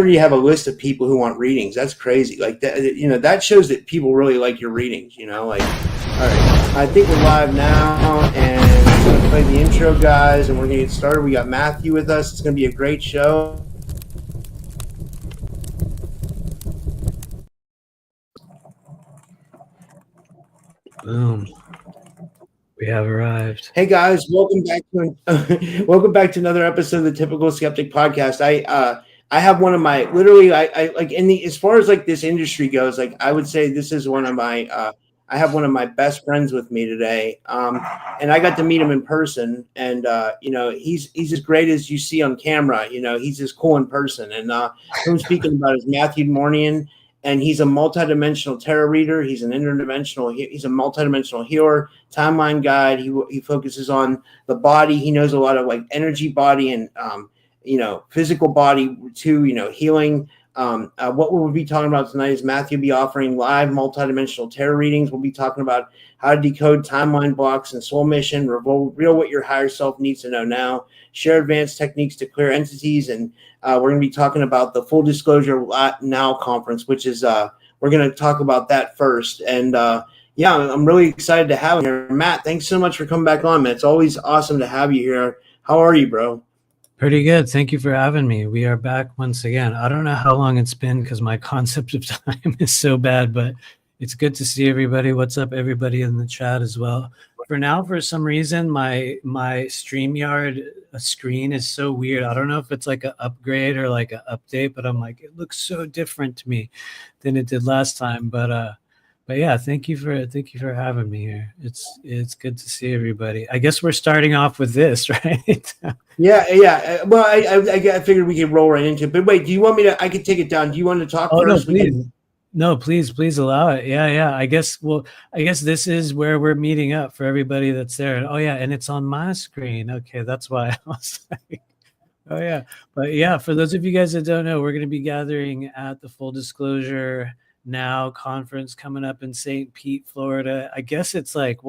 already have a list of people who want readings. That's crazy. Like that, you know, that shows that people really like your readings, you know, like, all right, I think we're live now, and we're going to play the intro, guys, and we're going to get started. We got Matthew with us. It's going to be a great show. Boom. We have arrived. Hey guys, welcome back to another episode of the Typical Skeptic podcast. I have one of my I like in the as far as like this industry goes, like I would say this is one of my I have one of my best friends with me today, and I got to meet him in person, and you know, he's as great as you see on camera. You know, he's as cool in person. And who I'm speaking about is Matthew Mournian, and he's a multidimensional tarot reader. He's an interdimensional. He's a multidimensional healer, timeline guide. He focuses on the body. He knows a lot of like energy, body, and you know, physical body too. You know, healing. What we'll be talking about tonight is Matthew will be offering live multidimensional tarot readings. We'll be talking about how to decode timeline blocks and soul mission, reveal what your higher self needs to know now, share advanced techniques to clear entities, and we're going to be talking about the Full Disclosure Now conference, which is we're going to talk about that first. And yeah, I'm really excited to have you here. Matt, thanks so much for coming back on, man. It's always awesome to have you here. How are you, bro? Pretty good. Thank you for having me. We are back once again. I don't know how long it's been because my concept of time is so bad, but it's good to see everybody. What's up, everybody in the chat as well. For now, for some reason, my StreamYard screen is so weird. I don't know if it's like an upgrade or like an update, but I'm like, it looks so different to me than it did last time. But yeah, thank you for having me here. It's good to see everybody. I guess we're starting off with this, right? Yeah. Well, I figured we could roll right into it. But wait, do you want me to? I could take it down. Do you want to talk first? No, please. No, please allow it. Yeah. I guess this is where we're meeting up for everybody that's there. And and it's on my screen. Okay, that's why I was like, oh yeah. But yeah, for those of you guys that don't know, we're going to be gathering at the Full Disclosure Now conference coming up in St. Pete, Florida. I guess it's like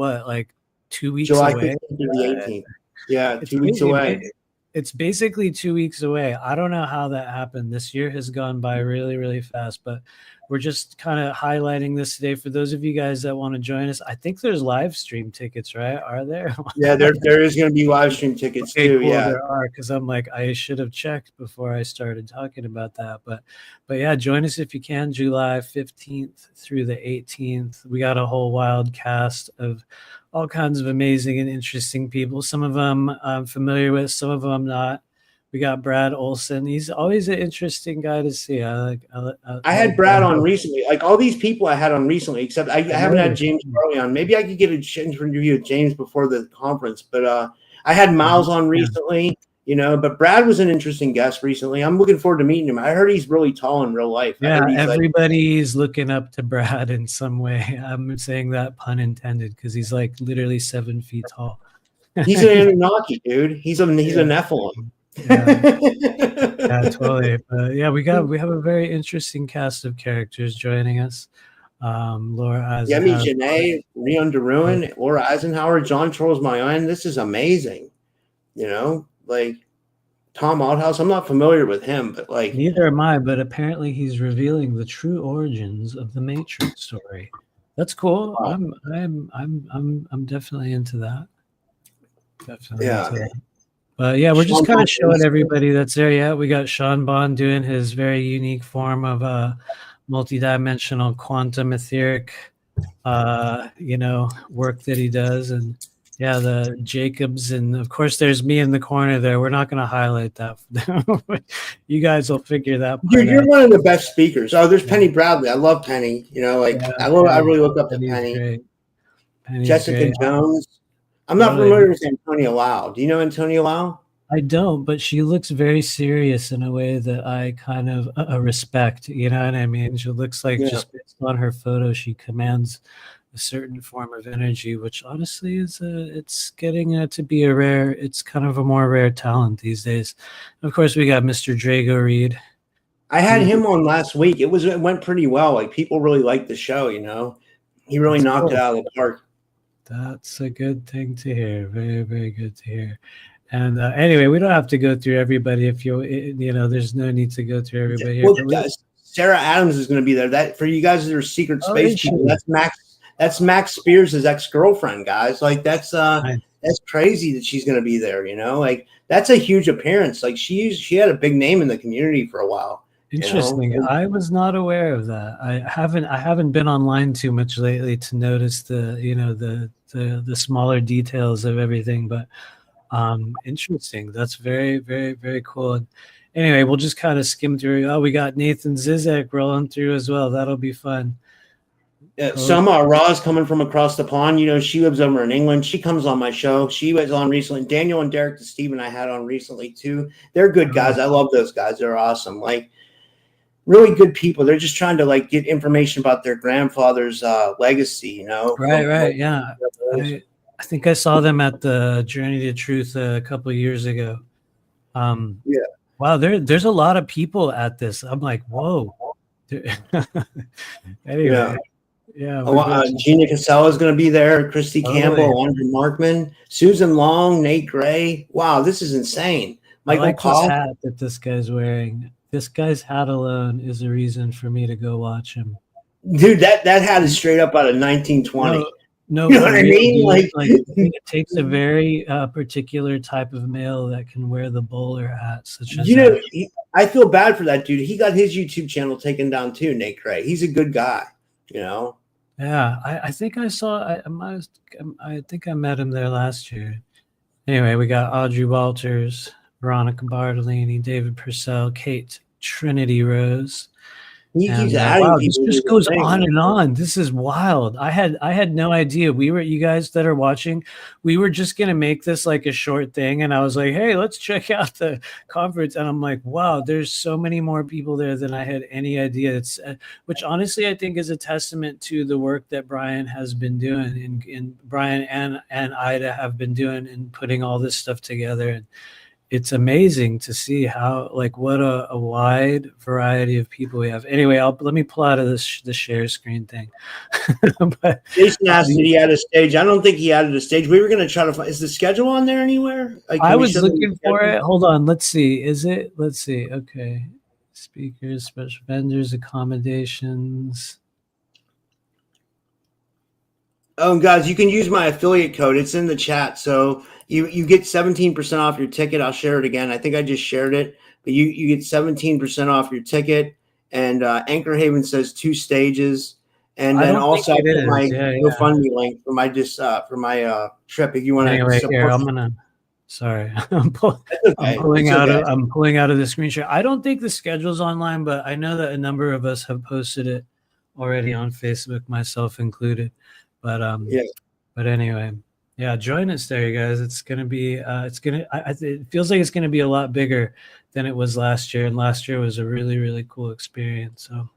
2 weeks July away. 15th to the 18th. Yeah, 2 weeks away. It's basically 2 weeks away. I don't know how that happened. This year has gone by really, really fast, but we're just kind of highlighting this today for those of you guys that want to join us. I think there's live stream tickets, right? Are there? Yeah, there is going to be live stream tickets too. Cool, yeah, there are, because I'm like, I should have checked before I started talking about that. But yeah, join us if you can. July 15th through the 18th. We got a whole wild cast of all kinds of amazing and interesting people. Some of them I'm familiar with, some of them I'm not. We got Brad Olson. He's always an interesting guy to see. I had Brad on recently. Like all these people I had on recently, except I haven't had James Farley on. Maybe I could get an interview with James before the conference. But I had Miles on recently, you know. But Brad was an interesting guest recently. I'm looking forward to meeting him. I heard he's really tall in real life. Yeah, everybody's looking up to Brad in some way. I'm saying that pun intended because he's like literally 7 feet tall. He's an Anunnaki, dude. He's a Nephilim. Yeah, totally. But yeah, we have a very interesting cast of characters joining us. Laura Eisenhower, Yemi Janae, Rion DeRuin, Laura Eisenhower, John Charles Mayan. This is amazing. You know, like Tom Althouse. I'm not familiar with him, but like neither am I. But apparently, he's revealing the true origins of the Matrix story. That's cool. Wow. I'm definitely into that. Definitely into that. But yeah, we're just kind of showing everybody that's there. Yeah, we got Sean Bond doing his very unique form of multidimensional quantum etheric, work that he does. And yeah, the Jacobs, and of course, there's me in the corner there. We're not going to highlight that. You guys will figure that. You're one of the best speakers. Oh, there's Penny Bradley. I love Penny. You know, like I really look up to Penny. Jessica Jones. I'm not familiar with Antonia Lau. Do you know Antonia Lau? I don't, but she looks very serious in a way that I kind of respect. You know what I mean? She looks like just based on her photo, she commands a certain form of energy, which honestly is it's getting to be it's kind of a more rare talent these days. Of course, we got Mr. Drago Reed. I had him on last week. It went pretty well. Like people really liked the show. You know, he really knocked it out of the park. That's a good thing to hear. Very, very good to hear. And anyway, we don't have to go through everybody. If there's no need to go through everybody here. Well, Sarah Adams is going to be there. That for you guys that are secret space people. That's Max. That's Max Spears' ex-girlfriend, guys. Like that's crazy that she's going to be there. Like that's a huge appearance. Like she had a big name in the community for a while. Interesting. I was not aware of that. I haven't been online too much lately to notice the smaller details of everything, but interesting. That's very, very, very cool. And anyway, we'll just kind of skim through. Oh, we got Nathan Zizek rolling through as well. That'll be fun. Soma Roz coming from across the pond. She lives over in England. She comes on my show. She was on recently. Daniel and Derek the Steven I had on recently too. They're good guys. I love those guys. They're awesome. Like really good people. They're just trying to like get information about their grandfather's legacy, Right. Yeah. I think I saw them at the Journey to Truth a couple of years ago. Wow, there's a lot of people at this. I'm like, whoa. Anyway. Yeah. Gina Casella is going to be there. Christy Campbell, Andrew Markman, Susan Long, Nate Gray. Wow, this is insane. Michael I like this hat that this guy's wearing. This guy's hat alone is a reason for me to go watch him. Dude, that hat is straight up out of 1920. No, you know what I mean? Like it takes a very particular type of male that can wear the bowler hat. Such as I feel bad for that dude. He got his YouTube channel taken down too, Nate Gray. He's a good guy, Yeah, I think I saw. I think I met him there last year. Anyway, we got Audrey Walters, Veronica Bartolini, David Purcell, Kate Trinity Rose. Wow, this just goes on and on. This is wild. I had no idea. You guys that are watching, we were just gonna make this like a short thing, and I was like, hey, let's check out the conference. And I'm like, wow, there's so many more people there than I had any idea. It's which honestly I think is a testament to the work that Brian has been doing, and Brian and Ida have been doing in putting all this stuff together. And it's amazing to see how, like, what a wide variety of people we have. Anyway, let me pull out of the share screen thing. But, Jason asked, did he add a stage? I don't think he added a stage. We were going to try to find, is the schedule on there anywhere? I was looking for it. Hold on. Let's see. Is it? Let's see. Okay. Speakers, special vendors, accommodations. Oh, guys, you can use my affiliate code. It's in the chat. So you get 17% off your ticket. I'll share it again. I think I just shared it, but you get 17% off your ticket. And Anchor Haven says 2 stages. And then also I put my GoFundMe link for my trip. If you want to support. Here, I'm gonna. Sorry, I'm pulling out of the screen share. I don't think the schedule's online, but I know that a number of us have posted it already on Facebook, myself included. But But anyway, yeah, join us there, you guys. It's gonna be it feels like it's gonna be a lot bigger than it was last year, and last year was a really, really cool experience. So,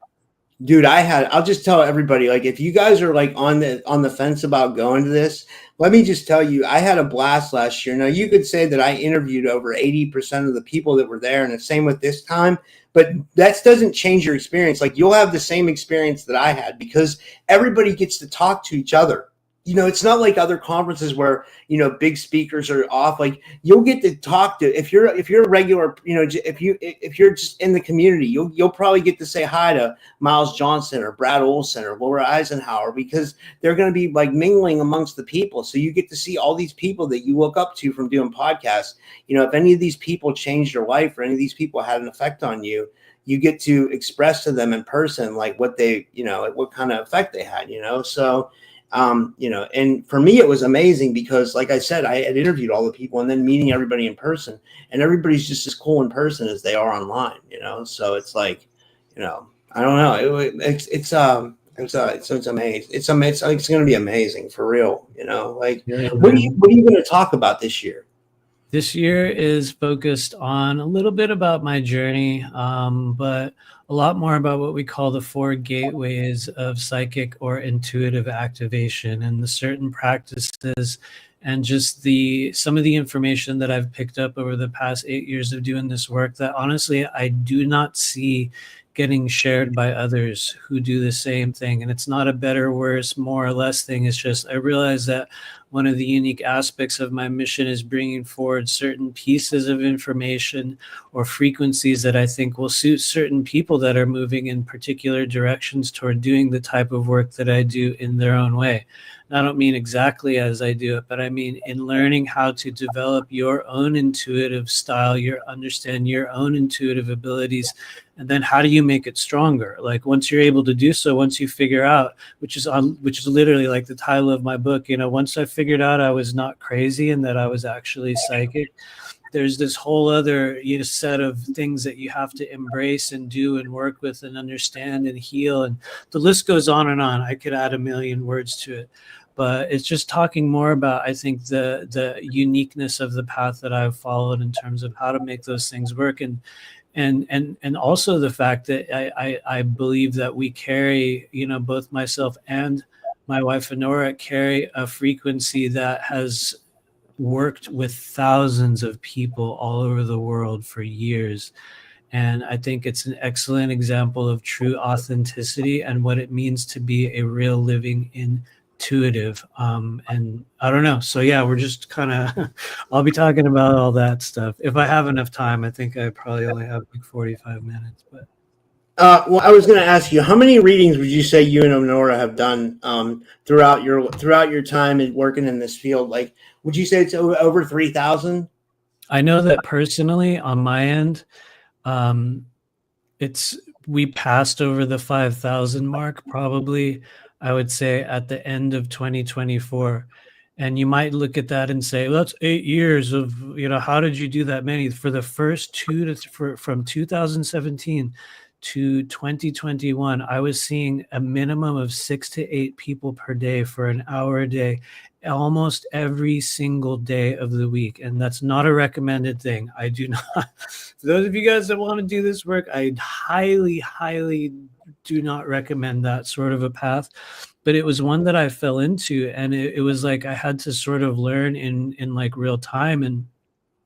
dude, I'll just tell everybody, like, if you guys are like on the fence about going to this, let me just tell you, I had a blast last year. Now you could say that I interviewed over 80% of the people that were there, and the same with this time, but that doesn't change your experience. Like, you'll have the same experience that I had because everybody gets to talk to each other. It's not like other conferences where, big speakers are off. Like, you'll get to talk to, if you're a regular, if you're just in the community, you'll probably get to say hi to Miles Johnson or Brad Olson or Laura Eisenhower, because they're going to be like mingling amongst the people. So you get to see all these people that you look up to from doing podcasts. If any of these people changed your life or any of these people had an effect on you, you get to express to them in person, like what they, what kind of effect they had, so. And for me, it was amazing because, like I said, I had interviewed all the people and then meeting everybody in person, and everybody's just as cool in person as they are online, so it's like, I don't know. It's amazing. It's going to be amazing for real. What are you going to talk about this year? This year is focused on a little bit about my journey, but a lot more about what we call the 4 gateways of psychic or intuitive activation and the certain practices and just some of the information that I've picked up over the past 8 years of doing this work that honestly I do not see getting shared by others who do the same thing. And it's not a better, worse, more or less thing. It's just I realize that one of the unique aspects of my mission is bringing forward certain pieces of information or frequencies that I think will suit certain people that are moving in particular directions toward doing the type of work that I do in their own way. And I don't mean exactly as I do it, but I mean in learning how to develop your own intuitive style, understand your own intuitive abilities, and then how do you make it stronger? Like once you're able to do so, once you figure out, which is literally like the title of my book, once I figured out I was not crazy and that I was actually psychic, there's this whole other set of things that you have to embrace and do and work with and understand and heal, and the list goes on and on. I could add a million words to it, but it's just talking more about, I think, the uniqueness of the path that I've followed in terms of how to make those things work, and also the fact that I believe that we carry, both myself and my wife Honora carry a frequency that has worked with thousands of people all over the world for years. And I think it's an excellent example of true authenticity and what it means to be a real living intuitive. And I don't know. So yeah, we're just kind of, I'll be talking about all that stuff. If I have enough time. I think I probably only have like 45 minutes, but. Well, I was going to ask you, how many readings would you say you and Honora have done throughout your time in working in this field? Like, would you say it's over 3,000? I know that personally on my end, we passed over the 5,000 mark, probably, I would say, at the end of 2024. And you might look at that and say, well, that's 8 years of, how did you do that many? For the first from 2017 to 2021, I was seeing a minimum of 6 to 8 people per day for an hour a day, almost every single day of the week. And that's not a recommended thing. I do not, for those of you guys that want to do this work, I highly, highly do not recommend that sort of a path. But it was one that I fell into, and it was like I had to sort of learn in like real time.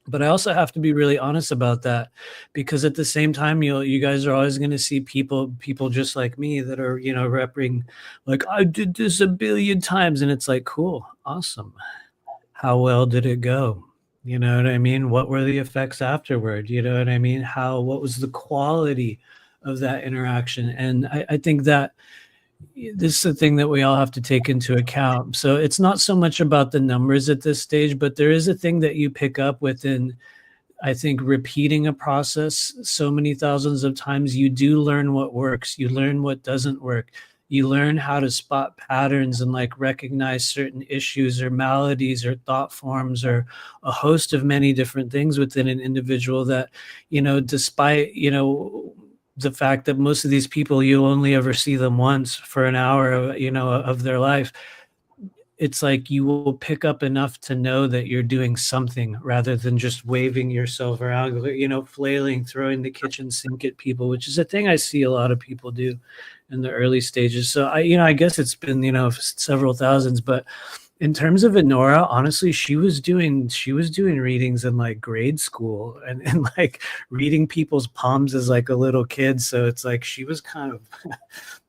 But I also have to be really honest about that, because at the same time, you guys are always going to see people just like me that are, repping like, I did this a billion times. And it's like, cool, awesome. How well did it go? You know what I mean? What were the effects afterward? You know what I mean? What was the quality of that interaction? And I think that this is the thing that we all have to take into account. So it's not so much about the numbers at this stage, but there is a thing that you pick up within, I think, repeating a process so many thousands of times. You do learn what works. You learn what doesn't work. You learn how to spot patterns and like recognize certain issues or maladies or thought forms or a host of many different things within an individual that, despite, the fact that most of these people, you only ever see them once for an hour, of their life. It's like you will pick up enough to know that you're doing something rather than just waving yourself around, flailing, throwing the kitchen sink at people, which is a thing I see a lot of people do in the early stages. So I guess it's been, several thousands, but in terms of Honora, honestly, she was doing readings in like grade school and like reading people's palms as like a little kid. So it's like she was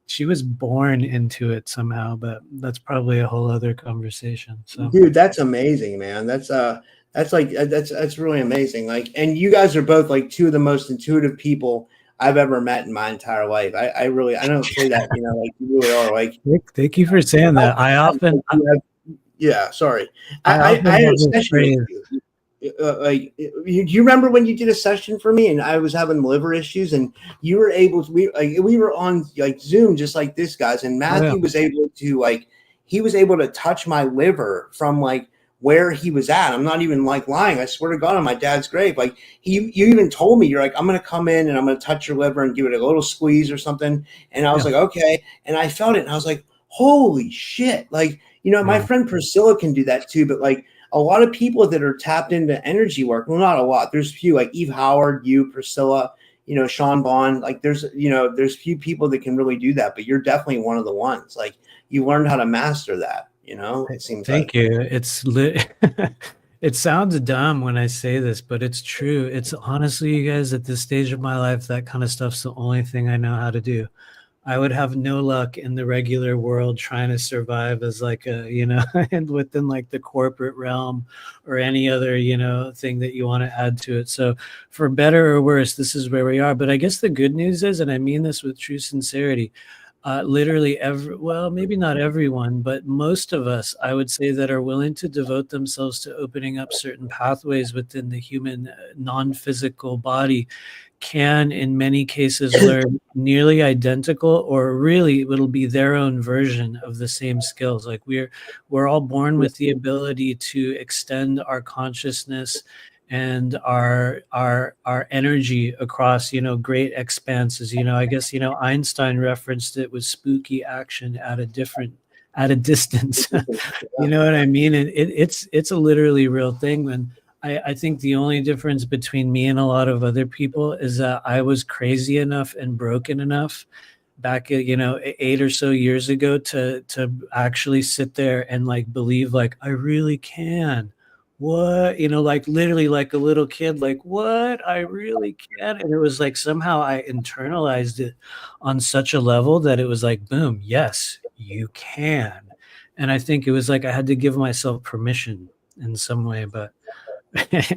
she was born into it somehow, but that's probably a whole other conversation. So, dude, that's amazing, man. That's really amazing. Like, and you guys are both like two of the most intuitive people I've ever met in my entire life. I don't say that, like you really are. Like, thank you for saying that. Yeah, sorry. I had a session with you. Do you remember when you did a session for me and I was having liver issues and you were able to, we were on like Zoom just like this, guys, and Matthew was able to touch my liver from like where he was at. I'm not even like lying. I swear to God, on my dad's grave. Like you even told me, you're like, I'm going to come in and I'm going to touch your liver and give it a little squeeze or something. And I was like, okay. And I felt it and I was like, holy shit. Like, my friend Priscilla can do that too, but like a lot of people that are tapped into energy work, well, not a lot. There's a few like Eve Howard, you, Priscilla, Sean Bond. Like there's few people that can really do that, but you're definitely one of the ones. Like you learned how to master that, it seems Thank you. It's lit. It sounds dumb when I say this, but it's true. It's honestly, you guys, at this stage of my life, that kind of stuff's the only thing I know how to do. I would have no luck in the regular world trying to survive as like a, and within like the corporate realm or any other, thing that you want to add to it. So for better or worse, this is where we are. But I guess the good news is, and I mean this with true sincerity, literally well, maybe not everyone, but most of us, I would say, that are willing to devote themselves to opening up certain pathways within the human non-physical body can in many cases learn nearly identical, or really it'll be their own version of the same skills. Like we're all born with the ability to extend our consciousness and our energy across great expanses. I guess Einstein referenced it with spooky action at a distance. You know what I mean? And it's a literally real thing. And I think the only difference between me and a lot of other people is that I was crazy enough and broken enough back 8 or so years ago to actually sit there and like believe like I really can. What, like literally like a little kid, like what, I really can. And it was like somehow I internalized it on such a level that it was like, boom, yes, you can. And I think it was like I had to give myself permission in some way. But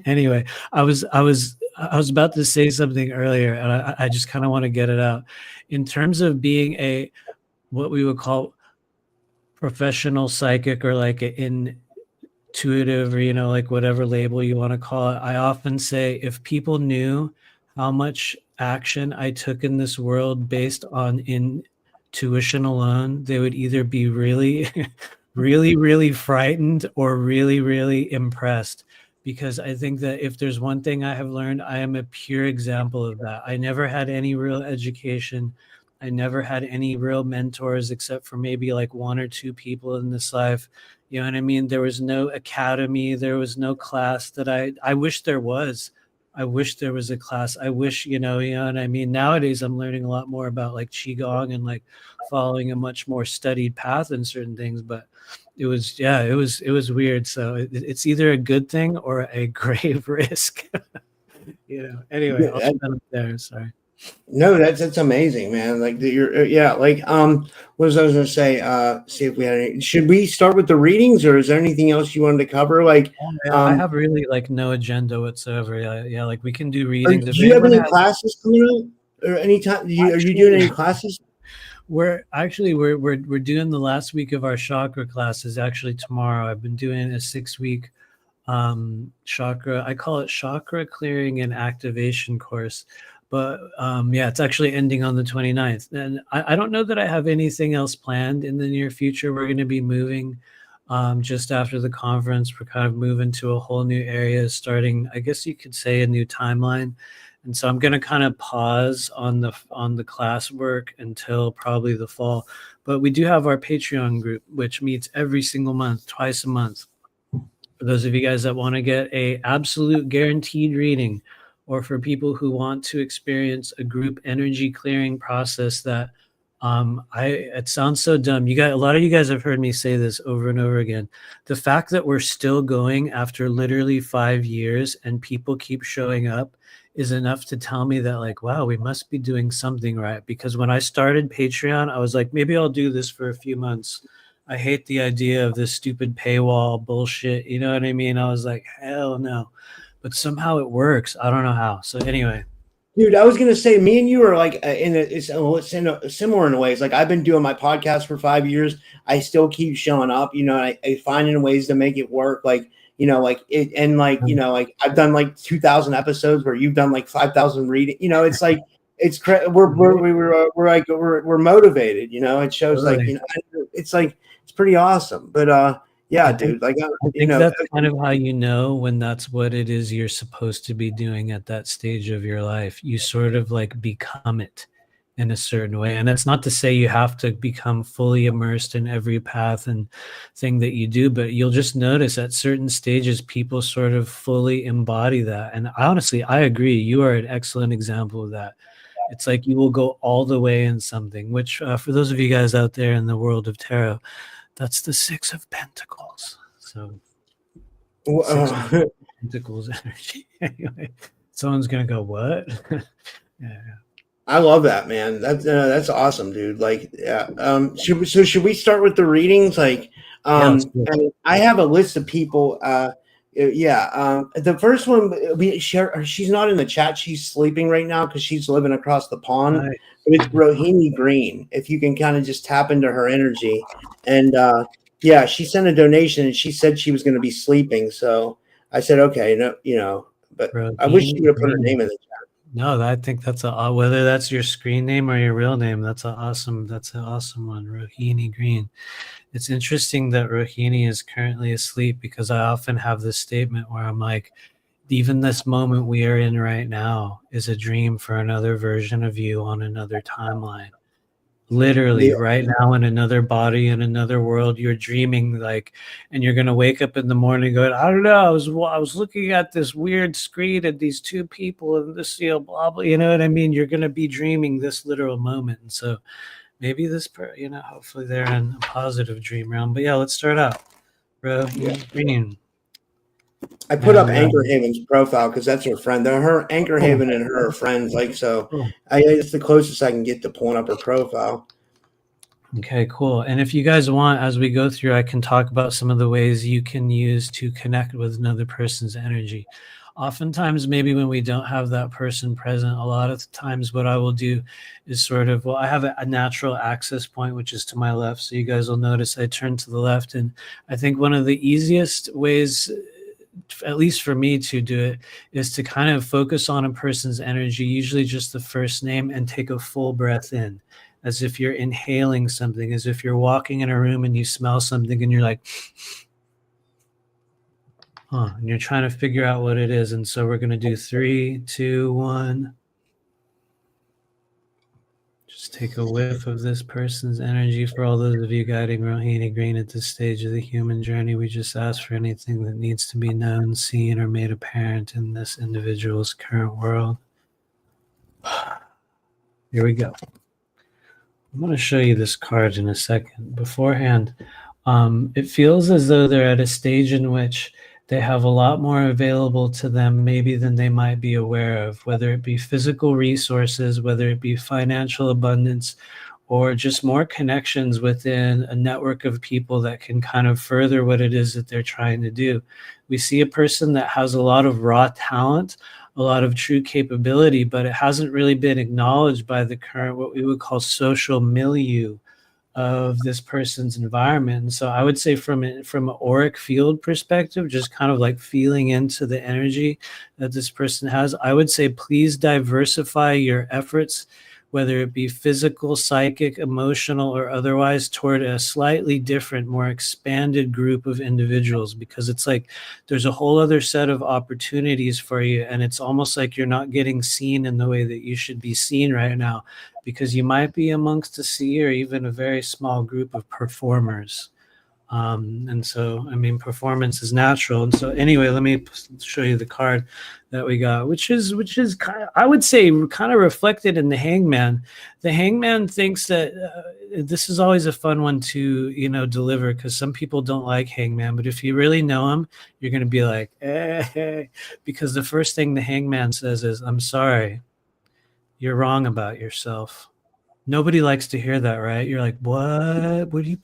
anyway, I was about to say something earlier, and I just kind of want to get it out. In terms of being a what we would call professional psychic, or like an intuitive, or like whatever label you want to call it, I often say if people knew how much action I took in this world based on intuition alone, they would either be really really, really frightened or really, really impressed. Because I think that if there's one thing I have learned, I am a pure example of that. I never had any real education. I never had any real mentors except for maybe like one or two people in this life. You know what I mean? There was no academy. There was no class that I wish there was. I wish there was a class. I wish, you know what I mean? Nowadays, I'm learning a lot more about like Qigong and like following a much more studied path in certain things. But it was weird. So it's either a good thing or a grave risk. Anyway, I'll shut up there. Sorry. No, that's amazing, man. Like you're yeah, like what was I gonna say? See if we had any. Should we start with the readings, or is there anything else you wanted to cover? Like, I have really like no agenda whatsoever. Yeah, like we can do do readings if you have anyone any has. classes coming up, or any time? Are you doing any classes? We're doing the last week of our chakra classes actually tomorrow. I've been doing a 6-week chakra, I call it chakra clearing and activation course. But yeah, it's actually ending on the 29th. And I don't know that I have anything else planned in the near future. We're going to be moving just after the conference. We're kind of moving to a whole new area, starting, I guess you could say, a new timeline. And so I'm going to kind of pause on the class work until probably the fall. But we do have our Patreon group, which meets every single month, twice a month. For those of you guys that want to get a absolute guaranteed reading, or for people who want to experience a group energy clearing process that it sounds so dumb. A lot of you guys have heard me say this over and over again. The fact that we're still going after literally 5 years and people keep showing up is enough to tell me that, like, wow, we must be doing something right. Because when I started Patreon, I was like, maybe I'll do this for a few months. I hate the idea of this stupid paywall bullshit. You know what I mean? I was like, hell no. But somehow it works. I don't know how. So anyway. Dude, I was gonna say, me and you are like similar in ways. Like I've been doing my podcast for 5 years. I still keep showing up. I finding ways to make it work. Like like it, and like like I've done like 2,000 episodes where you've done like 5,000 reading. It's like we're motivated. It shows like it's like it's pretty awesome. But yeah, dude, like I think that's kind of how when that's what it is you're supposed to be doing at that stage of your life. You sort of like become it in a certain way. And that's not to say you have to become fully immersed in every path and thing that you do, but you'll just notice at certain stages people sort of fully embody that. And honestly, I agree. You are an excellent example of that. It's like you will go all the way in something, which for those of you guys out there in the world of tarot, that's the 6 of Pentacles. So 6 of Pentacles energy. Anyway, someone's gonna go, what? Yeah. I love that, man. That's awesome, dude. Like, yeah. Should we start with the readings? Like, Yeah, let's do it. and I have a list of people. Yeah. The first one we share. She's not in the chat. She's sleeping right now because she's living across the pond. Hi. But it's Rohini Green. If you can kind of just tap into her energy, and yeah, she sent a donation and she said she was going to be sleeping. So I said, okay, no, but I wish she Rohini would have put her Green. name in the chat. No, I think that's whether that's your screen name or your real name, that's an awesome one, Rohini Green. It's interesting that Rohini is currently asleep because I often have this statement where I'm like, even this moment we are in right now is a dream for another version of you on another timeline. Literally right now in another body, in another world, you're dreaming and you're going to wake up in the morning going, I don't know, I was looking at this weird screen and these two people and this, blah, blah, you know what I mean? You're going to be dreaming this literal moment. And so maybe hopefully they're in a positive dream realm. But yeah, let's start out. Green. I put up Anchor Haven's profile because that's her friend. Her Anchor Haven and her are friends. It's the closest I can get to pulling up her profile. Okay, cool. And if you guys want, as we go through, I can talk about some of the ways you can use to connect with another person's energy. Oftentimes, maybe when we don't have that person present, a lot of the times what I will do is I have a natural access point, which is to my left. So you guys will notice I turn to the left. And I think one of the easiest ways, at least for me to do it, is to kind of focus on a person's energy, usually just the first name, and take a full breath in, as if you're inhaling something, as if you're walking in a room and you smell something and you're like, and you're trying to figure out what it is. And so we're going to do 3, 2, 1. Just take a whiff of this person's energy. For all those of you guiding Rohini Green at this stage of the human journey, we just ask for anything that needs to be known, seen, or made apparent in this individual's current world. Here we go. I'm going to show you this card in a second. Beforehand, it feels as though they're at a stage in which they have a lot more available to them maybe than they might be aware of, whether it be physical resources, whether it be financial abundance, or just more connections within a network of people that can kind of further what it is that they're trying to do. We see a person that has a lot of raw talent, a lot of true capability, but it hasn't really been acknowledged by the current, what we would call social milieu of this person's environment. And so I would say from an auric field perspective, just kind of like feeling into the energy that this person has, I would say please diversify your efforts, whether it be physical, psychic, emotional, or otherwise, toward a slightly different, more expanded group of individuals, because it's like there's a whole other set of opportunities for you, and it's almost like you're not getting seen in the way that you should be seen right now, because you might be amongst a sea or even a very small group of performers. And so, I mean, performance is natural. And so anyway, let me show you the card that we got, which is kind of, I would say, kind of reflected in the Hangman. The Hangman thinks that this is always a fun one to, deliver, because some people don't like Hangman, but if you really know him, you're going to be like, hey, because the first thing the Hangman says is, I'm sorry, you're wrong about yourself. Nobody likes to hear that, right? You're like, what do you...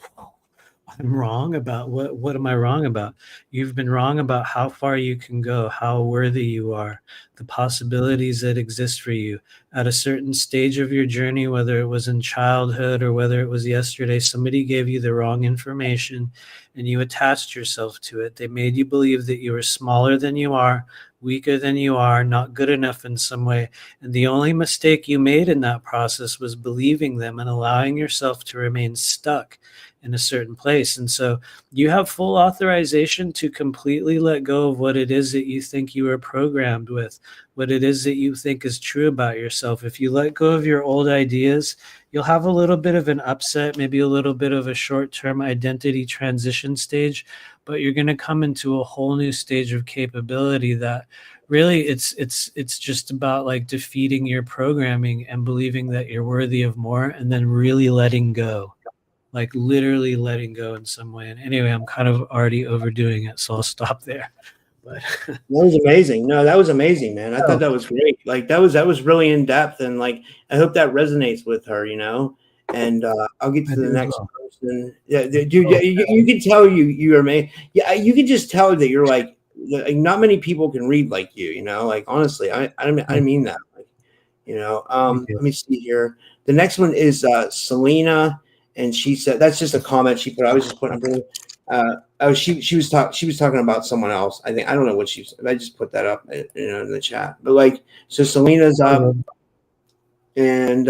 I'm wrong about what am I wrong about? You've been wrong about how far you can go, how worthy you are, the possibilities that exist for you at a certain stage of your journey, whether it was in childhood or whether it was yesterday. Somebody gave you the wrong information and you attached yourself to it. They made you believe that you were smaller than you are, weaker than you are, not good enough in some way. And the only mistake you made in that process was believing them and allowing yourself to remain stuck in a certain place. And so you have full authorization to completely let go of what it is that you think you were programmed with, what it is that you think is true about yourself. If you let go of your old ideas, you'll have a little bit of an upset, maybe a little bit of a short-term identity transition stage, but you're going to come into a whole new stage of capability that really it's just about like defeating your programming and believing that you're worthy of more, and then really letting go. Like literally letting go in some way. And anyway, I'm kind of already overdoing it, so I'll stop there. But that was amazing. No, that was amazing, man. I thought that was great. Like that was really in depth, and like I hope that resonates with her, And I'll get to the next person. Yeah, dude, you can tell you are made. Yeah, you can just tell that you're like not many people can read like you. Like honestly, I mean that. Like, let me see here. The next one is Selena, and she said that's just a comment she put. I was just putting. She was talking about someone else. I don't know what she said. I just put that up, in the chat. But like, so Selena's up, and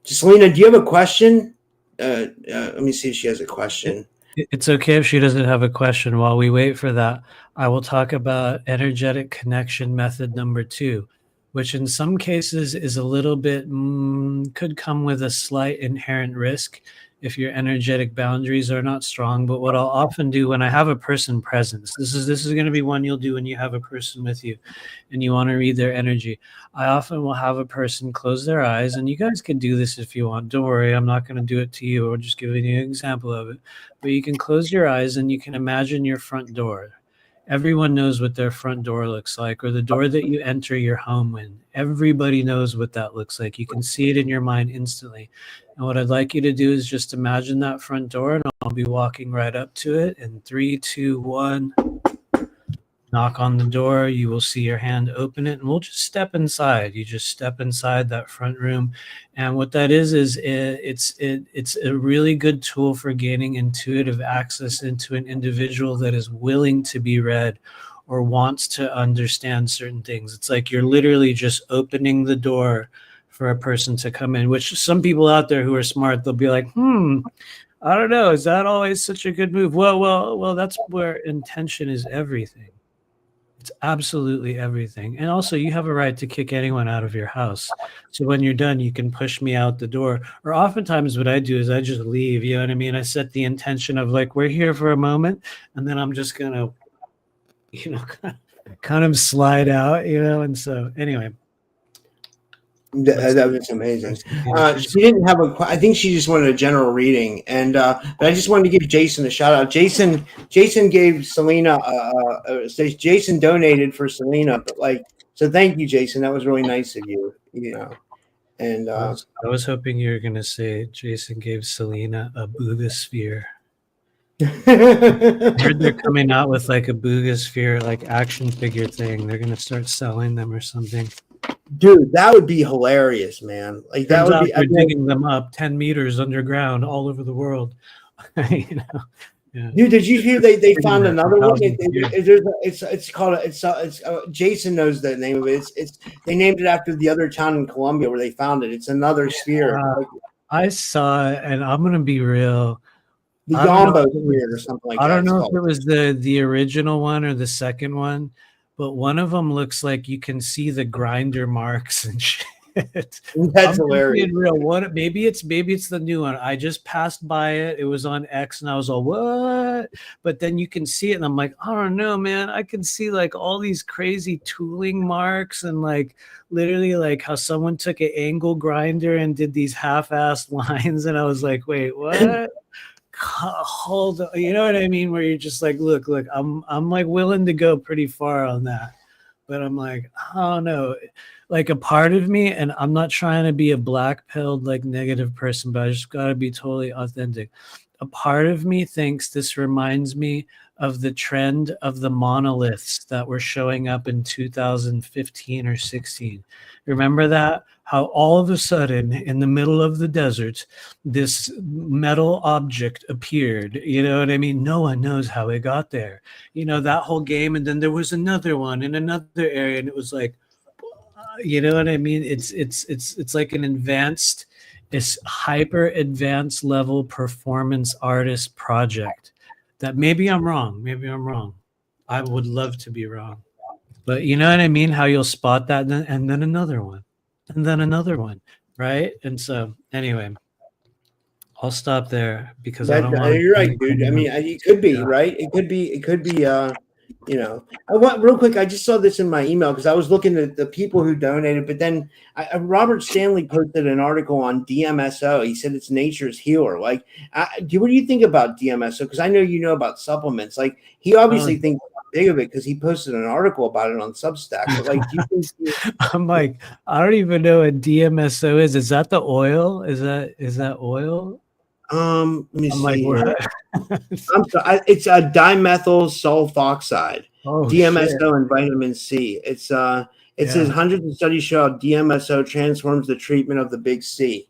Selena, do you have a question? Let me see if she has a question. It's okay if she doesn't have a question. While we wait for that, I will talk about energetic connection method number 2, which in some cases is a little bit could come with a slight inherent risk if your energetic boundaries are not strong. But what I'll often do when I have a person present, this is going to be one you'll do when you have a person with you and you want to read their energy. I often will have a person close their eyes, and you guys can do this if you want. Don't worry, I'm not going to do it to you. I'm just giving you an example of it. But you can close your eyes and you can imagine your front door. Everyone knows what their front door looks like, or the door that you enter your home in. Everybody knows what that looks like. You can see it in your mind instantly. And what I'd like you to do is just imagine that front door, and I'll be walking right up to it. In 3, 2, 1, knock on the door. You will see your hand open it, and we'll just step inside. You just step inside that front room. And what that is it's a really good tool for gaining intuitive access into an individual that is willing to be read or wants to understand certain things. It's like you're literally just opening the door for a person to come in, which some people out there who are smart, they'll be like, I don't know, is that always such a good move? Well, that's where intention is everything. It's absolutely everything. And also, you have a right to kick anyone out of your house. So when you're done, you can push me out the door. Or oftentimes what I do is I just leave, you know what I mean? I set the intention of like, we're here for a moment, and then I'm just going to, kind of slide out, And so anyway. That was amazing. She didn't have I think she just wanted a general reading, and but I just wanted to give Jason a shout out. Jason gave Selena. Jason donated for Selena, but so thank you, Jason. That was really nice of you. And I was hoping you were going to say Jason gave Selena a Boogosphere. I heard they're coming out with like a Boogosphere action figure thing. They're going to start selling them or something. Dude, that would be hilarious, man. That would be. They're digging them up 10 meters underground all over the world. Yeah. Dude, did you hear they found another one? It's called Jason knows the name of it. They named it after the other town in Colombia where they found it. It's another sphere. I saw it, and I'm gonna be real. The Yombo sphere or something like that. I don't know if it was the original one or the second one. But one of them looks like you can see the grinder marks and shit. That's hilarious. Real. Maybe it's the new one. I just passed by it. It was on X, and I was all, what? But then you can see it, and I'm like, I don't know, man. I can see all these crazy tooling marks and literally how someone took an angle grinder and did these half-assed lines, and I was like, wait, what? Hold on, you know what I mean? Where you're just like, look, I'm willing to go pretty far on that, but I'm like, I don't know, a part of me, and I'm not trying to be a black-pilled negative person, but I just got to be totally authentic. A part of me thinks this reminds me of the trend of the monoliths that were showing up in 2015 or 16. Remember that? How all of a sudden, in the middle of the desert, this metal object appeared. You know what I mean? No one knows how it got there. That whole game. And then there was another one in another area, and it was like, you know what I mean? It's like an advanced, it's hyper advanced level performance artist project. That maybe I'm wrong. I would love to be wrong. But you know what I mean? How you'll spot that and then another one. And then another one, right? And so, anyway, I'll stop there because I don't want. You're right, dude. I mean, it could be right. It could be. I want real quick. I just saw this in my email because I was looking at the people who donated, but then Robert Stanley posted an article on DMSO. He said it's nature's healer. What do you think about DMSO? Because I know you know about supplements. He obviously thinks big of it because he posted an article about it on Substack. But like, do you think? I'm like, I don't even know what DMSO is. Is that the oil? Is that oil? Let me I'm like, see what? here. I'm sorry, it's a dimethyl sulfoxide, Oh DMSO, shit! and vitamin C. It says hundreds of studies show how DMSO transforms the treatment of the big C.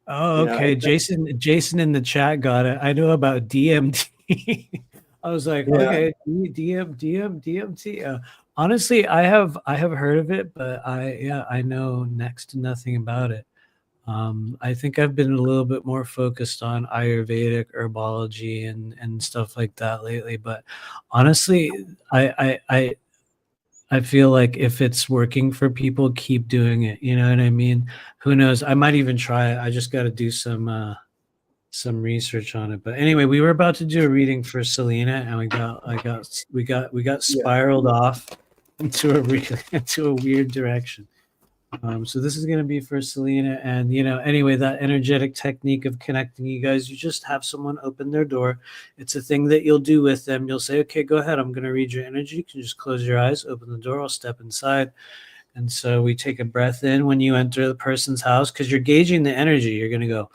Oh, okay. Jason in the chat got it. I know about DMT. I was like, Yeah. okay, DMT. Honestly, I have heard of it, but I know next to nothing about it. I think I've been a little bit more focused on Ayurvedic herbology and stuff like that lately. But honestly, I feel like if it's working for people, keep doing it. You know what I mean? Who knows? I might even try it. I just got to do some research on it. But anyway, we were about to do a reading for Selena, and we got spiraled off into a weird direction. So this is going to be for Selena, and anyway, that energetic technique of connecting you guys, you just have someone open their door. It's a thing that you'll do with them. You'll say, okay, go ahead, I'm going to read your energy. You can just close your eyes, open the door, I'll step inside. And so we take a breath in when you enter the person's house, because you're gauging the energy. You're going to go,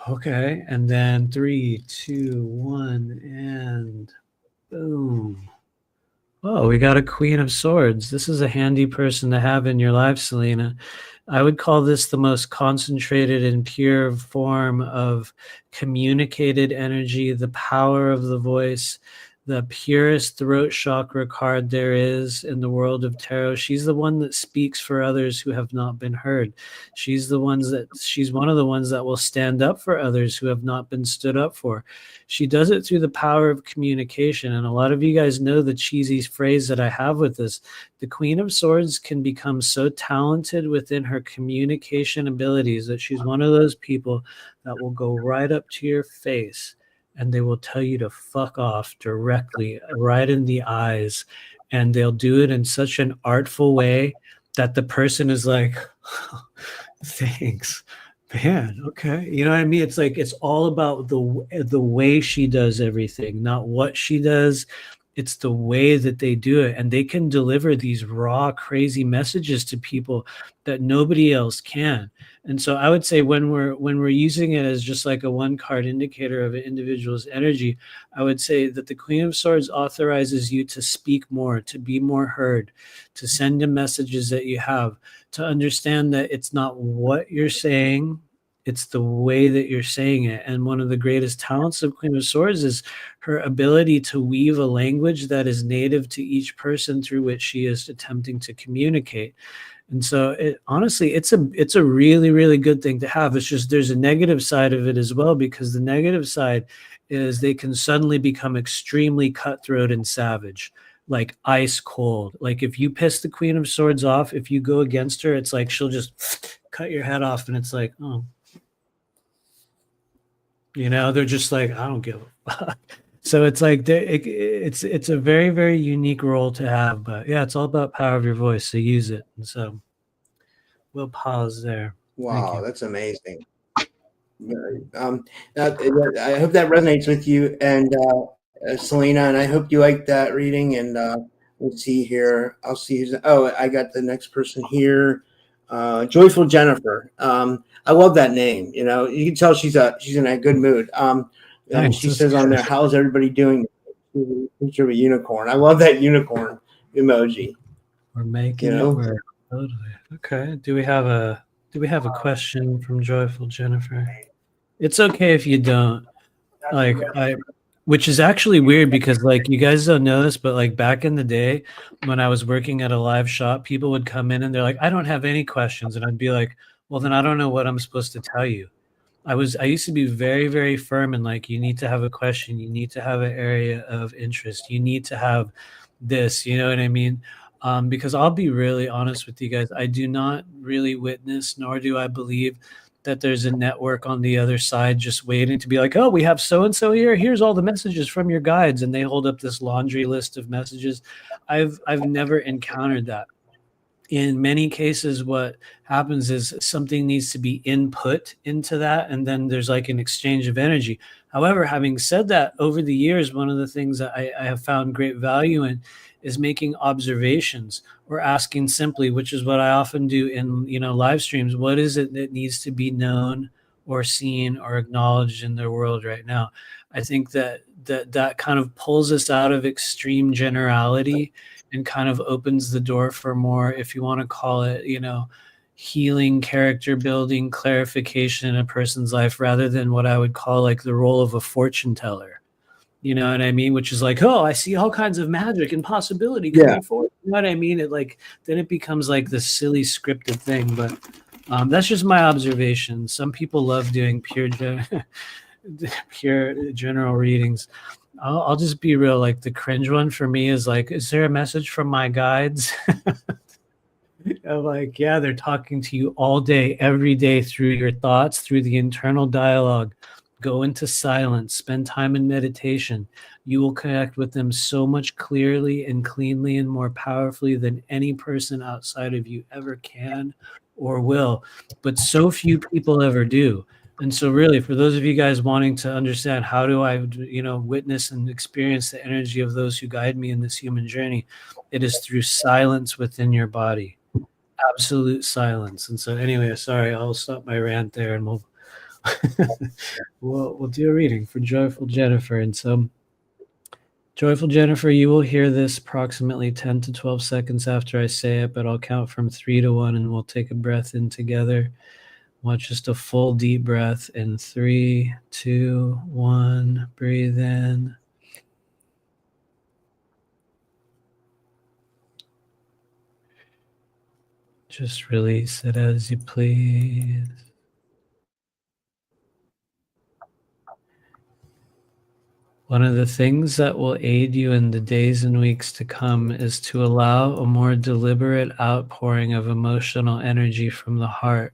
okay, and then 3, 2, 1, and boom. Oh, we got a Queen of Swords. This is a handy person to have in your life, Selena. I would call this the most concentrated and pure form of communicated energy, the power of the voice, the purest throat chakra card there is in the world of tarot. She's the one that speaks for others who have not been heard. She's one of the ones that will stand up for others who have not been stood up for. She does it through the power of communication. And a lot of you guys know the cheesy phrase that I have with this. The Queen of Swords can become so talented within her communication abilities that she's one of those people that will go right up to your face and they will tell you to fuck off directly, right in the eyes. And they'll do it in such an artful way that the person is like, thanks, man. Okay. You know what I mean? It's like, it's all about the way she does everything, not what she does. It's the way that they do it. And they can deliver these raw, crazy messages to people that nobody else can. And so I would say when we're using it as just like a one card indicator of an individual's energy, I would say that the Queen of Swords authorizes you to speak more, to be more heard, to send the messages that you have, to understand that it's not what you're saying, it's the way that you're saying it. And one of the greatest talents of Queen of Swords is her ability to weave a language that is native to each person through which she is attempting to communicate. And so honestly, it's a really, really good thing to have. It's just there's a negative side of it as well, because the negative side is they can suddenly become extremely cutthroat and savage, like ice cold. Like if you piss the Queen of Swords off, if you go against her, it's like she'll just cut your head off, and it's like, oh. They're just like, I don't give a fuck. So it's like it's a very, very unique role to have. But yeah, it's all about power of your voice. So use it. And so we'll pause there. Wow, that's amazing. I hope that resonates with you and Selena, and I hope you like that reading. And let's see here. I'll see. I got the next person here. Joyful Jennifer. I love that name. You can tell she's in a good mood. And she says on there, "How's everybody doing?" Picture of a unicorn. I love that unicorn emoji. We're making it work. Totally. Okay. Do we have a question from Joyful Jennifer? It's okay if you don't. Which is actually weird because you guys don't know this, but back in the day when I was working at a live shop, people would come in and they're like, I don't have any questions. And I'd be like, well, then I don't know what I'm supposed to tell you. I used to be very, very firm and you need to have a question. You need to have an area of interest. You need to have this, you know what I mean? Because I'll be really honest with you guys. I do not really witness, nor do I believe that there's a network on the other side just waiting to be like, oh, we have so-and-so here. Here's all the messages from your guides. And they hold up this laundry list of messages. I've never encountered that. in many cases, what happens is something needs to be input into that, and then there's like an exchange of energy. However, having said that, over the years, one of the things that I have found great value in is making observations or asking simply, which is what I often do in live streams. What is it that needs to be known or seen or acknowledged in their world right now? I think that kind of pulls us out of extreme generality and kind of opens the door for more, if you want to call it, healing, character building, clarification in a person's life, rather than what I would call like the role of a fortune teller. You know what I mean? Which is like, oh, I see all kinds of magic and possibility coming forward. You know what I mean? It like, then it becomes like this silly scripted thing. But that's just my observation. Some people love doing pure general readings. I'll just be real. Like the cringe one for me is like, is there a message from my guides? I'm like, yeah, they're talking to you all day, every day, through your thoughts, through the internal dialogue. Go into silence, spend time in meditation. You will connect with them so much clearly and cleanly and more powerfully than any person outside of you ever can or will. But so few people ever do. And so really, for those of you guys wanting to understand how do I, witness and experience the energy of those who guide me in this human journey, it is through silence within your body, absolute silence. And so anyway, sorry, I'll stop my rant there, and we'll do a reading for Joyful Jennifer. And so, Joyful Jennifer, you will hear this approximately 10 to 12 seconds after I say it, but I'll count from 3 to 1, and we'll take a breath in together. Watch just a full deep breath in 3, 2, 1. Breathe in. Just release it as you please. One of the things that will aid you in the days and weeks to come is to allow a more deliberate outpouring of emotional energy from the heart,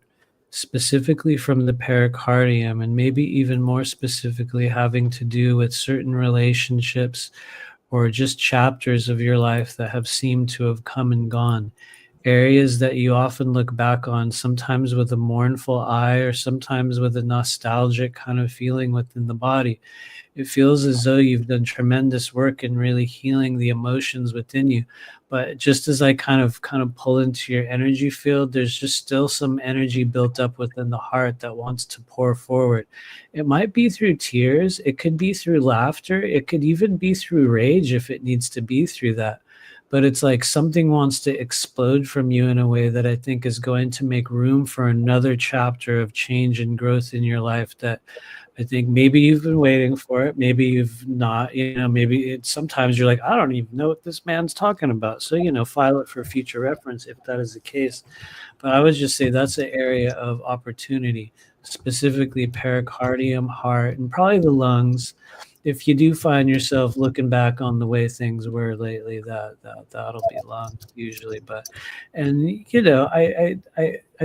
specifically from the pericardium, and maybe even more specifically having to do with certain relationships or just chapters of your life that have seemed to have come and gone. Areas that you often look back on, sometimes with a mournful eye or sometimes with a nostalgic kind of feeling within the body. It feels as though you've done tremendous work in really healing the emotions within you. But just as I kind of pull into your energy field, there's just still some energy built up within the heart that wants to pour forward. It might be through tears. It could be through laughter. It could even be through rage if it needs to be through that. But it's like something wants to explode from you in a way that I think is going to make room for another chapter of change and growth in your life that I think maybe you've been waiting for it. Maybe you've not, maybe it's sometimes you're like, I don't even know what this man's talking about. So, file it for future reference if that is the case. But I would just say that's an area of opportunity, specifically pericardium, heart, and probably the lungs. If you do find yourself looking back on the way things were lately, that'll be lungs usually. But, and I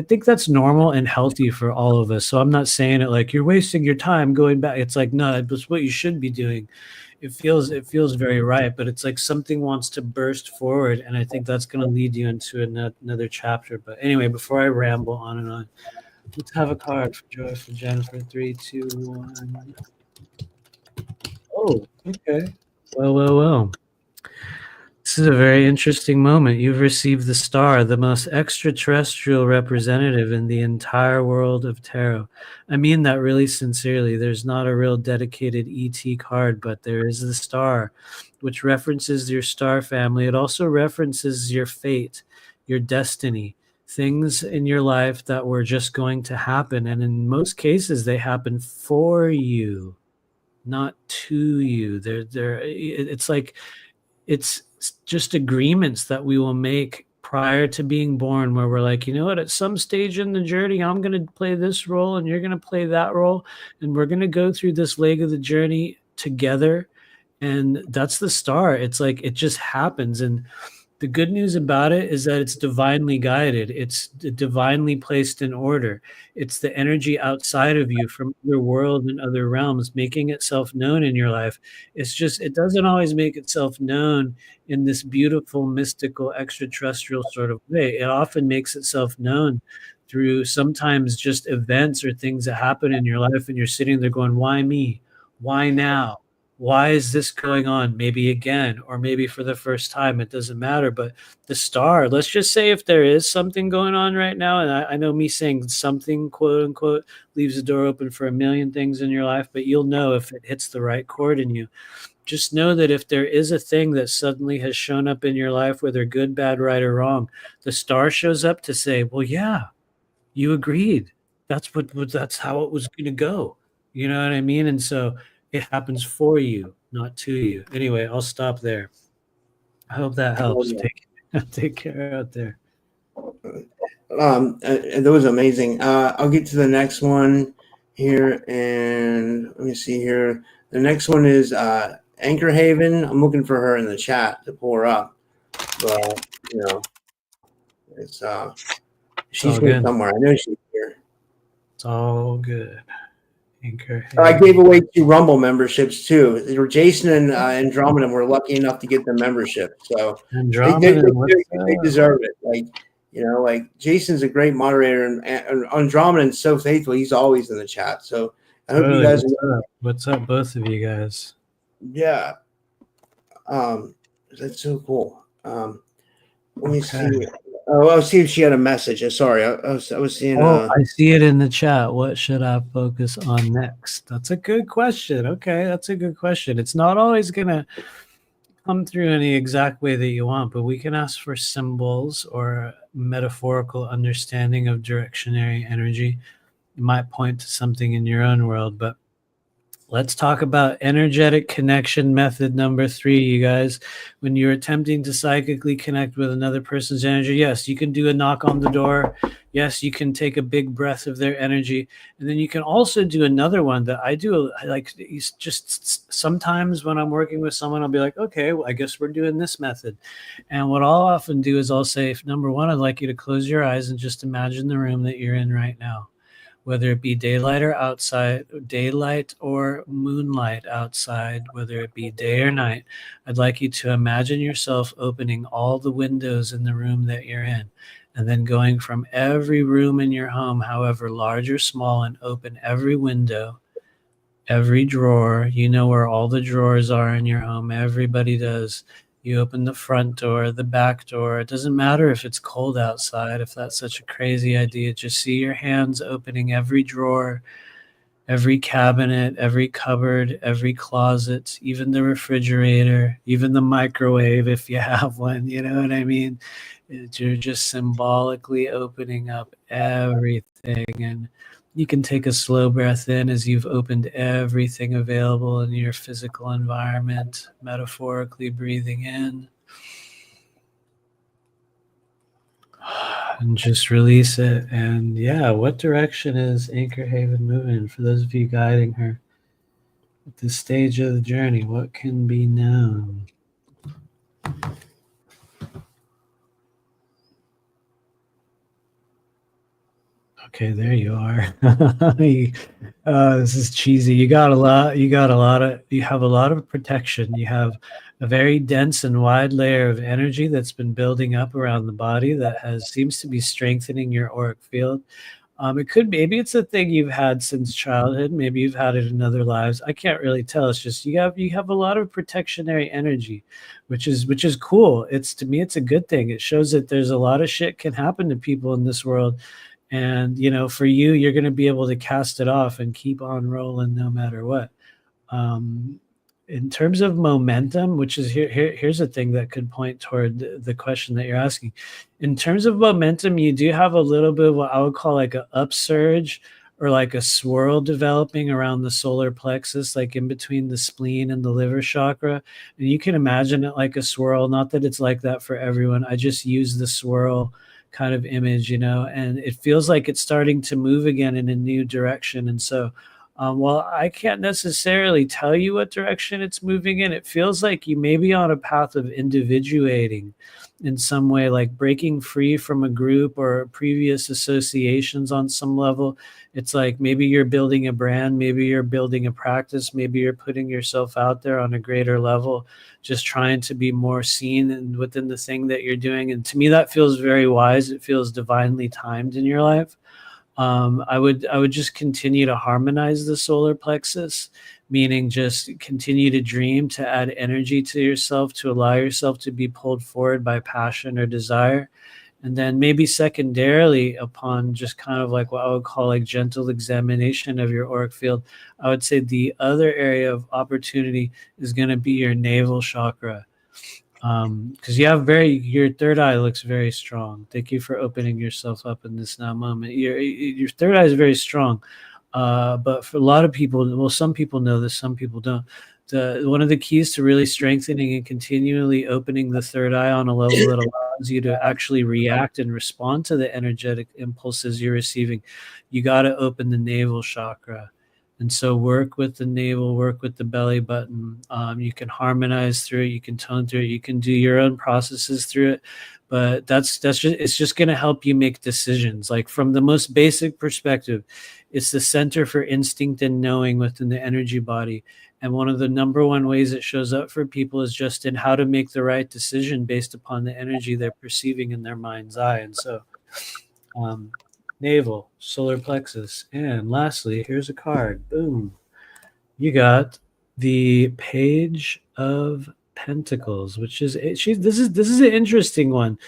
think that's normal and healthy for all of us. So I'm not saying it like you're wasting your time going back. It's like, no, it's what you should be doing. It feels very right, but it's like something wants to burst forward, and I think that's going to lead you into another chapter. But anyway, before I ramble on and on, let's have a card for Joyful Jennifer. 3, 2, 1. Oh, okay. Well. This is a very interesting moment. You've received the star, the most extraterrestrial representative in the entire world of tarot. I mean that really sincerely. There's not a real dedicated ET card, but there is the star, which references your star family. It also references your fate, your destiny, things in your life that were just going to happen. And in most cases, they happen for you, not to you. It's like, it's just agreements that we will make prior to being born, where we're like, you know what, at some stage in the journey, I'm going to play this role and you're going to play that role, and we're going to go through this leg of the journey together. And that's the star. It's like, it just happens. And The good news about it is that it's divinely guided. It's divinely placed in order. It's the energy outside of you from other worlds and other realms making itself known in your life. It's just, it doesn't always make itself known in this beautiful, mystical, extraterrestrial sort of way. It often makes itself known through sometimes just events or things that happen in your life, and you're sitting there going, why me? Why now? Why is this going on? Maybe again, or maybe for the first time, it doesn't matter. But the star, let's just say if there is something going on right now, and I know me saying something, quote unquote, leaves the door open for a million things in your life, but you'll know if it hits the right chord in you. Just know that if there is a thing that suddenly has shown up in your life, whether good, bad, right, or wrong, the star shows up to say, well, yeah, you agreed. That's how it was going to go. You know what I mean? And so it happens for you, not to you. Anyway, I'll stop there. I hope that helps. Take care out there. And that was amazing. I'll get to the next one here, and let me see here. The next one is Anchor Haven. I'm looking for her in the chat to pull her up, but you know, it's she's here somewhere. I know she's here. It's all good. Anchor Haven. I gave away 2 Rumble memberships too. Jason and Andromeda were lucky enough to get the membership, so they deserve it. Like, you know, like Jason's a great moderator, and Andromeda's so faithful. He's always in the chat. So I hope you guys. What's up, both of you guys? Yeah, that's so cool. Let me see. Oh, I'll see if she had a message. Sorry, I was seeing. I see it in the chat. What should I focus on next? That's a good question. Okay, that's a good question. It's not always gonna come through any exact way that you want, but we can ask for symbols or metaphorical understanding of directionary energy. It might point to something in your own world, but let's talk about energetic connection method number 3, you guys. When you're attempting to psychically connect with another person's energy, yes, you can do a knock on the door. Yes, you can take a big breath of their energy. And then you can also do another one that I do. Like, just sometimes when I'm working with someone, I'll be like, okay, well, I guess we're doing this method. And what I'll often do is I'll say, number 1, I'd like you to close your eyes and just imagine the room that you're in right now. Whether it be daylight or outside, daylight or moonlight outside, whether it be day or night, I'd like you to imagine yourself opening all the windows in the room that you're in, and then going from every room in your home, however large or small, and open every window, every drawer. You know where all the drawers are in your home. Everybody does. You open the front door, the back door. It doesn't matter if it's cold outside, if that's such a crazy idea. Just see your hands opening every drawer, every cabinet, every cupboard, every closet, even the refrigerator, even the microwave if you have one. You know what I mean? You're just symbolically opening up everything. And you can take a slow breath in as you've opened everything available in your physical environment, metaphorically breathing in. And just release it. And yeah, what direction is Anchor Haven moving? For those of you guiding her at this stage of the journey, what can be known? Okay, there you are. This is cheesy. You have a lot of protection. You have a very dense and wide layer of energy that's been building up around the body that seems to be strengthening your auric field. Maybe it's a thing you've had since childhood. Maybe you've had it in other lives. I can't really tell. It's just you have a lot of protectionary energy, which is cool. To me, it's a good thing. It shows that there's a lot of shit can happen to people in this world. And, you know, for you, you're going to be able to cast it off and keep on rolling no matter what. In terms of momentum, which is here's a thing that could point toward the question that you're asking. In terms of momentum, you do have a little bit of what I would call like an upsurge or like a swirl developing around the solar plexus, like in between the spleen and the liver chakra. And you can imagine it like a swirl. Not that it's like that for everyone. I just use the swirl kind of image, you know, and it feels like it's starting to move again in a new direction. And so while I can't necessarily tell you what direction it's moving in, it feels like you may be on a path of individuating in some way, like breaking free from a group or previous associations on some level. It's like maybe you're building a brand, maybe you're building a practice, maybe you're putting yourself out there on a greater level, just trying to be more seen and within the thing that you're doing. And to me, that feels very wise. It feels divinely timed in your life. I would just continue to harmonize the solar plexus, meaning just continue to dream, to add energy to yourself, to allow yourself to be pulled forward by passion or desire. And then maybe secondarily, upon just kind of like what I would call like gentle examination of your auric field, I would say the other area of opportunity is going to be your navel chakra. Because you have your third eye looks very strong. Thank you for opening yourself up in this now moment. Your third eye is very strong, but for a lot of people, well, some people know this, some people don't. One of the keys to really strengthening and continually opening the third eye on a level that allows you to actually react and respond to the energetic impulses you're receiving, you got to open the navel chakra. And so work with the navel, work with the belly button. You can harmonize through it. You can tone through it. You can do your own processes through it. But it's just going to help you make decisions. Like from the most basic perspective, it's the center for instinct and knowing within the energy body. And one of the number one ways it shows up for people is just in how to make the right decision based upon the energy they're perceiving in their mind's eye. And so, navel, solar plexus, and lastly, here's a card. Boom. You got the Page of Pentacles, which is this is an interesting one.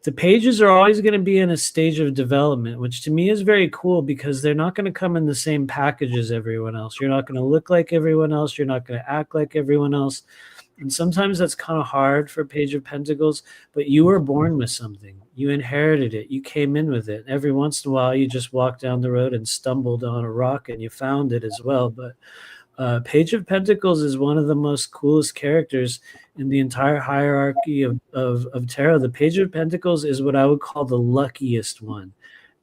The pages are always going to be in a stage of development, which to me is very cool because they're not going to come in the same package as everyone else. You're not going to look like everyone else. You're not going to act like everyone else. And sometimes that's kind of hard for Page of Pentacles, but you were born with something. You inherited it. You came in with it. Every once in a while, you just walked down the road and stumbled on a rock and you found it as well. But Page of Pentacles is one of the most coolest characters in the entire hierarchy of tarot. The Page of Pentacles is what I would call the luckiest one.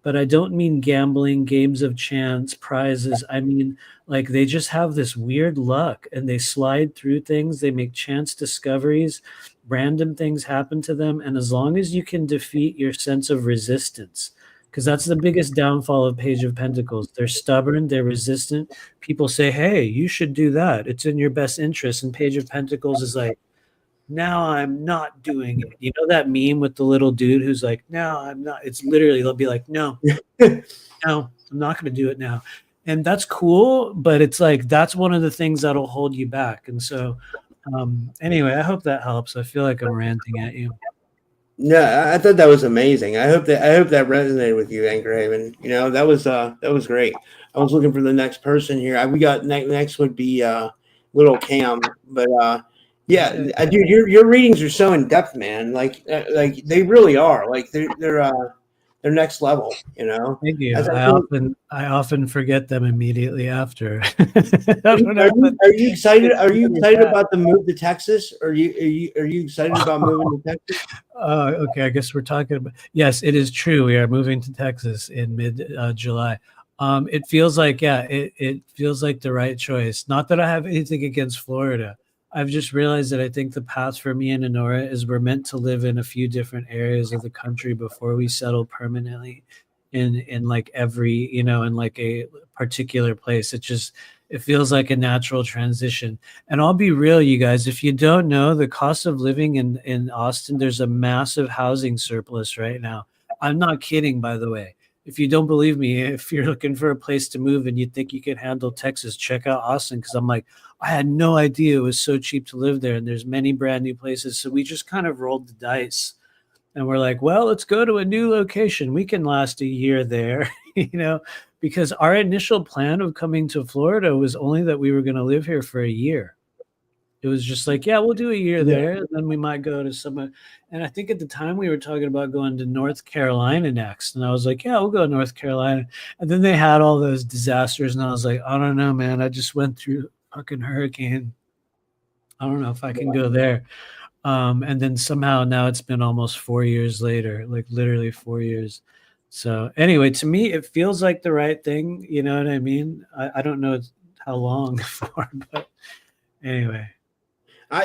But I don't mean gambling, games of chance, prizes. I mean, like they just have this weird luck and they slide through things. They make chance discoveries. Random things happen to them. And as long as you can defeat your sense of resistance, because that's the biggest downfall of Page of Pentacles. They're stubborn. They're resistant. People say, hey, you should do that. It's in your best interest. And Page of Pentacles is like, now I'm not doing it. You know that meme with the little dude who's like, no, I'm not. It's literally, they'll be like, no, no, I'm not going to do it now. And that's cool. But it's like, that's one of the things that'll hold you back. And so anyway, I hope that helps. I feel like I'm ranting at you. No, I thought that was amazing. I hope that resonated with you, Anchor Haven. You know, that was great. I was looking for the next person here. We got next would be little Cam, but yeah, dude, your readings are so in depth, man. Like they really are. Like they're next level. You know. Thank you. I often forget them immediately after. Are you excited? Are you excited about the move to Texas? Are you excited about moving to Texas? Okay, I guess we're talking about. Yes, it is true. We are moving to Texas in mid-July. It feels like it feels like the right choice. Not that I have anything against Florida. I've just realized that I think the path for me and Honora is we're meant to live in a few different areas of the country before we settle permanently in like every, in like a particular place. It feels like a natural transition. And I'll be real, you guys, if you don't know, the cost of living in Austin, there's a massive housing surplus right now. I'm not kidding, by the way. If you don't believe me, if you're looking for a place to move and you think you can handle Texas, check out Austin. Because I'm like, I had no idea it was so cheap to live there. And there's many brand new places. So we just kind of rolled the dice. And we're like, well, let's go to a new location. We can last a year there, because our initial plan of coming to Florida was only that we were going to live here for a year. It was just like, yeah, we'll do a year there, and then we might go to somewhere. And I think at the time we were talking about going to North Carolina next. And I was like, yeah, we'll go to North Carolina. And then they had all those disasters. And I was like, I don't know, man. I just went through a fucking hurricane. I don't know if I can go there. And then somehow now it's been almost 4 years later, like literally 4 years. So anyway, to me, it feels like the right thing. You know what I mean? I don't know how long for, but anyway.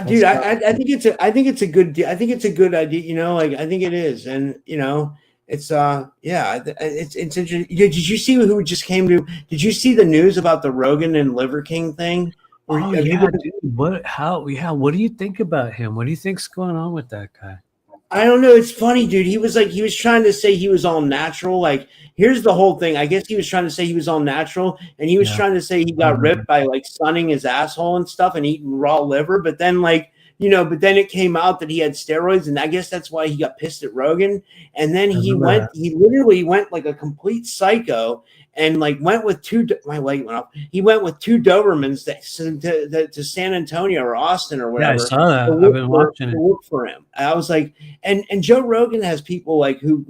Dude, I think it's a good idea. You know, like I think it is, and you know, it's it's interesting. Did you see who just came to? Did you see the news about the Rogan and Liver King thing? Oh yeah, dude. What do you think about him? What do you think's going on with that guy? I don't know. It's funny, dude. He was trying to say he was all natural. Like, here's the whole thing. I guess he was trying to say he was all natural, and he was trying to say he got ripped by like sunning his asshole and stuff and eating raw liver. But then, like, you know, but then it came out that he had steroids, and I guess that's why he got pissed at Rogan. And then he literally went like a complete psycho and like went with my light went off. He went with two Dobermans to San Antonio or Austin or whatever. Yeah, I saw that. I've been watching it. Work for him. I was like, and Joe Rogan has people like who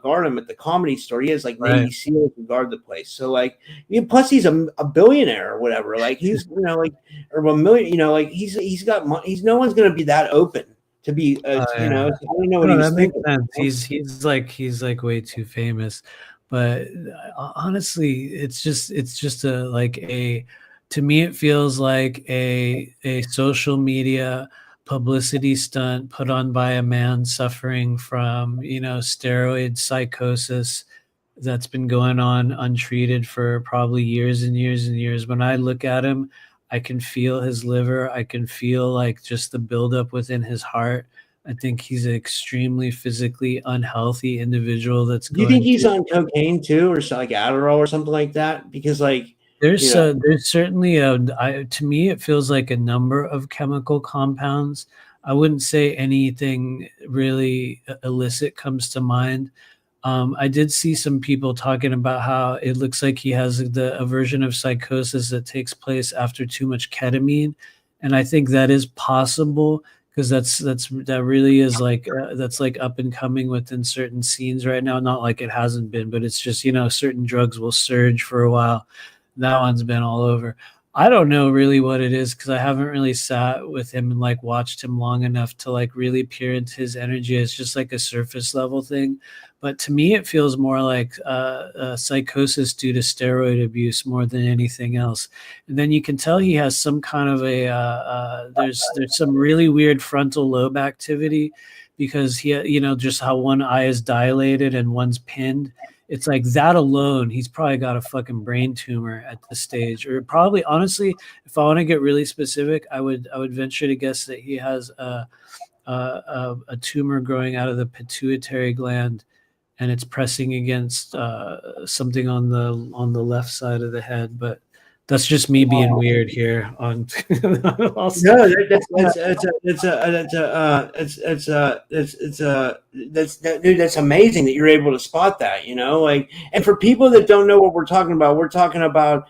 guard him at the Comedy Store. He has like Navy SEALs who guard the place. So like, plus he's a billionaire or whatever. Like he's or a million. You know, like he's got money. No one's going to be that open to be. You know, I don't know what he's thinking. Sense. He's like way too famous. But honestly, it's just to me, it feels like a social media publicity stunt put on by a man suffering from, you know, steroid psychosis that's been going on untreated for probably years and years and years. When I look at him, I can feel his liver. I can feel like just the buildup within his heart. I think he's an extremely physically unhealthy individual. Do you think he's on cocaine too, or like Adderall or something like that? Because like there's certainly to me it feels like a number of chemical compounds. I wouldn't say anything really illicit comes to mind. I did see some people talking about how it looks like he has a version of psychosis that takes place after too much ketamine, and I think that is possible. Because that really is like that's like up and coming within certain scenes right now. Not like it hasn't been, but it's just, you know, certain drugs will surge for a while. That one's been all over. I don't know really what it is because I haven't really sat with him and like watched him long enough to like really peer into his energy. It's just like a surface level thing. But to me, it feels more like psychosis due to steroid abuse more than anything else. And then you can tell he has some kind of there's some really weird frontal lobe activity because he, you know, just how one eye is dilated and one's pinned. It's like that alone, he's probably got a fucking brain tumor at this stage. Or probably, honestly, if I want to get really specific, I would venture to guess that he has a tumor growing out of the pituitary gland, and it's pressing against something on the left side of the head. But that's just me being weird here. On that's amazing that you're able to spot that. You know, like, and for people that don't know what we're talking about,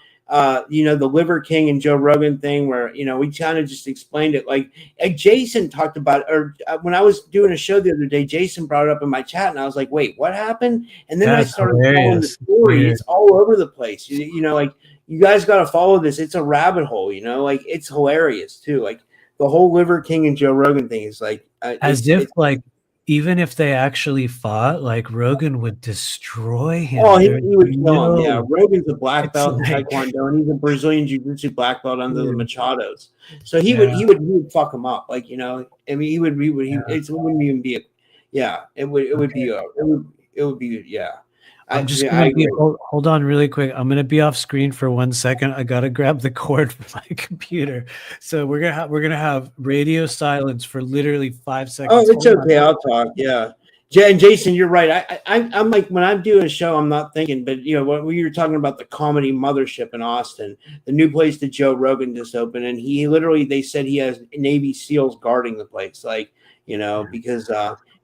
you know, the Liver King and Joe Rogan thing, where, you know, we kind of just explained it. Like Jason talked about it, or when I was doing a show the other day, Jason brought it up in my chat, and I was like, "Wait, what happened?" And then I started following the story. Weird. It's all over the place. You know, like, you guys got to follow this. It's a rabbit hole. You know, like, it's hilarious too. Like the whole Liver King and Joe Rogan thing is like like. Even if they actually fought, like Rogan would destroy him. Oh, he would kill him. Yeah, Rogan's a black belt in Taekwondo, and he's a Brazilian Jiu-Jitsu black belt under the Machados. So he would fuck him up. Like, you know, I mean, it wouldn't even be it would be. I'm just gonna hold on really quick. I'm gonna be off screen for 1 second. I gotta grab the cord from my computer. So we're gonna have radio silence for literally 5 seconds. Oh, it's okay. I'll talk. Yeah. And Jason, you're right. I'm like, when I'm doing a show, I'm not thinking, but you know, when we were talking about the comedy mothership in Austin, the new place that Joe Rogan just opened, and they said he has Navy SEALs guarding the place, like, you know, because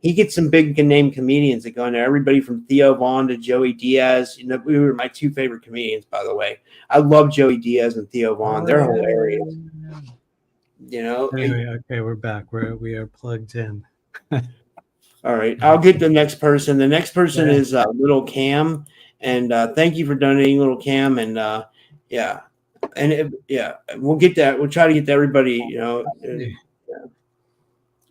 he gets some big name comedians that go in there. Everybody from Theo Vaughn to Joey Diaz. You know, we were my two favorite comedians, by the way. I love Joey Diaz and Theo Vaughn. They're hilarious. You know. Anyway, okay, we're back. We are plugged in. All right, I'll get the next person. The next person is Little Cam, and thank you for donating, Little Cam. And we'll get that. We'll try to get to everybody. You know.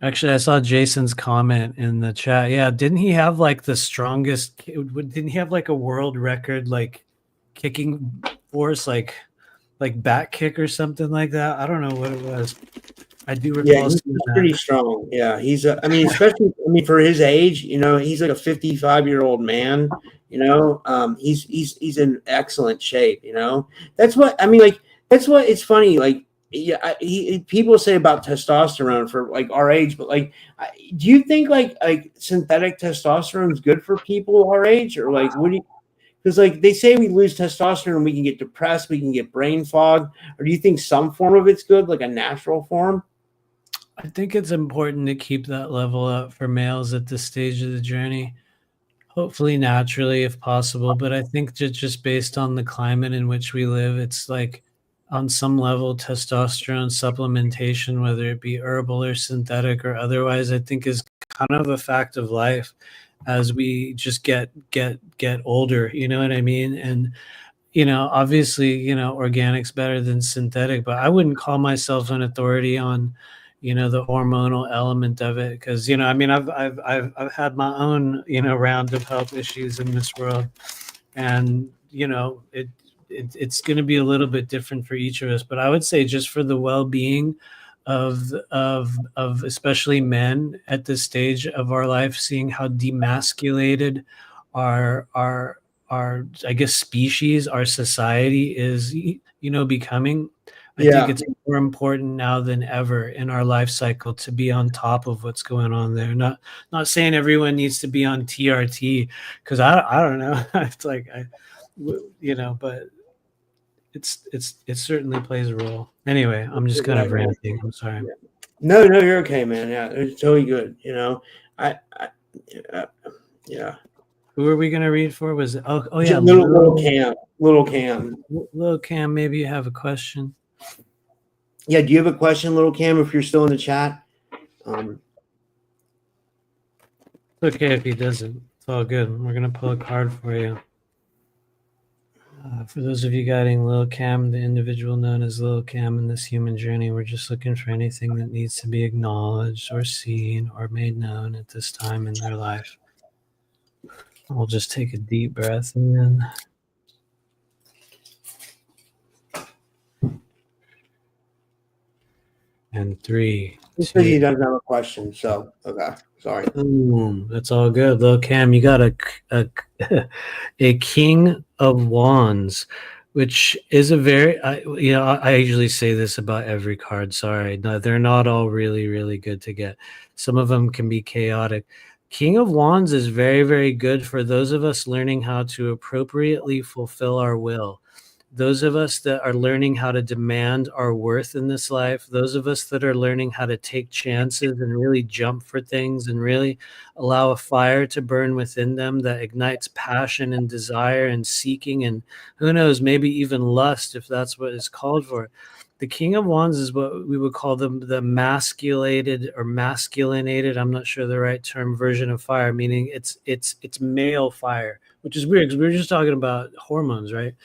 Actually, I saw Jason's comment in the chat. Yeah, didn't he have like the strongest? Didn't he have like a world record, like kicking force, like back kick or something like that? I don't know what it was. I do Yeah, recall he's seeing that. pretty strong. Yeah, he's I mean, especially for his age, he's like a 55-year-old man. He's in excellent shape. That's what I mean. Like that's what it's funny. Like yeah, people say about testosterone for like our age, but like, do you think like synthetic testosterone is good for people our age, or like what do you? Because like they say we lose testosterone, we can get depressed, we can get brain fog, or do you think some form of it's good, like a natural form? I think it's important to keep that level up for males at this stage of the journey. Hopefully naturally if possible, but I think just based on the climate in which we live, it's like on some level testosterone supplementation, whether it be herbal or synthetic or otherwise, I think is kind of a fact of life as we just get older, you know what I mean? And obviously, organic's better than synthetic, but I wouldn't call myself an authority on, the hormonal element of it. Cause, I mean, I've had my own, round of health issues in this world. And, it's going to be a little bit different for each of us, but I would say just for the well-being of especially men at this stage of our life, seeing how demasculated our our I guess species, our society is becoming. I think Yeah. it's more important now than ever in our life cycle to be on top of what's going on there. Not saying everyone needs to be on TRT, because I don't know. It's like but it certainly plays a role. Anyway, I'm just kind of ranting. I'm sorry. No, you're okay, man. Yeah, it's totally good. I yeah. Who are we gonna read for? Was it? Oh yeah, Little Cam. Little Cam. Maybe you have a question. Yeah, do you have a question, Little Cam? If you're still in the chat, It's okay if he doesn't. It's all good. We're gonna pull a card for you. For those of you guiding Lil Cam, the individual known as Lil Cam in this human journey, we're just looking for anything that needs to be acknowledged or seen or made known at this time in their life. We'll just take a deep breath in. And 3. he says he doesn't have a question, so okay. Sorry. Boom. That's all good. Lil Cam, you got a King of Wands, which is a very, I usually say this about every card. Sorry. No, they're not all really, really good to get. Some of them can be chaotic. King of Wands is very, very good for those of us learning how to appropriately fulfill our will. Those of us that are learning how to demand our worth in this life, those of us that are learning how to take chances and really jump for things and really allow a fire to burn within them that ignites passion and desire and seeking, and who knows, maybe even lust, if that's what is called for. The King of Wands is what we would call the masculated or masculinated, I'm not sure the right term, version of fire, meaning it's male fire, which is weird because we were just talking about hormones, right?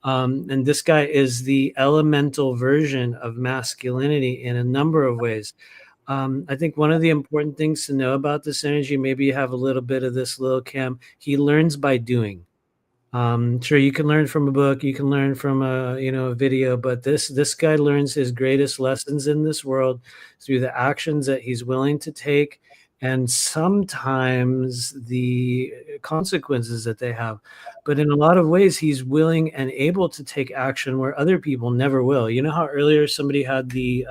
And this guy is the elemental version of masculinity in a number of ways. I think one of the important things to know about this energy, maybe you have a little bit of this, Lil Cam, he learns by doing. Sure, you can learn from a book, you can learn from a video, but this guy learns his greatest lessons in this world through the actions that he's willing to take, and sometimes the consequences that they have. But in a lot of ways, he's willing and able to take action where other people never will. You know how earlier somebody had the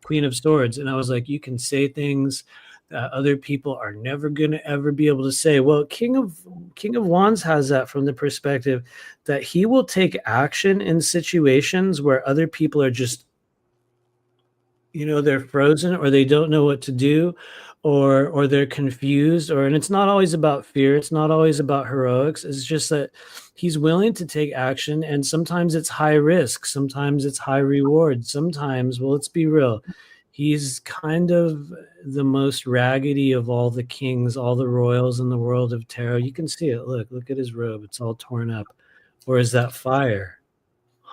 Queen of Swords, and I was like, you can say things that other people are never going to ever be able to say. Well, King of Wands has that from the perspective that he will take action in situations where other people are just, they're frozen or they don't know what to do, or they're confused, and it's not always about fear, it's not always about heroics, it's just that he's willing to take action, and sometimes it's high risk, sometimes it's high reward, sometimes, well, let's be real, he's kind of the most raggedy of all the kings, all the royals in the world of tarot. You can see it. Look at his robe, it's all torn up. Or is that fire?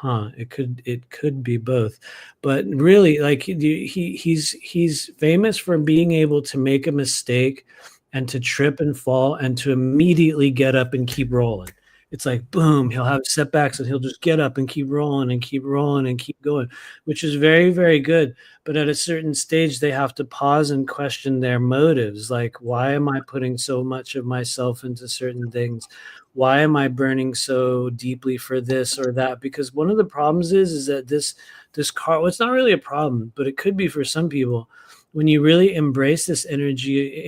It could be both, but really, like he's famous for being able to make a mistake and to trip and fall and to immediately get up and keep rolling. it's like, boom, he'll have setbacks and he'll just get up and keep rolling and keep rolling and keep going, which is very, very good. But at a certain stage, they have to pause and question their motives. Like, why am I putting so much of myself into certain things? Why am I burning so deeply for this or that? Because one of the problems is that this car, well, it's not really a problem, but it could be for some people. When you really embrace this energy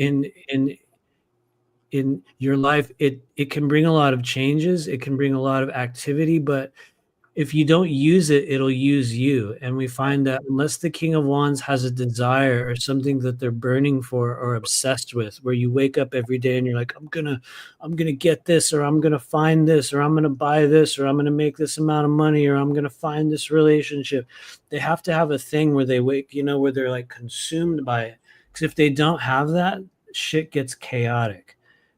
in your life, it can bring a lot of changes, it can bring a lot of activity, but if you don't use it, it'll use you. And we find that unless the King of Wands has a desire or something that they're burning for or obsessed with, where you wake up every day and you're like, I'm gonna get this, or I'm gonna find this, or I'm gonna buy this, or I'm gonna make this amount of money, or I'm gonna find this relationship. They have to have a thing where they wake, where they're like consumed by it. Because if they don't have that, shit gets chaotic.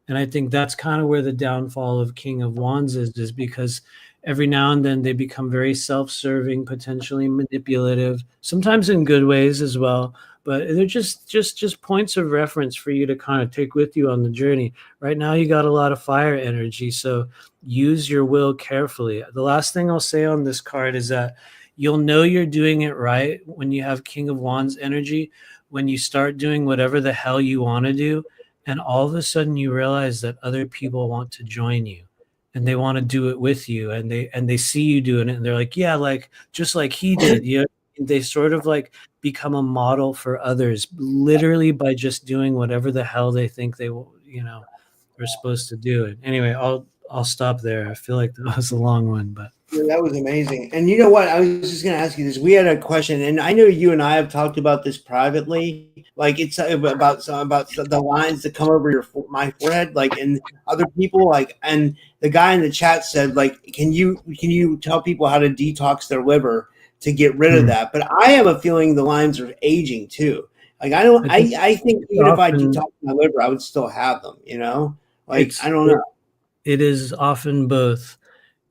And I think that's kind of where the downfall of King of Wands is because every now and then they become very self-serving, potentially manipulative, sometimes in good ways as well. But they're just points of reference for you to kind of take with you on the journey. Right now, you got a lot of fire energy, so use your will carefully. The last thing I'll say on this card is that you'll know you're doing it right when you have King of Wands energy, when you start doing whatever the hell you want to do, and all of a sudden you realize that other people want to join you and they want to do it with you, and they see you doing it and they're like, yeah, like just like he did. They sort of like become a model for others, literally by just doing whatever the hell they think they will, are supposed to do it. Anyway, I'll stop there. I feel like that was a long one, but yeah, that was amazing. And you know what? I was just going to ask you this. We had a question, and I know you and I have talked about this privately. Like it's about the lines that come over my forehead, like, and other people, like, and the guy in the chat said, like, can you tell people how to detox their liver to get rid of that? But I have a feeling the lines are aging too. Like I think even if I detox my liver, I would still have them. Like I don't know. It is often both.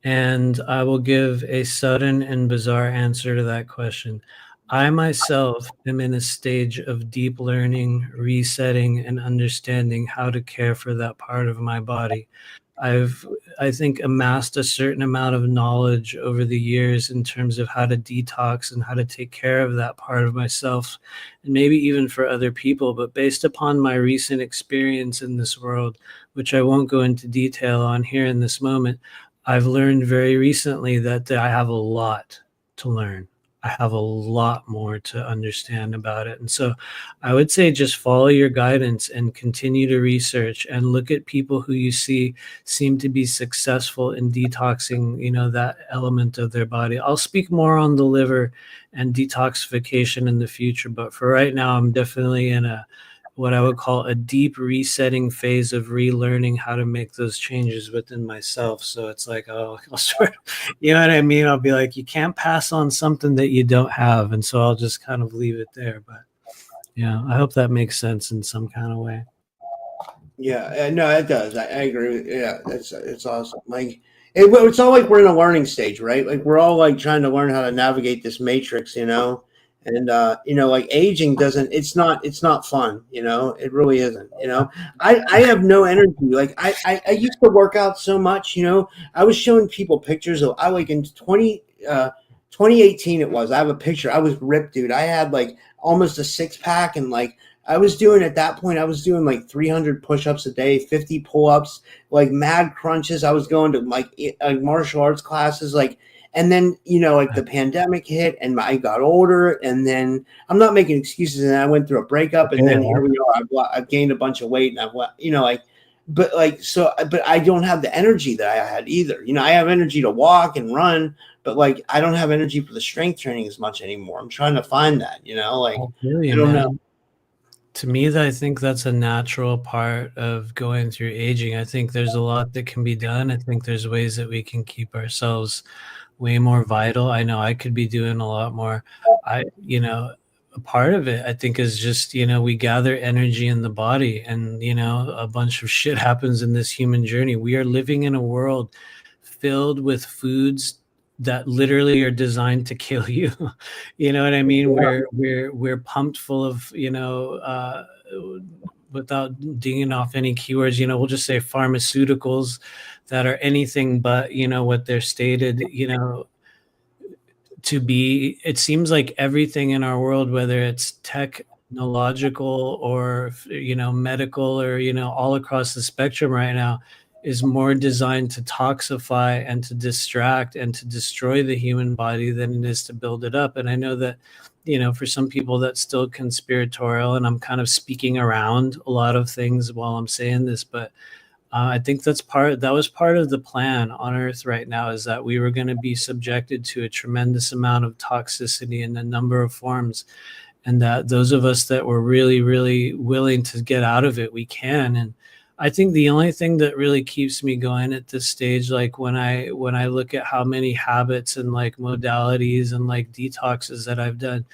And I will give a sudden and bizarre answer to that question. I myself am in a stage of deep learning, resetting, and understanding how to care for that part of my body. I think, amassed a certain amount of knowledge over the years in terms of how to detox and how to take care of that part of myself, and maybe even for other people. But based upon my recent experience in this world, which I won't go into detail on here in this moment, I've learned very recently that I have a lot to learn. I have a lot more to understand about it. And so I would say just follow your guidance and continue to research and look at people who you see seem to be successful in detoxing, that element of their body. I'll speak more on the liver and detoxification in the future, but for right now, I'm definitely in what I would call a deep resetting phase of relearning how to make those changes within myself. So it's like, I'll sort of, you know what I mean? I'll be like, you can't pass on something that you don't have. And so I'll just kind of leave it there. But yeah, I hope that makes sense in some kind of way. Yeah, no, it does. I agree with. Yeah, it's awesome. Like it's all like we're in a learning stage, right? Like we're all like trying to learn how to navigate this matrix, and like aging it's not fun, it really isn't. I have no energy. Like I used to work out so much. I was showing people pictures of, I like in 2018 it was. I have a picture. I was ripped, dude. I had like almost a six-pack, and like I was doing at that point, I was doing like 300 push-ups a day, 50 pull-ups, like mad crunches. I was going to like martial arts classes, like. And then, like the pandemic hit and I got older, and then I'm not making excuses. And I went through a breakup, and then here we are. I've gained a bunch of weight, and but I don't have the energy that I had either. I have energy to walk and run, but like, I don't have energy for the strength training as much anymore. I'm trying to find that, I don't know. To me, I think that's a natural part of going through aging. I think there's a lot that can be done. I think there's ways that we can keep ourselves way more vital. I know I could be doing a lot more. A part of it, I think, is just, we gather energy in the body, and, a bunch of shit happens in this human journey. We are living in a world filled with foods that literally are designed to kill you. You know what I mean? We're pumped full of, without dinging off any keywords, we'll just say pharmaceuticals that are anything but, what they're stated, to be. It seems like everything in our world, whether it's technological or, medical or, all across the spectrum right now, is more designed to toxify and to distract and to destroy the human body than it is to build it up. And I know that, for some people that's still conspiratorial, and I'm kind of speaking around a lot of things while I'm saying this, but I think that was part of the plan on Earth right now, is that we were going to be subjected to a tremendous amount of toxicity in a number of forms, and that those of us that were really, really willing to get out of it, we can. And I think the only thing that really keeps me going at this stage, like when I look at how many habits and like modalities and like detoxes that I've done,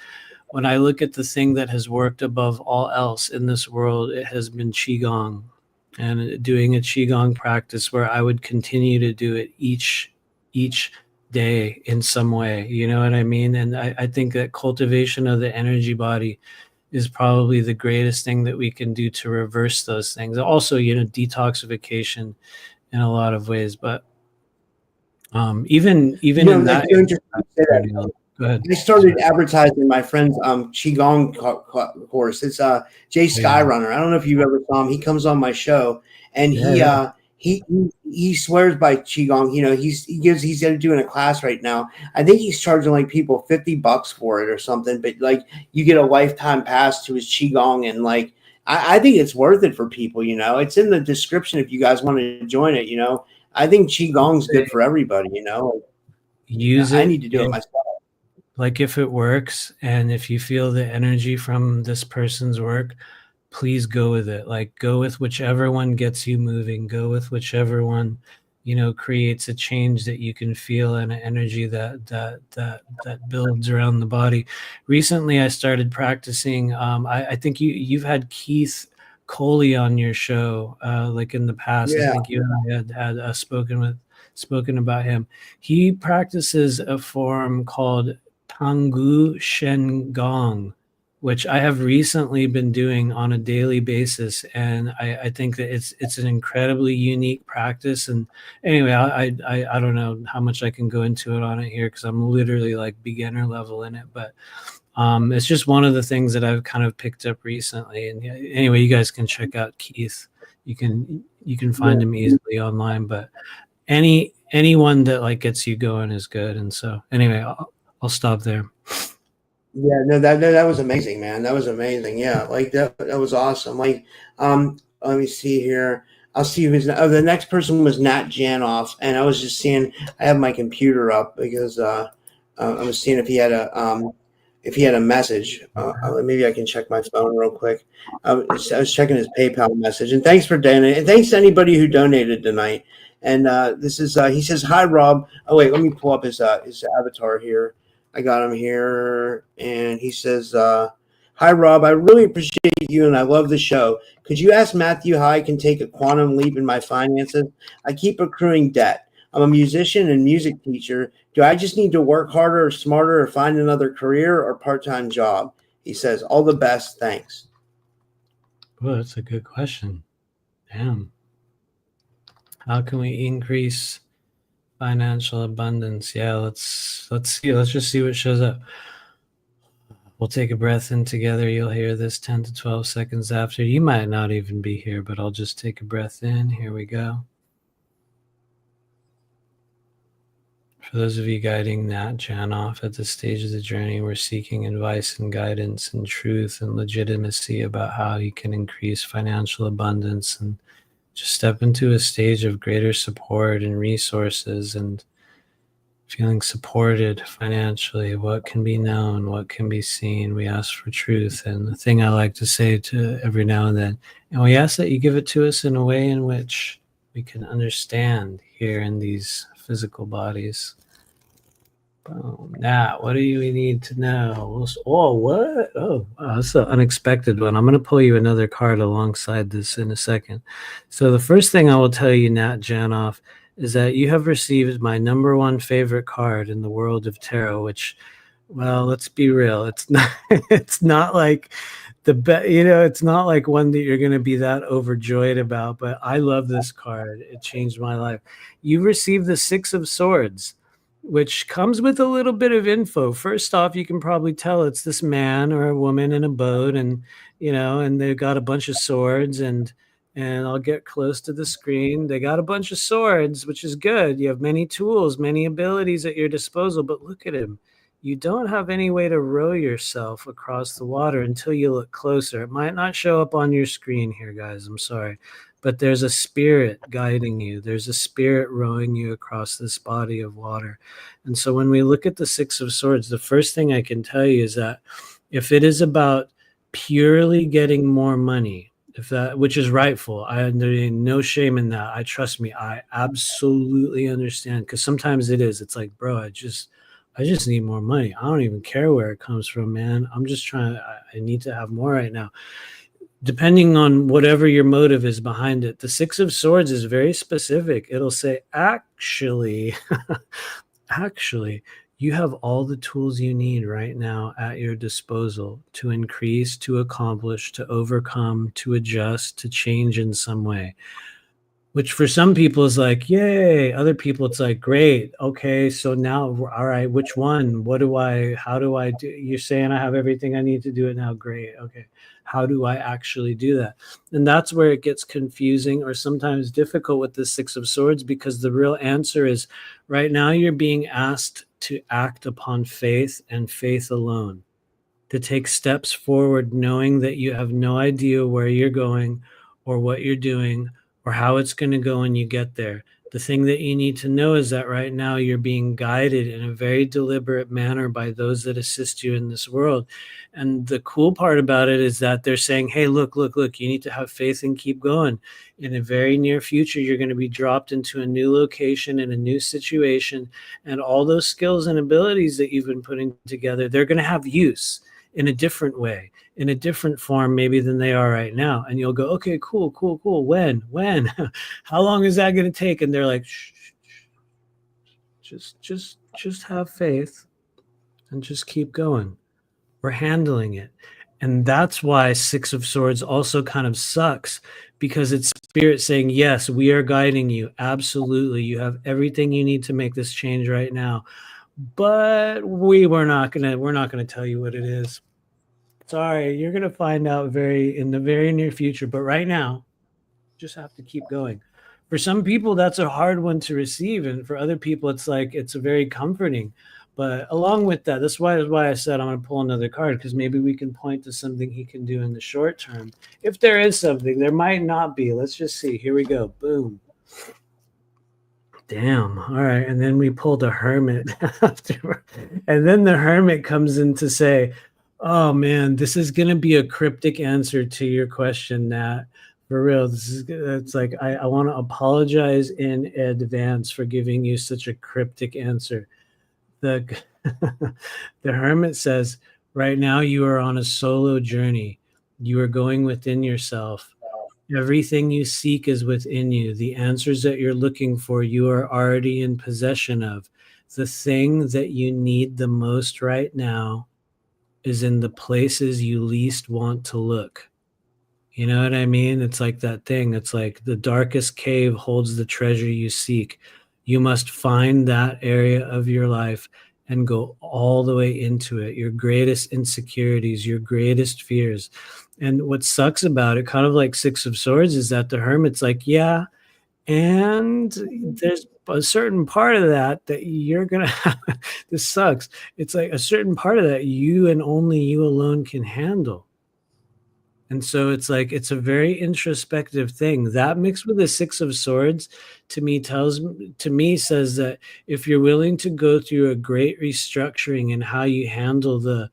when I look at the thing that has worked above all else in this world, it has been Qigong, and doing a Qigong practice where I would continue to do it each day in some way. You know what I mean? And I think that cultivation of the energy body is probably the greatest thing that we can do to reverse those things. Also, detoxification in a lot of ways, but even in that, go ahead. I started advertising my friend's Qigong course. It's Jay Skyrunner. I don't know if you ever saw him. He comes on my show, and he swears by Qigong. He's doing a class right now. I think he's charging like people $50 for it or something. But like you get a lifetime pass to his Qigong, and like I think it's worth it for people. It's in the description if you guys want to join it. I think Qigong's good for everybody. Use it. I need to do it myself. Like if it works, and if you feel the energy from this person's work, please go with it. Like go with whichever one gets you moving. Go with whichever one, creates a change that you can feel, and an energy that builds around the body. Recently, I started practicing. I think you've had Keith Coley on your show, like in the past. Yeah. I think you and I had spoken about him. He practices a form called Tangu Shen Gong, which I have recently been doing on a daily basis, and I think that it's an incredibly unique practice. And anyway, I don't know how much I can go into it on it here, because I'm literally like beginner level in it, but it's just one of the things that I've kind of picked up recently. And anyway, you guys can check out Keith. You can find him easily online, but anyone that like gets you going is good. And so anyway, I'll stop there. Yeah, no, that was amazing, man. That was amazing. Yeah, like that was awesome. Like, let me see here. I'll see who's the next person was Nat Janoff, and I was just seeing. I have my computer up because I was seeing if he had a message. Maybe I can check my phone real quick. I was checking his PayPal message, and thanks for donating. And thanks to anybody who donated tonight. And this is he says, "Hi, Rob." Oh wait, let me pull up his avatar here. I got him here, and he says, "Hi, Rob. I really appreciate you, and I love the show. Could you ask Matthew how I can take a quantum leap in my finances? I keep accruing debt. I'm a musician and music teacher. Do I just need to work harder or smarter, or find another career or part-time job?" He says, "All the best. Thanks." Well, that's a good question. Damn. How can we increase financial abundance? Yeah, let's see. Let's just see what shows up. We'll take a breath in together. You'll hear this 10 to 12 seconds after. You might not even be here, but I'll just take a breath in. Here we go. For those of you guiding Nat Janoff at this stage of the journey, we're seeking advice and guidance and truth and legitimacy about how you can increase financial abundance and just step into a stage of greater support and resources and feeling supported financially. What can be known, what can be seen. We ask for truth. And the thing I like to say to every now and then, and we ask that you give it to us in a way in which we can understand here in these physical bodies. Now, what do we need to know? Oh, what? Oh, wow, that's an unexpected one. I'm going to pull you another card alongside this in a second. So the first thing I will tell you, Nat Janoff, is that you have received my number one favorite card in the world of tarot, which Well, let's be real. It's not it's not like it's not like one that you're going to be that overjoyed about, but I love this card. It changed my life. You received the 6 of Swords, which comes with a little bit of info. First off, you can probably tell it's this man or a woman in a boat, and and they've got a bunch of swords, and I'll get close to the screen. They got a bunch of swords, which is good. You have many tools, many abilities at your disposal, but look at him. You don't have any way to row yourself across the water until you look closer. It might not show up on your screen here, guys. I'm sorry. But there's a spirit guiding you. There's a spirit rowing you across this body of water. And so when we look at the 6 of Swords, the first thing I can tell you is that if it is about purely getting more money, if that, which is rightful, there's no shame in that. Trust me, I absolutely understand, because sometimes it is. It's like, bro, I just need more money. I don't even care where it comes from, man. I'm just trying. I need to have more right now. Depending on whatever your motive is behind it, the 6 of Swords is very specific. It'll say, actually, you have all the tools you need right now at your disposal to increase, to accomplish, to overcome, to adjust, to change in some way. Which for some people is like, yay. Other people, it's like, great. Okay, so now, all right, which one? How do I do? You're saying I have everything I need to do it now. Great. Okay. How do I actually do that? And that's where it gets confusing or sometimes difficult with the 6 of Swords, because the real answer is right now you're being asked to act upon faith and faith alone, to take steps forward, knowing that you have no idea where you're going or what you're doing or how it's going to go when you get there. The thing that you need to know is that right now you're being guided in a very deliberate manner by those that assist you in this world. And the cool part about it is that they're saying, hey, look, you need to have faith and keep going. In a very near future, you're going to be dropped into a new location in a new situation, and all those skills and abilities that you've been putting together, they're going to have use in a different way, in a different form maybe than they are right now. And you'll go, okay, cool. When, how long is that going to take? And they're like, shh, just have faith and just keep going. We're handling it. And that's why 6 of Swords also kind of sucks, because it's spirit saying, yes, we are guiding you. Absolutely. You have everything you need to make this change right now. But we're not gonna tell you what it is. Sorry, you're gonna find out in the very near future. But right now, just have to keep going. For some people, that's a hard one to receive, and for other people, it's very comforting. But along with that, that's why I said I'm gonna pull another card, because maybe we can point to something he can do in the short term. If there is something, there might not be. Let's just see. Here we go. Boom. Damn. All right. And then we pulled a hermit after. And then the hermit comes in to say, oh man, this is going to be a cryptic answer to your question, Nat. For real. It's like, I want to apologize in advance for giving you such a cryptic answer. The hermit says, right now you are on a solo journey. You are going within yourself. Everything you seek is within you. The answers that you're looking for, you are already in possession of. The thing that you need the most right now is in the places you least want to look. You know what I mean? It's like that thing. It's like the darkest cave holds the treasure you seek. You must find that area of your life and go all the way into it. Your greatest insecurities, your greatest fears. And what sucks about it, kind of like 6 of Swords, is that the hermit's like, yeah, and there's a certain part of that you're going to have. This sucks. It's like a certain part of that you and only you alone can handle. And so it's like, it's a very introspective thing. That mixed with the 6 of Swords to me says that if you're willing to go through a great restructuring in how you handle the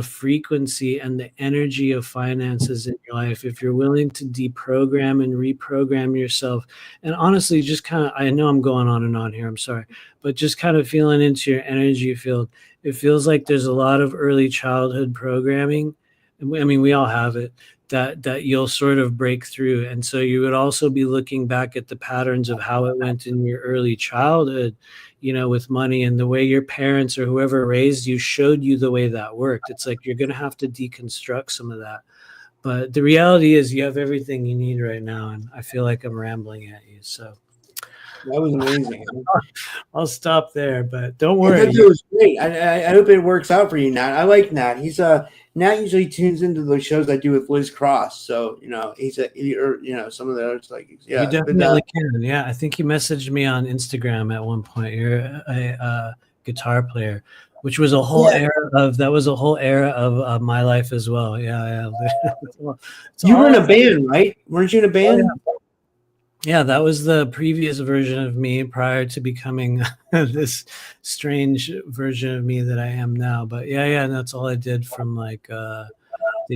frequency and the energy of finances in your life, if you're willing to deprogram and reprogram yourself, and honestly, just kind of, I know I'm going on and on here, I'm sorry, but just kind of feeling into your energy field, it feels like there's a lot of early childhood programming. I mean, we all have it, that you'll sort of break through. And so you would also be looking back at the patterns of how it went in your early childhood. with money, and the way your parents or whoever raised you showed you the way that worked. It's like you're going to have to deconstruct some of that. But the reality is you have everything you need right now, and I feel like I'm rambling at you. So that was amazing. I'll stop there, but don't I worry. thought it was great. I hope it works out for you, Nat. I like Nat. He's Nat usually tunes into the shows I do with Liz Cross. So he's some of the others You definitely can. Yeah, I think you messaged me on Instagram at one point. You're a guitar player, which was a whole era of my life as well. Yeah. You were in a band, right? Weren't you in a band? Oh, yeah, that was the previous version of me prior to becoming this strange version of me that I am now. But yeah, and that's all I did from like the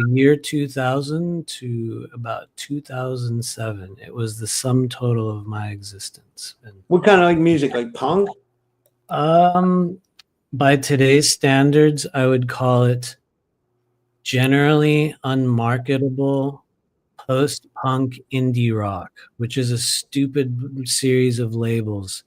year 2000 to about 2007. It was the sum total of my existence. And, what kind of music? Like punk? By today's standards, I would call it generally unmarketable post-punk indie rock, which is a stupid series of labels,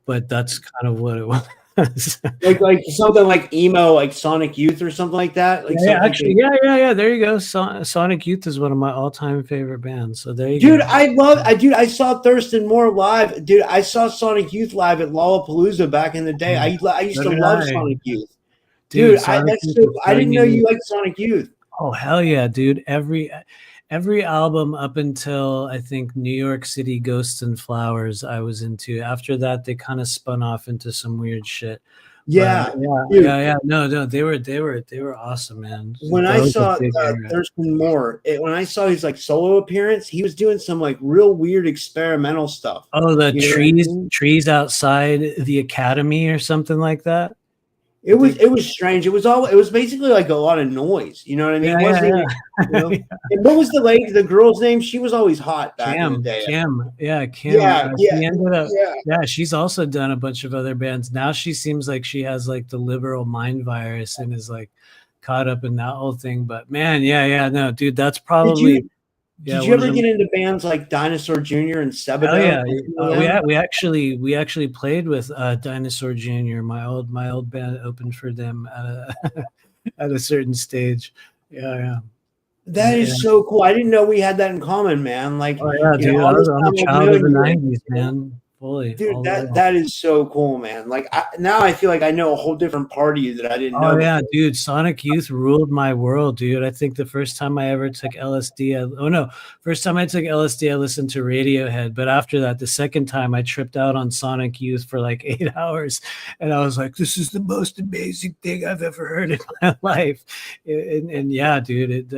but that's kind of what it was. like something like emo, like Sonic Youth or something like that. Yeah. There you go. Sonic Youth is one of my all-time favorite bands. So there you go. Dude, I saw Thurston Moore live. Dude, I saw Sonic Youth live at Lollapalooza back in the day. I used to love Sonic Youth. Dude, I didn't know you liked Sonic Youth. Oh hell yeah, dude! Every album up until I think New York City Ghosts and Flowers I was into. After that, they kind of spun off into some weird shit. Yeah. No, they were awesome, man. When I saw Thurston Moore, when I saw his like solo appearance, he was doing some like real weird experimental stuff. Oh, the trees outside the academy or something like that. It was strange. It was basically like a lot of noise. You know what I mean? And what was the girl's name? She was always hot back in the day. Kim. She's also done a bunch of other bands. Now she seems like she has like the liberal mind virus and is like caught up in that whole thing. But man, no, dude, that's probably. Did you ever get into bands like Dinosaur Jr. and Sebado? Oh yeah, we actually played with Dinosaur Jr. My old band opened for them at a certain stage. Yeah. That is so cool. I didn't know we had that in common, man. Like, dude, I'm a child of the '90s, man. Fully, dude, that is so cool, man. Like now I feel like I know a whole different part of you that I didn't know. Oh yeah, dude, Sonic Youth ruled my world, dude. I think the first time I ever took LSD, first time I took LSD, I listened to Radiohead, but after that, the second time I tripped out on Sonic Youth for like 8 hours, and I was like, this is the most amazing thing I've ever heard in my life. And yeah, dude,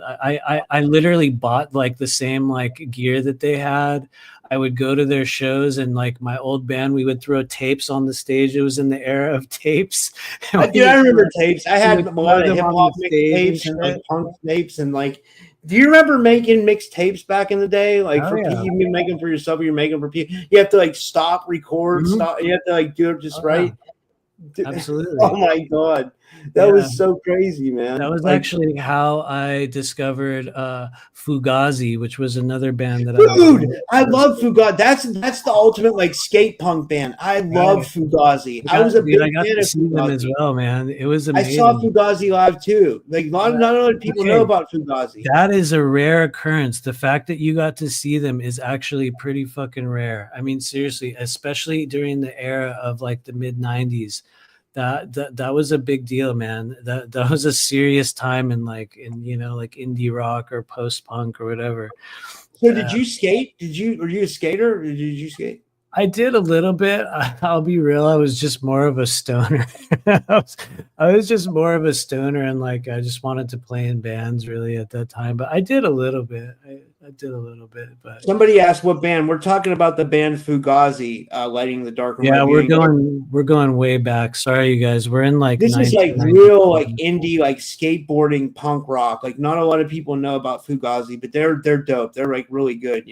I literally bought like the same like gear that they had. I would go to their shows, and like my old band, we would throw tapes on the stage. It was in the era of tapes. I remember tapes. I had a lot of hip hop tapes and like punk tapes, and like, do you remember making mixed tapes back in the day? Like you make them for yourself, or you're making them for people. You have to like stop, record, stop. You have to like do it just right. Absolutely. Oh my god. That was so crazy, man. That was actually how I discovered Fugazi, which was another band that I love Fugazi. That's the ultimate like skate punk band. I love Fugazi. I was a big fan of Fugazi them as well, man. It was amazing. I saw Fugazi live too. Like not a lot of people know about Fugazi. That is a rare occurrence. The fact that you got to see them is actually pretty fucking rare. I mean, seriously, especially during the era of like the mid '90s. That was a big deal, man. That was a serious time in like indie rock or post punk or whatever. So did you skate? Were you a skater or did you skate? I did a little bit. I'll be real. I was just more of a stoner. I was just more of a stoner, and like I just wanted to play in bands really at that time. But I did a little bit. I did a little bit. But somebody asked what band. We're talking about the band Fugazi, Lighting the Dark. Yeah, we're going way back. Sorry, you guys. We're in like this is like real like indie like skateboarding punk rock. Like not a lot of people know about Fugazi, but they're dope. They're like really good.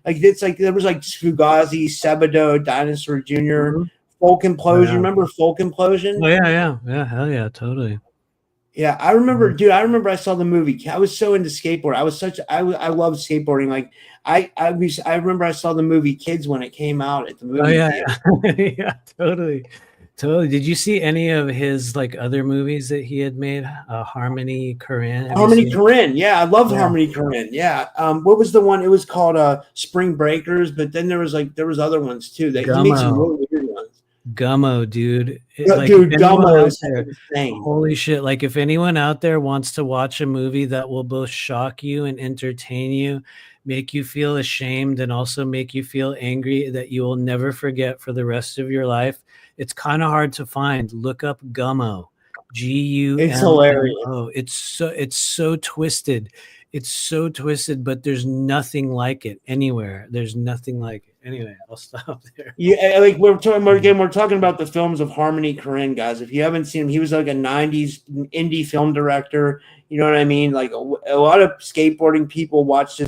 Like it's like there was like Fugazi, Sebado, Dinosaur Jr., Folk Implosion. Remember Folk Implosion? Oh yeah, hell yeah, totally. Yeah, I remember, dude. I remember I saw the movie. I was so into skateboard. I loved skateboarding. Like I remember I saw the movie Kids when it came out at the Oh movie yeah, theater. yeah, totally, totally. Did you see any of his like other movies that he had made? Harmony Korine. Have you Harmony seen? Korine. Yeah, I loved Yeah, Harmony Korine. Yeah. What was the one? It was called Spring Breakers, but then there was other ones too. That he made some Gummo. really weird ones. Gummo, dude. Like if Dude, anyone Gummo out is there, insane. holy shit. Like if anyone out there wants to watch a movie that will both shock you and entertain you, make you feel ashamed and also make you feel angry that you will never forget for the rest of your life, it's kind of hard to find. Look up Gummo. It's hilarious. Gummo. It's so twisted. It's so twisted, but there's nothing like it anywhere. There's nothing like it. Anyway, I'll stop there. Yeah, like we're talking about the films of Harmony Korine, guys. If you haven't seen him, he was like a '90s indie film director. You know what I mean? Like a lot of skateboarding people watch this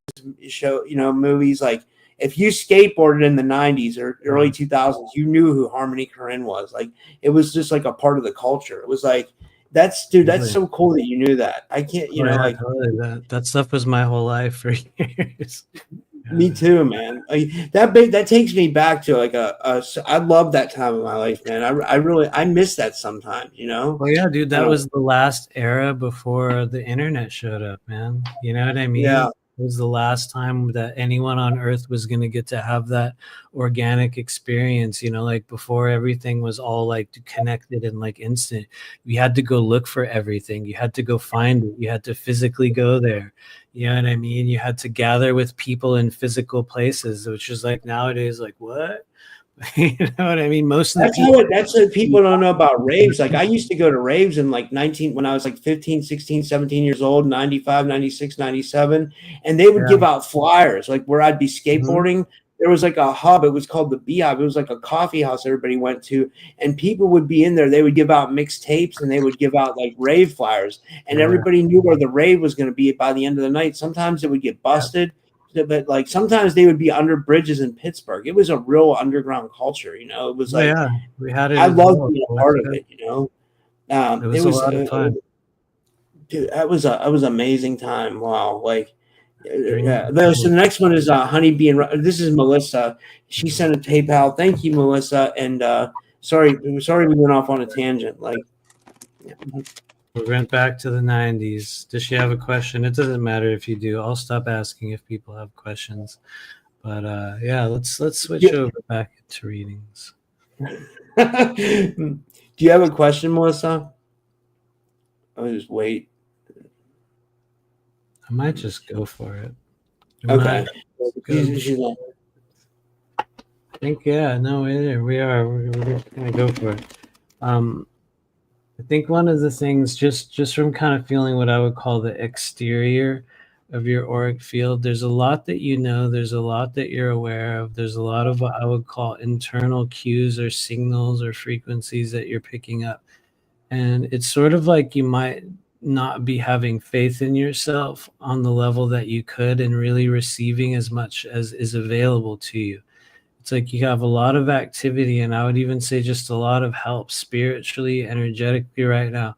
show. You know, movies. Like if you skateboarded in the '90s or early 2000s, you knew who Harmony Korine was. Like it was just like a part of the culture. It was like that's so cool that you knew that. I can't, you know, like totally. That stuff was my whole life for years. me too, man. Like, that takes me back to like I love that time of my life, man. I really miss that sometimes, you know. Well, yeah, dude, that was the last era before the internet showed up, man. You know what I mean? Yeah. It was the last time that anyone on earth was going to get to have that organic experience, you know, like before everything was all like connected and like instant. You had to go look for everything. You had to go find it. You had to physically go there. You know what I mean? You had to gather with people in physical places, which is like nowadays, like what? You know what I mean? Most of That's what people don't know about raves. Like I used to go to raves in like when I was like 15, 16, 17 years old, 95, 96, 97. And they would give out flyers like where I'd be skateboarding. There was like a hub. It was called the Beehive. It was like a coffee house everybody went to, and people would be in there. They would give out mixtapes and they would give out like rave flyers, and everybody knew where the rave was going to be by the end of the night. Sometimes it would get busted. But like sometimes they would be under bridges in Pittsburgh. It was a real underground culture, you know. It was like we had it. I loved being a part of it, you know. It was a lot of fun. Dude, that was an amazing time. Wow, like yeah. So the next one is Honeybee and this is Melissa. She sent a PayPal. Thank you, Melissa. And sorry we went off on a tangent. Like. Yeah. We went back to the 90s. Does she have a question? It doesn't matter if you do. I'll stop asking if people have questions. But yeah, let's switch over back to readings. Do you have a question, Melissa? I'll just wait. I might just go for it. Okay. I think we are. We're just gonna go for it. I think one of the things, just from kind of feeling what I would call the exterior of your auric field, there's a lot that you know, there's a lot that you're aware of, there's a lot of what I would call internal cues or signals or frequencies that you're picking up. And it's sort of like you might not be having faith in yourself on the level that you could and really receiving as much as is available to you. It's like you have a lot of activity, and I would even say just a lot of help spiritually, energetically right now.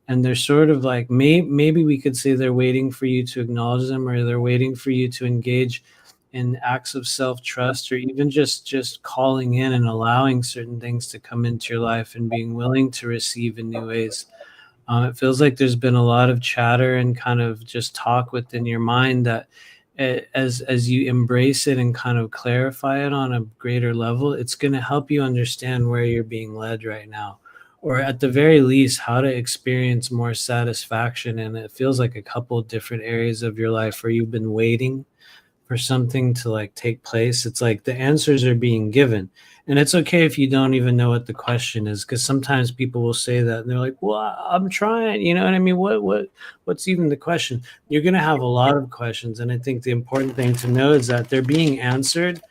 And they're sort of like, maybe we could say they're waiting for you to acknowledge them, or they're waiting for you to engage in acts of self-trust, or even just calling in and allowing certain things to come into your life and being willing to receive in new ways. It feels like there's been a lot of chatter and kind of just talk within your mind that as you embrace it and kind of clarify it on a greater level, it's going to help you understand where you're being led right now, or at the very least, how to experience more satisfaction. And it feels like a couple of different areas of your life where you've been waiting for something to like take place. It's like the answers are being given. And it's okay if you don't even know what the question is, because sometimes people will say that and they're like, well, I'm trying, you know what I mean? What's even the question? You're going to have a lot of questions. And I think the important thing to know is that they're being answered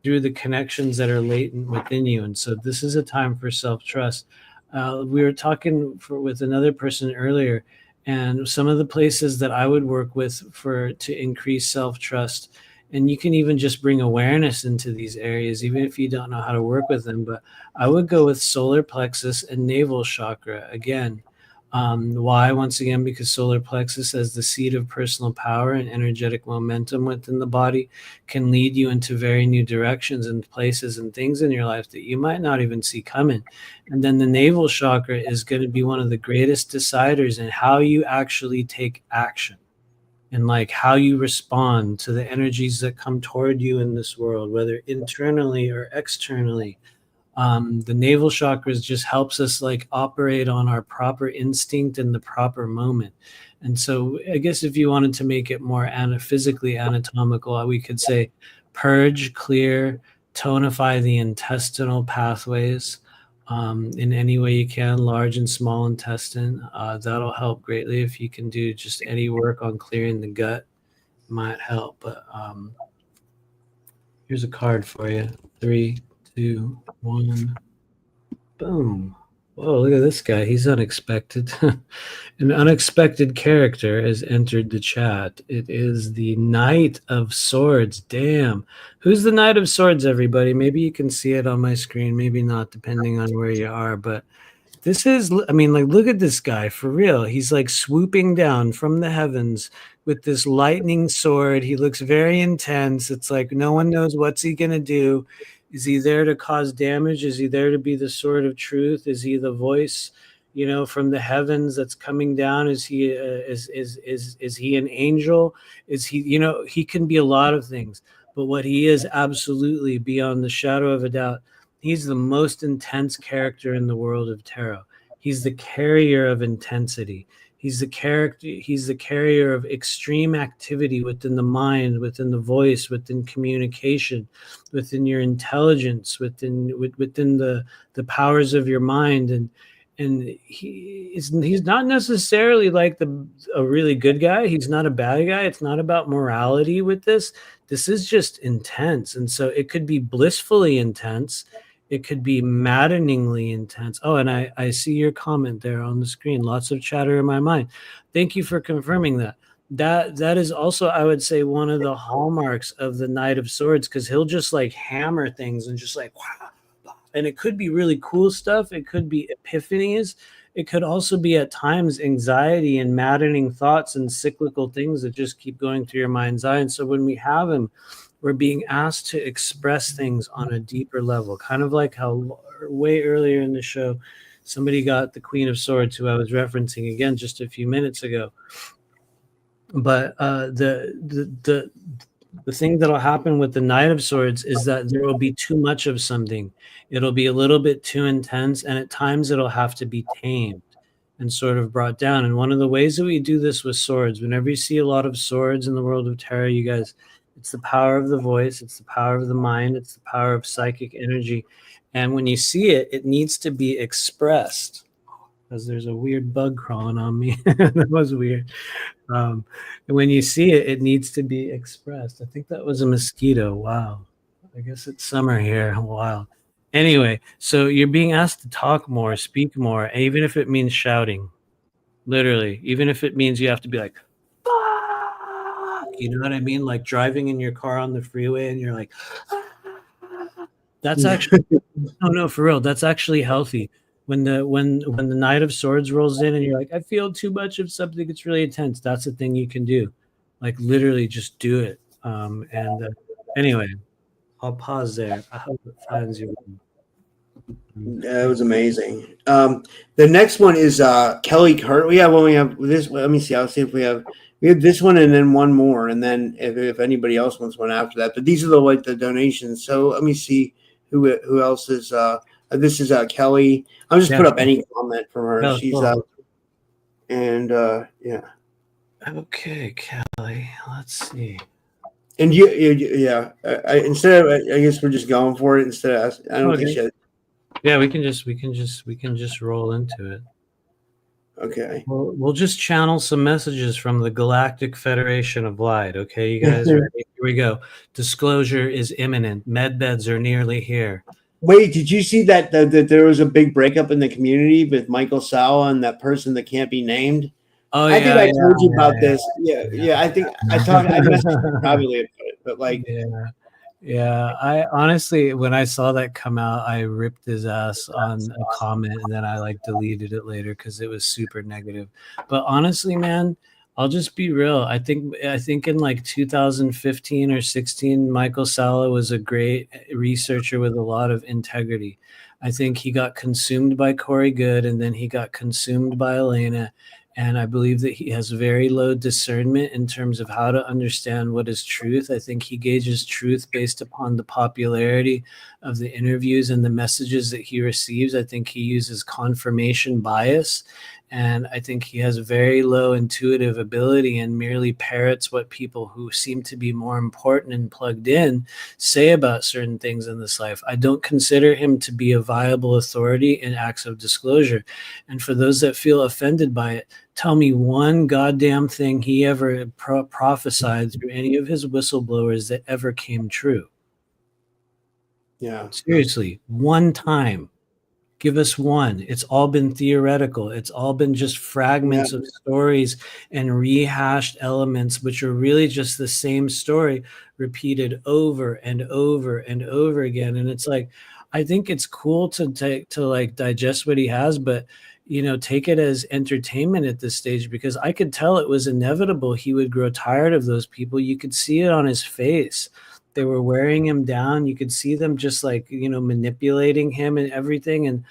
through the connections that are latent within you. And so this is a time for self-trust. We were talking with another person earlier, and some of the places that I would work with to increase self-trust. And you can even just bring awareness into these areas, even if you don't know how to work with them. But I would go with solar plexus and navel chakra. Again, Why? Once again, because solar plexus, as the seat of personal power and energetic momentum within the body, can lead you into very new directions and places and things in your life that you might not even see coming. And then the navel chakra is going to be one of the greatest deciders in how you actually take action and like how you respond to the energies that come toward you in this world, whether internally or externally. The navel chakras just helps us like operate on our proper instinct in the proper moment. And so I guess if you wanted to make it more physically anatomical, we could say purge, clear, tonify the intestinal pathways in any way you can, large and small intestine. That'll help greatly. If you can do just any work on clearing the gut, might help. But here's a card for you. 3, 2, 1. Boom. Whoa, look at this guy. He's unexpected. An unexpected character has entered the chat. It is the Knight of Swords. Damn. Who's the Knight of Swords, everybody? Maybe you can see it on my screen. Maybe not, depending on where you are. But this is, I mean, like, look at this guy for real. He's like swooping down from the heavens with this lightning sword. He looks very intense. It's like no one knows what's he going to do. Is he there to cause damage? Is he there to be the sword of truth? Is he the voice, you know, from the heavens that's coming down? Is he is he an angel? Is he, you know, he can be a lot of things, but what he is absolutely beyond the shadow of a doubt, he's the most intense character in the world of tarot. He's the carrier of intensity. He's the carrier of extreme activity within the mind, within the voice, within communication, within your intelligence, within the powers of your mind. And he's not necessarily like a really good guy. He's not a bad guy. It's not about morality with this. This is just intense. And so it could be blissfully intense. It could be maddeningly intense. Oh, and I see your comment there on the screen. Lots of chatter in my mind. Thank you for confirming that. That is also, I would say, one of the hallmarks of the Knight of Swords, because he'll just like hammer things and just like, wow. And it could be really cool stuff. It could be epiphanies. It could also be at times anxiety and maddening thoughts and cyclical things that just keep going through your mind's eye. And so when we have him, we're being asked to express things on a deeper level, kind of like how way earlier in the show, somebody got the Queen of Swords, who I was referencing again just a few minutes ago. But the thing that'll happen with the Knight of Swords is that there will be too much of something. It'll be a little bit too intense, and at times it'll have to be tamed and sort of brought down. And one of the ways that we do this with swords, whenever you see a lot of swords in the world of tarot, you guys, it's the power of the voice, it's the power of the mind, it's the power of psychic energy. And when you see it, it needs to be expressed. Because there's a weird bug crawling on me. That was weird. And when you see it, it needs to be expressed. I think that was a mosquito. Wow. I guess it's summer here. Wow. Anyway, so you're being asked to talk more, speak more, even if it means shouting. Literally, even if it means you have to be like, you know what I mean? Like driving in your car on the freeway and you're like, that's actually, no, for real. That's actually healthy. When the Knight of Swords rolls in and you're like, I feel too much of something, it's really intense. That's the thing you can do. Like literally just do it. Anyway, I'll pause there. I hope it finds you. That was amazing. The next one is Kelly Kurt. We have this. Let me see. I'll see if we have this one and then one more, and then if anybody else wants one after that. But these are the donations. So let me see who else is. This is Kelly. I'll just put up any comment from her. Oh, She's cool. yeah. Okay, Kelly. Let's see. And yeah. Instead of, I guess we're just going for it instead of. I don't think she. Yeah, we can just roll into it. Okay. We'll just channel some messages from the Galactic Federation of Light. Okay, you guys ready? Here we go. Disclosure is imminent. Med beds are nearly here. Wait, did you see that there was a big breakup in the community with Michael Sala and that person that can't be named? Oh, I think I told you about this. Yeah. I think I messaged you privately about it, but like, Yeah, I honestly, when I saw that come out, I ripped his ass on a comment and then I like deleted it later because it was super negative. But honestly, man, I'll just be real. I think in like 2015 or 16, Michael Salla was a great researcher with a lot of integrity. I think he got consumed by Corey Good and then he got consumed by Elena. And I believe that he has very low discernment in terms of how to understand what is truth. I think he gauges truth based upon the popularity of the interviews and the messages that he receives. I think he uses confirmation bias. And I think he has very low intuitive ability and merely parrots what people who seem to be more important and plugged in say about certain things in this life. I don't consider him to be a viable authority in acts of disclosure. And for those that feel offended by it, tell me one goddamn thing he ever prophesied through any of his whistleblowers that ever came true. Yeah. Seriously, one time. Give us one. It's all been theoretical. It's all been just fragments of stories and rehashed elements, which are really just the same story repeated over and over and over again. And it's like, I think it's cool to like digest what he has, but take it as entertainment at this stage, because I could tell it was inevitable he would grow tired of those people. You could see it on his face. They were wearing him down. You could see them just like, manipulating him and everything. And,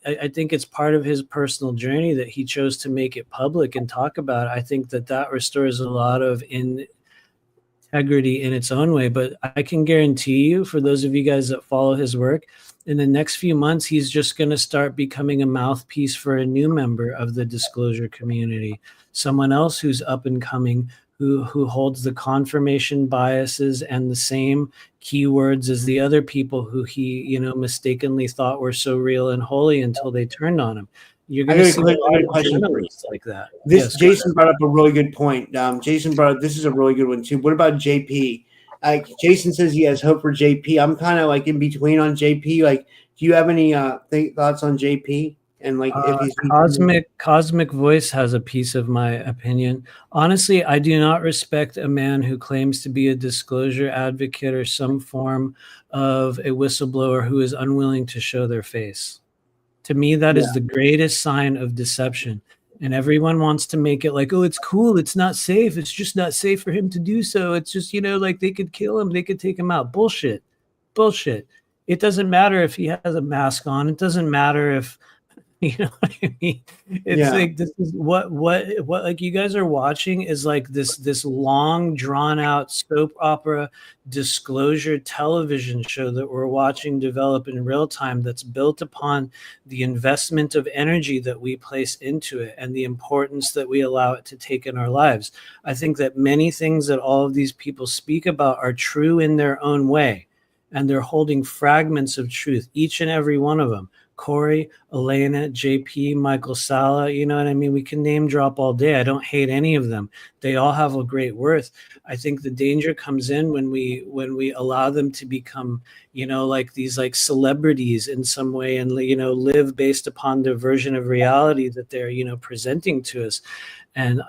I think it's part of his personal journey that he chose to make it public and talk about it. I think that restores a lot of integrity in its own way. But I can guarantee you, for those of you guys that follow his work, in the next few months, he's just going to start becoming a mouthpiece for a new member of the disclosure community, someone else who's up and coming, who holds the confirmation biases and the same keywords as the other people who he, mistakenly thought were so real and holy until they turned on him. You're going to see a lot of journalists like that. This Jason brought up a really good point. Jason brought up, this is a really good one too. What about JP? Jason says he has hope for JP. I'm kind of like in between on JP. Like, do you have any thoughts on JP? And like, if he's Cosmic Voice has a piece of my opinion. Honestly, I do not respect a man who claims to be a disclosure advocate or some form of a whistleblower who is unwilling to show their face. To me, that is the greatest sign of deception. And everyone wants to make it like, oh, it's cool. It's not safe. It's just not safe for him to do so. It's just, like they could kill him. They could take him out. Bullshit. It doesn't matter if he has a mask on. It doesn't matter if, you know what I mean? It's like, this is what like you guys are watching is like this long drawn out soap opera disclosure television show that we're watching develop in real time, that's built upon the investment of energy that we place into it and the importance that we allow it to take in our lives. I think that many things that all of these people speak about are true in their own way, and they're holding fragments of truth, each and every one of them. Corey, Elena, JP, Michael Salla, you know what I mean? We can name drop all day. I don't hate any of them. They all have a great worth. I think the danger comes in when we allow them to become, like these like celebrities in some way, and live based upon the version of reality that they're presenting to us. And,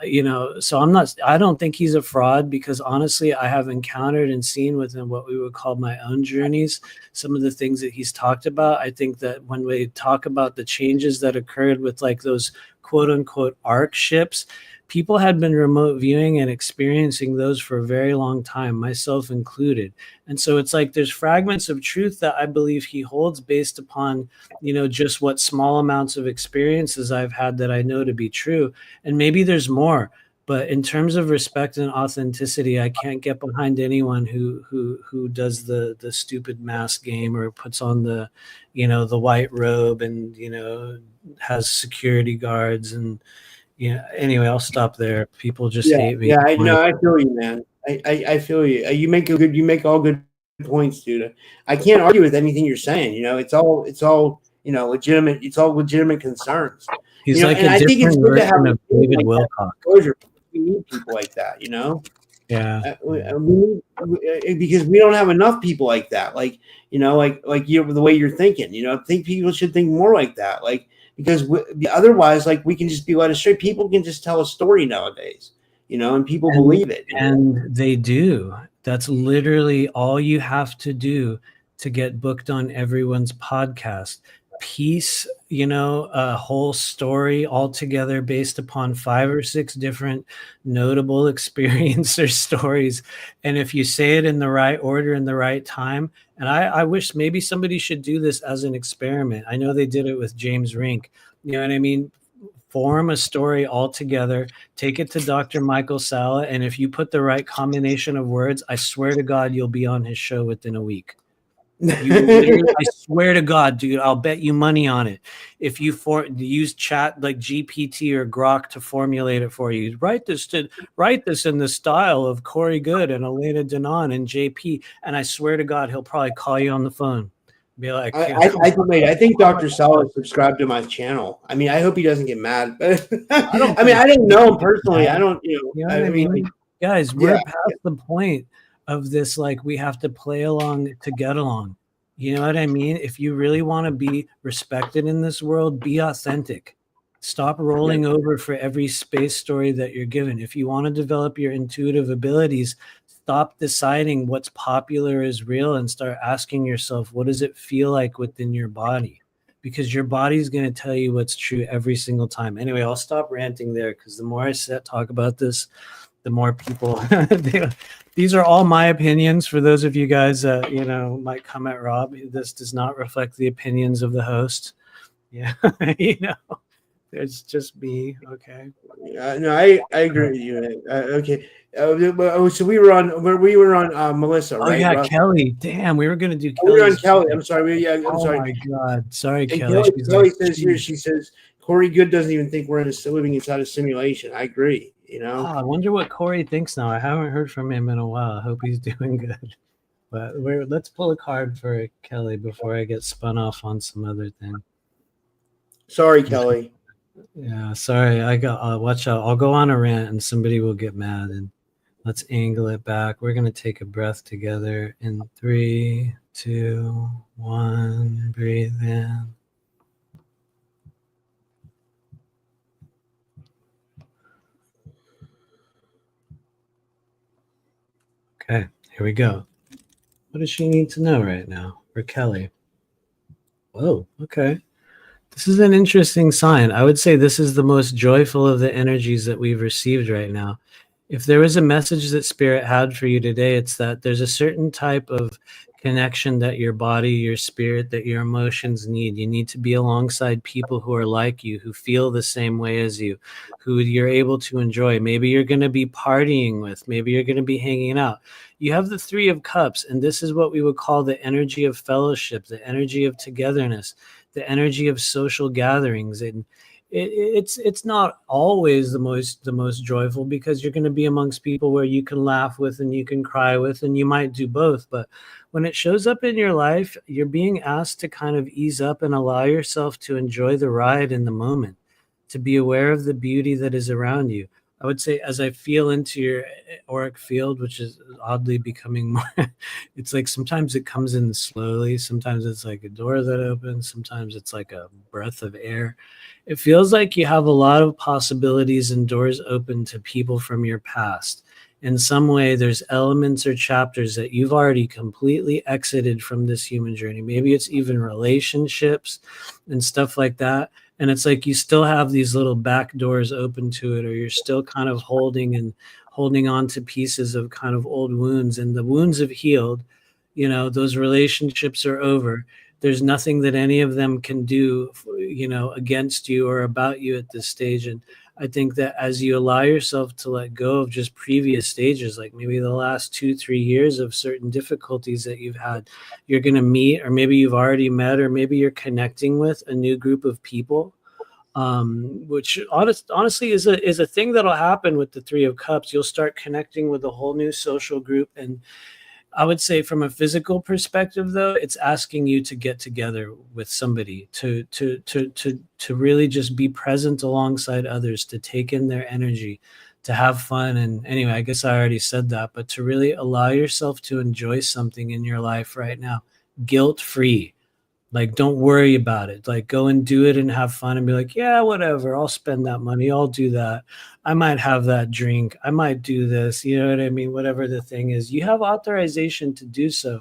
so I don't think he's a fraud, because honestly, I have encountered and seen within what we would call my own journeys, some of the things that he's talked about. I think that when we talk about the changes that occurred with like those quote unquote ARC ships, people had been remote viewing and experiencing those for a very long time, myself included. And so it's like there's fragments of truth that I believe he holds based upon, just what small amounts of experiences I've had that I know to be true. And maybe there's more. But in terms of respect and authenticity, I can't get behind anyone who does the stupid mask game or puts on the, the white robe and, has security guards and, anyway, I'll stop there. People just hate me. Yeah, I know. I feel you, man. I feel you. You make all good points, dude. I can't argue with anything you're saying. It's all legitimate. It's all legitimate concerns. He's like a different version of David Wilcock. We need people like that, Yeah. Because we don't have enough people like that. Like you, the way you're thinking. I think people should think more like that. Like, because otherwise, like, we can just be led astray. People can just tell a story nowadays, and people believe it. And they do. That's literally all you have to do to get booked on everyone's podcast. Piece, a whole story all together based upon 5 or 6 different notable experiencer stories. And if you say it in the right order, in the right time, and I wish maybe somebody should do this as an experiment. I know they did it with James Rink. You know what I mean? Form a story all together, take it to Dr. Michael Salla, and if you put the right combination of words, I swear to God, you'll be on his show within a week. I swear to God, dude, I'll bet you money on it. If you use chat like GPT or Grok to formulate it for you, write this in the style of Corey Good and Elena Denon and JP, and I swear to God, he'll probably call you on the phone. Be like, I think Dr. Sala subscribed to my channel. I mean, I hope he doesn't get mad. But I don't know him personally. I don't, what I mean? Guys, we're past the point of this. Like, we have to play along to get along. You know what I mean? If you really want to be respected in this world, be authentic. Stop rolling over for every space story that you're given. If you want to develop your intuitive abilities, stop deciding what's popular is real and start asking yourself, what does it feel like within your body? Because your body is going to tell you what's true every single time. Anyway, I'll stop ranting there because the more I talk about this, the more people, these are all my opinions. For those of you guys, might come at Rob, this does not reflect the opinions of the host. Yeah, it's just me. Okay. No, I agree with you. Okay. So we were on Melissa, right? Oh yeah, Ross? Kelly. Damn, we were gonna do. We were on Kelly. I'm sorry. I'm sorry. Oh my God. Sorry, and Kelly. Kelly says here. She says Corey Good doesn't even think we're living inside a simulation. I agree. I wonder what Corey thinks now. I haven't heard from him in a while. I hope he's doing good. But let's pull a card for Kelly before I get spun off on some other thing. Sorry, Kelly. Yeah, sorry. I got. Watch out. I'll go on a rant and somebody will get mad. And let's angle it back. We're gonna take a breath together in 3, 2, 1. Breathe in. Okay, here we go. What does she need to know right now? For Kelly. Whoa, okay. This is an interesting sign. I would say this is the most joyful of the energies that we've received right now. If there was a message that Spirit had for you today, it's that there's a certain type of connection that your body, your spirit, that your emotions need. You need to be alongside people who are like you, who feel the same way as you, who you're able to enjoy. Maybe you're going to be partying with, maybe you're going to be hanging out. You have the 3 of Cups, and this is what we would call the energy of fellowship, the energy of togetherness, the energy of social gatherings. And it's not always the most joyful, because you're going to be amongst people where you can laugh with and you can cry with, and you might do both. But when it shows up in your life, you're being asked to kind of ease up and allow yourself to enjoy the ride in the moment, to be aware of the beauty that is around you. I would say, as I feel into your auric field, which is oddly becoming more, it's like sometimes it comes in slowly. Sometimes it's like a door that opens. Sometimes it's like a breath of air. It feels like you have a lot of possibilities and doors open to people from your past. In some way, there's elements or chapters that you've already completely exited from this human journey. Maybe it's even relationships and stuff like that. And it's like you still have these little back doors open to it, or you're still kind of holding on to pieces of kind of old wounds, and the wounds have healed. Those relationships are over. There's nothing that any of them can do, against you or about you at this stage. And I think that as you allow yourself to let go of just previous stages, like maybe the last 2-3 years of certain difficulties that you've had, you're going to meet, or maybe you've already met, or maybe you're connecting with a new group of people, which honestly is a thing that'll happen with the 3 of Cups. You'll start connecting with a whole new social group. And I would say, from a physical perspective, though, it's asking you to get together with somebody, to really just be present alongside others, to take in their energy, to have fun. And anyway, I guess I already said that, but to really allow yourself to enjoy something in your life right now, guilt-free. Like, don't worry about it. Like, go and do it and have fun and be like, yeah, whatever. I'll spend that money. I'll do that. I might have that drink. I might do this. You know what I mean? Whatever the thing is, you have authorization to do so,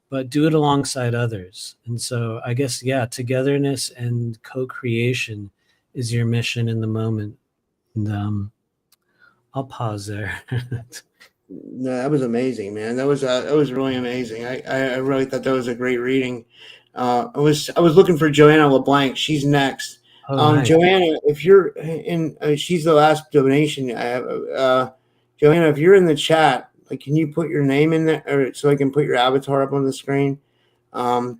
but do it alongside others. And so I guess, yeah, togetherness and co-creation is your mission in the moment. And I'll pause there. No, that was amazing, man. That was really amazing. I really thought that was a great reading. I was looking for Joanna LeBlanc. She's next. Oh, nice. Joanna, if you're in, she's the last donation I have. Joanna, if you're in the chat, like, can you put your name in there, or so I can put your avatar up on the screen? If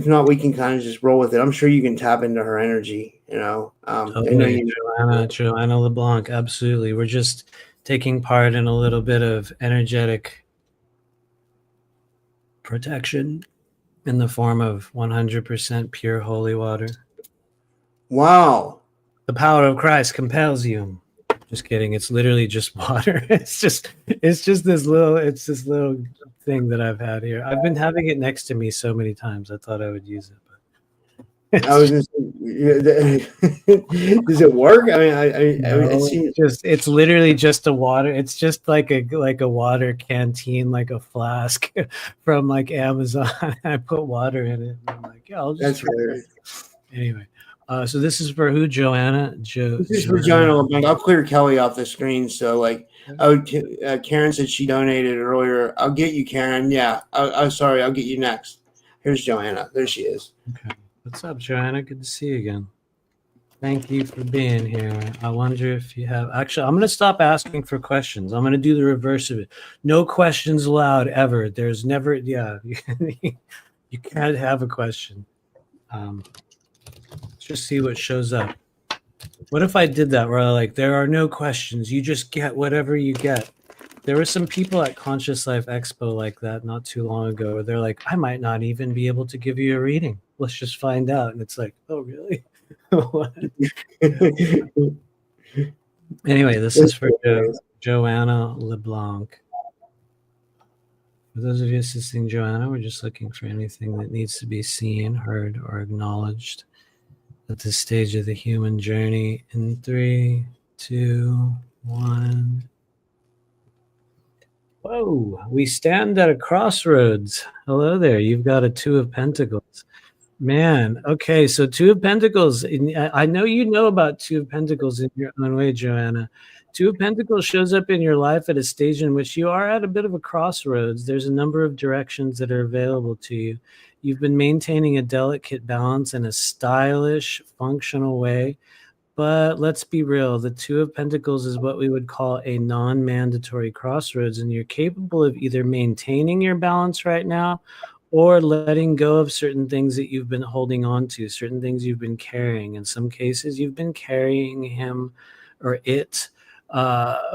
not, we can kind of just roll with it. I'm sure you can tap into her energy. You know, Totally. I know you know. Joanna LeBlanc, absolutely. We're just taking part in a little bit of energetic protection in the form of 100% pure holy water. Wow. The power of Christ compels you. Just kidding. It's literally just water. It's just this little thing that I've had here. I've been having it next to me so many times. I thought I would use it. But I was gonna say, does it work? I mean, it's literally just a water. It's just like a water canteen, like a flask from like Amazon. I put water in it. And I'm like, yeah, I'll just. That's weird. Anyway, so this is for who, Joanna? This is for Joanna LeBlanc. I'll clear Kelly off the screen. So, like, Karen said she donated earlier. I'll get you, Karen. Yeah. I'm sorry. I'll get you next. Here's Joanna. There she is. Okay. What's up, Joanna? Good to see you again. Thank you for being here. I wonder if you have... Actually, I'm going to stop asking for questions. I'm going to do the reverse of it. No questions allowed, ever. There's never... Yeah, you can't have a question. Let's just see what shows up. What if I did that where like, there are no questions. You just get whatever you get. There were some people at Conscious Life Expo like that not too long ago where they're like, I might not even be able to give you a reading. Let's just find out. And it's like, oh, really? Anyway, this is for Joanna LeBlanc. For those of you assisting Joanna, we're just looking for anything that needs to be seen, heard, or acknowledged at this stage of the human journey. In 3, 2, 1. Whoa, we stand at a crossroads. Hello there. You've got a 2 of Pentacles. Man, okay, so 2 of Pentacles. I know you know about 2 of Pentacles in your own way, Joanna. 2 of Pentacles shows up in your life at a stage in which you are at a bit of a crossroads. There's a number of directions that are available to you. You've been maintaining a delicate balance in a stylish, functional way. But let's be real. The 2 of Pentacles is what we would call a non-mandatory crossroads, and you're capable of either maintaining your balance right now or letting go of certain things that you've been holding on to, certain things you've been carrying. In some cases, you've been carrying him or it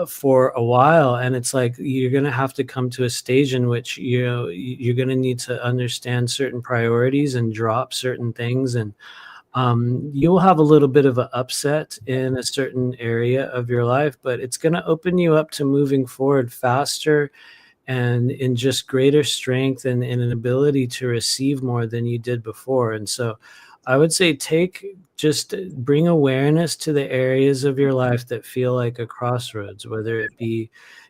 for a while, and it's like you're going to have to come to a stage in which you're going to need to understand certain priorities and drop certain things, and you'll have a little bit of an upset in a certain area of your life, but it's going to open you up to moving forward faster and in just greater strength and in an ability to receive more than you did before. And so I would say just bring awareness to the areas of your life that feel like a crossroads, whether it be,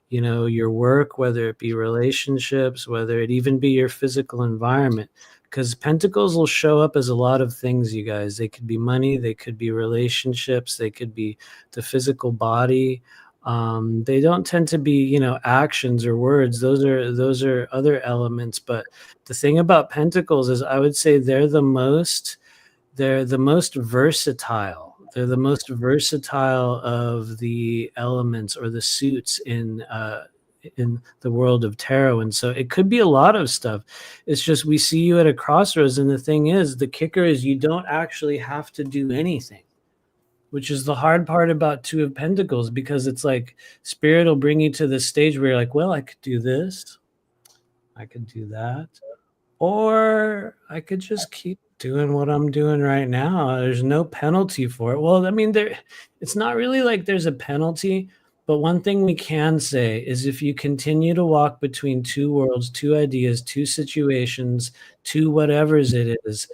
your work, whether it be relationships, whether it even be your physical environment. Because Pentacles will show up as a lot of things, you guys. They could be money, they could be relationships, they could be the physical body. They don't tend to be, actions or words. Those are other elements. But the thing about Pentacles is I would say they're the most versatile. They're the most versatile of the elements or the suits in the world of tarot. And so it could be a lot of stuff. It's just we see you at a crossroads, and the thing is, the kicker is you don't actually have to do anything, which is the hard part about 2 of Pentacles, because it's like Spirit will bring you to this stage where you're like, well, I could do this, I could do that, or I could just keep doing what I'm doing right now. There's no penalty for it. Well, I mean, it's not really like there's a penalty. But one thing we can say is if you continue to walk between two worlds, two ideas, two situations, two whatevers it is,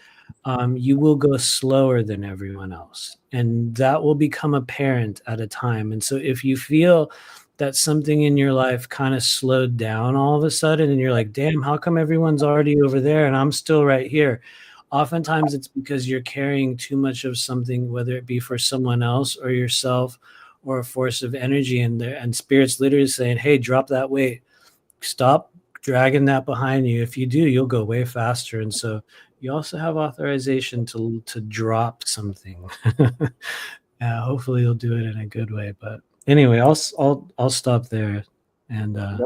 you will go slower than everyone else. And that will become apparent at a time. And so if you feel that something in your life kind of slowed down all of a sudden, and you're like, damn, how come everyone's already over there and I'm still right here? Oftentimes it's because you're carrying too much of something, whether it be for someone else or yourself, or a force of energy in there, and spirit's literally saying, hey, drop that weight, stop dragging that behind you. If you do, you'll go way faster. And so you also have authorization to drop something. Hopefully you'll do it in a good way. But anyway, I'll stop there, and I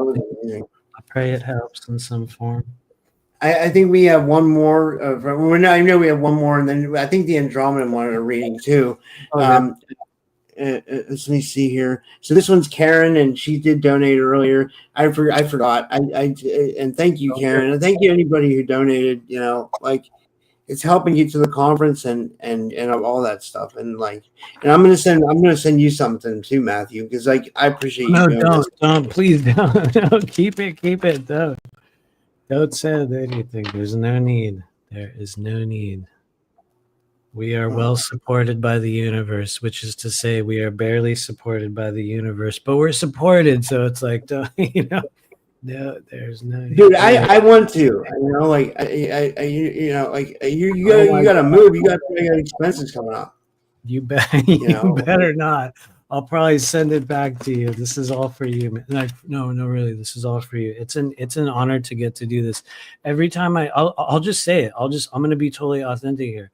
pray it helps in some form. I think we have one more. I know we have one more, and then I think the Andromeda wanted a reading too. Okay. Let me see here. So this one's Karen, and she did donate earlier. I forgot. And thank you, Karen, and thank you anybody who donated. You know, like it's helping you to the conference and all that stuff. And like, and I'm gonna send you something too, Matthew, because like I appreciate you doing this. Don't, please don't. No, keep it. Don't send anything. There's no need. There is no need. We are well supported by the universe, which is to say we are barely supported by the universe, but we're supported. So it's like, no, there's no need. Dude, I want to, you know, like, you gotta move. You got expenses coming up. You better not. I'll probably send it back to you. This is all for you. No, really, this is all for you. It's an honor to get to do this. Every time I'll just say it. I'm going to be totally authentic here.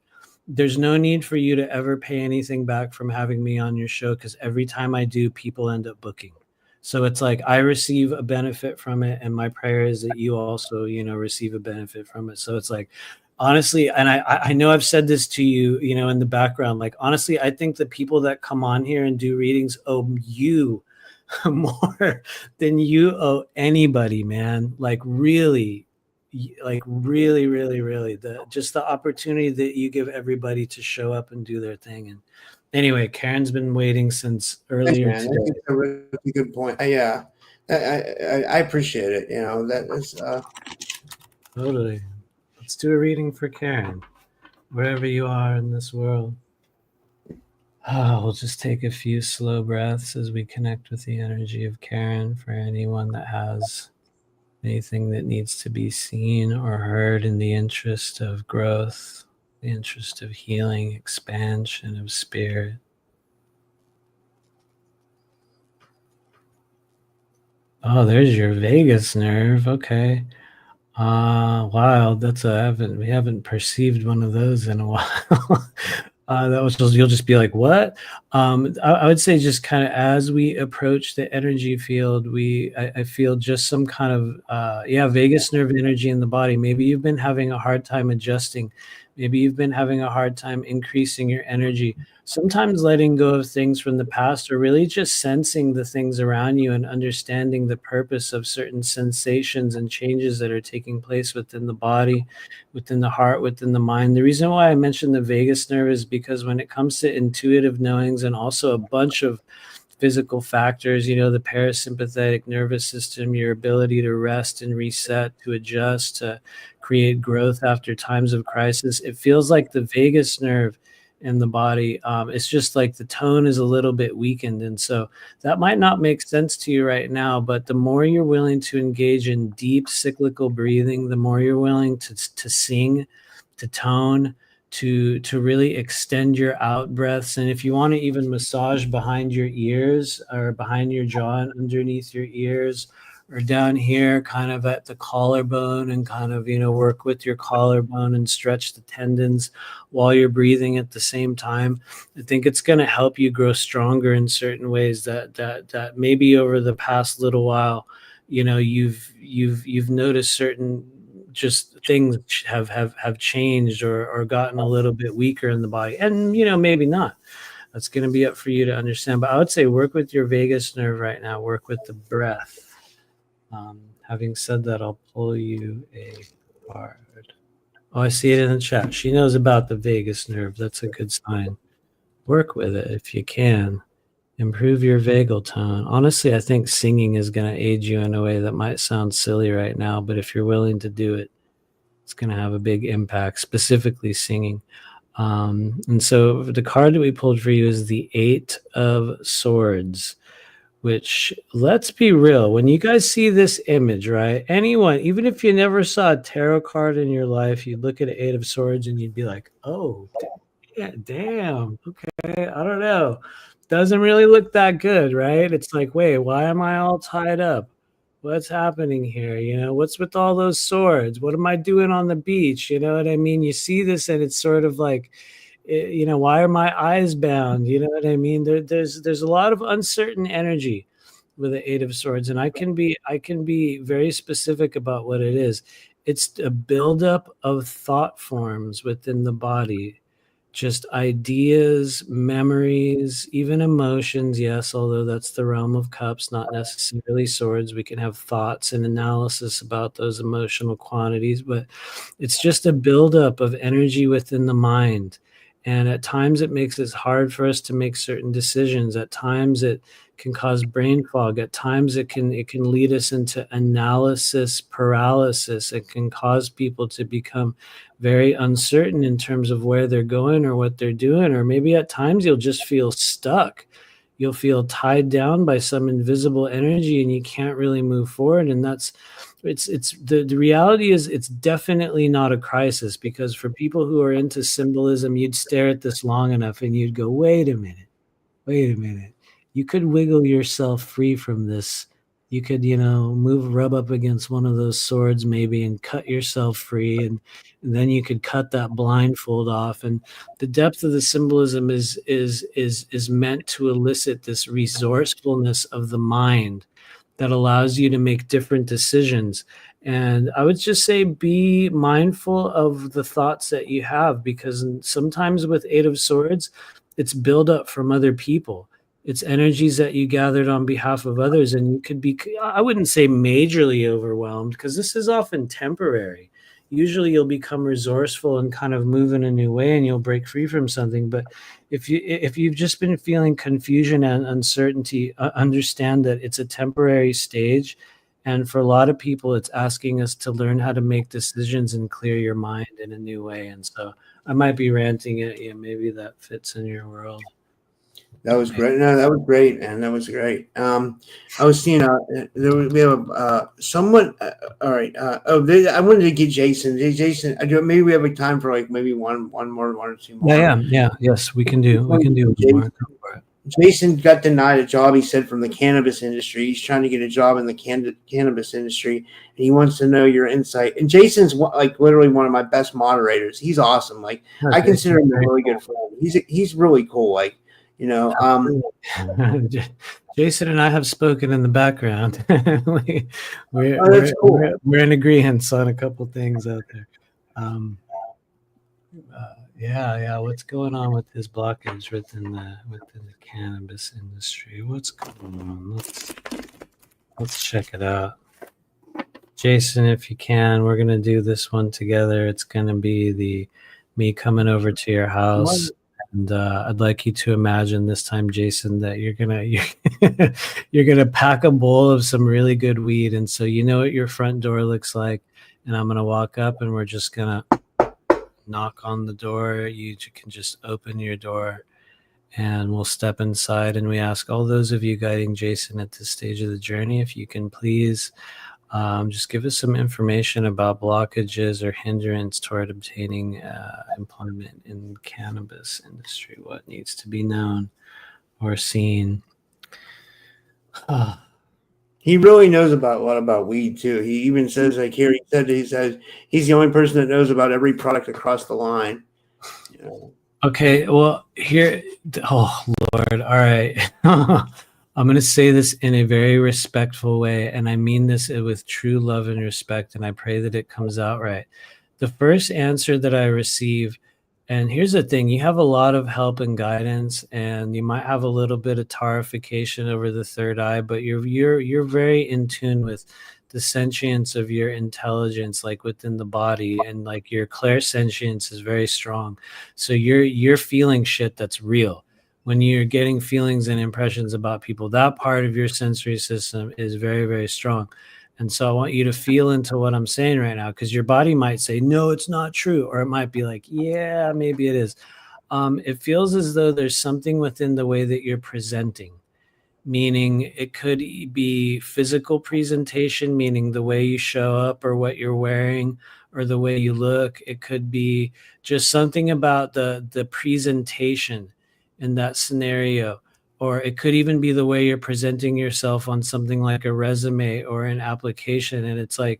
There's no need for you to ever pay anything back from having me on your show, because every time I do, people end up booking. So it's like I receive a benefit from it, and my prayer is that you also, receive a benefit from it. So it's like, honestly, and I know I've said this to you, in the background, like, honestly, I think the people that come on here and do readings owe you more than you owe anybody, man. Like really, really, the opportunity that you give everybody to show up and do their thing. And anyway, Karen's been waiting since earlier today. That's a really good point. I appreciate it. That is totally. Let's do a reading for Karen, wherever you are in this world. We'll just take a few slow breaths as we connect with the energy of Karen. For anyone that has anything that needs to be seen or heard in the interest of growth, the interest of healing, expansion of spirit. Oh, there's your vagus nerve. Okay. Wow, we haven't perceived one of those in a while. That was just, you'll just be like, what? I would say just kind of as we approach the energy field, I feel just some kind of vagus nerve energy in the body. Maybe you've been having a hard time adjusting. Maybe you've been having a hard time increasing your energy. Sometimes letting go of things from the past, or really just sensing the things around you and understanding the purpose of certain sensations and changes that are taking place within the body, within the heart, within the mind. The reason why I mentioned the vagus nerve is because when it comes to intuitive knowings and also a bunch of physical factors, the parasympathetic nervous system, your ability to rest and reset, to adjust, to create growth after times of crisis, it feels like the vagus nerve in the body, it's just like the tone is a little bit weakened. And so that might not make sense to you right now, but the more you're willing to engage in deep cyclical breathing, the more you're willing to sing, to tone, to really extend your out breaths. And if you want to even massage behind your ears or behind your jaw and underneath your ears, or down here kind of at the collarbone, and kind of, work with your collarbone and stretch the tendons while you're breathing at the same time, I think it's going to help you grow stronger in certain ways that maybe over the past little while, you've noticed certain just things have changed or gotten a little bit weaker in the body, and maybe not. That's going to be up for you to understand. But I would say work with your vagus nerve right now. Work with the breath. Having said that, I'll pull you a card. Oh, I see it in the chat. She knows about the vagus nerve. That's a good sign. Work with it if you can. Improve your vagal tone. Honestly, I think singing is going to aid you in a way that might sound silly right now, but if you're willing to do it, it's going to have a big impact, specifically singing. And so the card that we pulled for you is the Eight of Swords, which, let's be real, when you guys see this image, right? Anyone, even if you never saw a tarot card in your life, you'd look at an Eight of Swords and you'd be like, oh, yeah, damn, okay, I don't know. Doesn't really look that good, right? It's like, wait, why am I all tied up? What's happening here? You know, what's with all those swords? What am I doing on the beach? You know what I mean? You see this and it's sort of like, you know, why are my eyes bound? You know what I mean? There's a lot of uncertain energy with the Eight of Swords, and I can be very specific about what it is. It's a buildup of thought forms within the body, just ideas, memories, even emotions. Yes, although that's the realm of cups, not necessarily swords. We can have thoughts and analysis about those emotional quantities, but it's just a buildup of energy within the mind. And at times it makes it hard for us to make certain decisions. At times it can cause brain fog. At times it can lead us into analysis paralysis. It can cause people to become very uncertain in terms of where they're going or what they're doing. Or maybe at times you'll just feel stuck. You'll feel tied down by some invisible energy and you can't really move forward. And the reality is it's definitely not a crisis, because for people who are into symbolism, you'd stare at this long enough and you'd go, wait a minute. You could wiggle yourself free from this. You could, you know, rub up against one of those swords maybe and cut yourself free. And then you could cut that blindfold off. And the depth of the symbolism is meant to elicit this resourcefulness of the mind that allows you to make different decisions. And I would just say be mindful of the thoughts that you have, because sometimes with Eight of Swords, it's buildup from other people. It's energies that you gathered on behalf of others, and you could be, I wouldn't say majorly overwhelmed, because this is often temporary. Usually you'll become resourceful and kind of move in a new way and you'll break free from something. But if you've just been feeling confusion and uncertainty, understand that it's a temporary stage. And for a lot of people, it's asking us to learn how to make decisions and clear your mind in a new way. And so I might be ranting at you. Maybe that fits in your world. That was great. No, that was great, man. That was great. I was seeing we have somewhat. All right. I wanted to get Jason. Jason, maybe we have a time for like maybe one or two more. Yeah. Yes, we can do Jason, more. Jason got denied a job, he said, from the cannabis industry. He's trying to get a job in the cannabis industry, and he wants to know your insight. And Jason's like literally one of my best moderators. He's awesome. Like, I consider him a really good friend. He's really cool. Like, you know, Jason and I have spoken in the background. That's cool. We're in agreement on a couple things out there. Yeah. What's going on with his blockage within the cannabis industry? What's going on? Let's check it out. Jason, if you can, we're gonna do this one together. It's gonna be me coming over to your house. And I'd like you to imagine this time, Jason, that you're gonna pack a bowl of some really good weed, and so you know what your front door looks like. And I'm gonna walk up, and we're just gonna knock on the door. You can just open your door, and we'll step inside. And we ask all those of you guiding Jason at this stage of the journey, if you can please just give us some information about blockages or hindrance toward obtaining employment in the cannabis industry. What needs to be known or seen? He really knows a lot about weed too. He even says, like here, he says he's the only person that knows about every product across the line. You know? Okay, well here, oh Lord, all right. I'm going to say this in a very respectful way, and I mean this with true love and respect, and I pray that it comes out right. The first answer that I receive, and here's the thing, you have a lot of help and guidance, and you might have a little bit of tarification over the third eye, but you're very in tune with the sentience of your intelligence, like within the body, and like your clairsentience is very strong. So you're feeling shit that's real. when you're getting feelings and impressions about people, that part of your sensory system is very, very strong. And so I want you to feel into what I'm saying right now, because your body might say, no, it's not true. Or it might be like, yeah, maybe it is. It feels as though there's something within the way that you're presenting, meaning it could be physical presentation, meaning the way you show up or what you're wearing or the way you look. It could be just something about the presentation in that scenario. Or it could even be the way you're presenting yourself on something like a resume or an application. And it's like,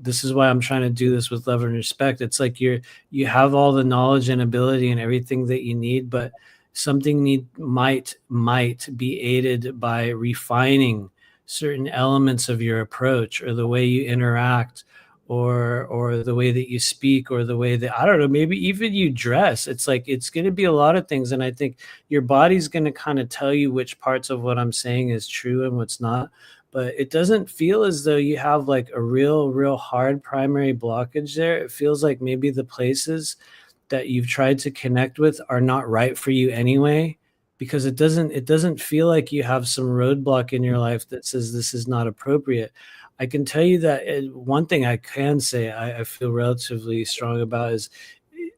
this is why I'm trying to do this with love and respect. It's like you have all the knowledge and ability and everything that you need, but something might be aided by refining certain elements of your approach or the way you interact or the way that you speak or the way that, I don't know, maybe even you dress. It's like, it's going to be a lot of things. And I think your body's going to kind of tell you which parts of what I'm saying is true and what's not. But it doesn't feel as though you have like a real hard primary blockage there. It feels like maybe the places that you've tried to connect with are not right for you anyway, because it doesn't feel like you have some roadblock in your life that says this is not appropriate. I can tell you that one thing I can say I feel relatively strong about is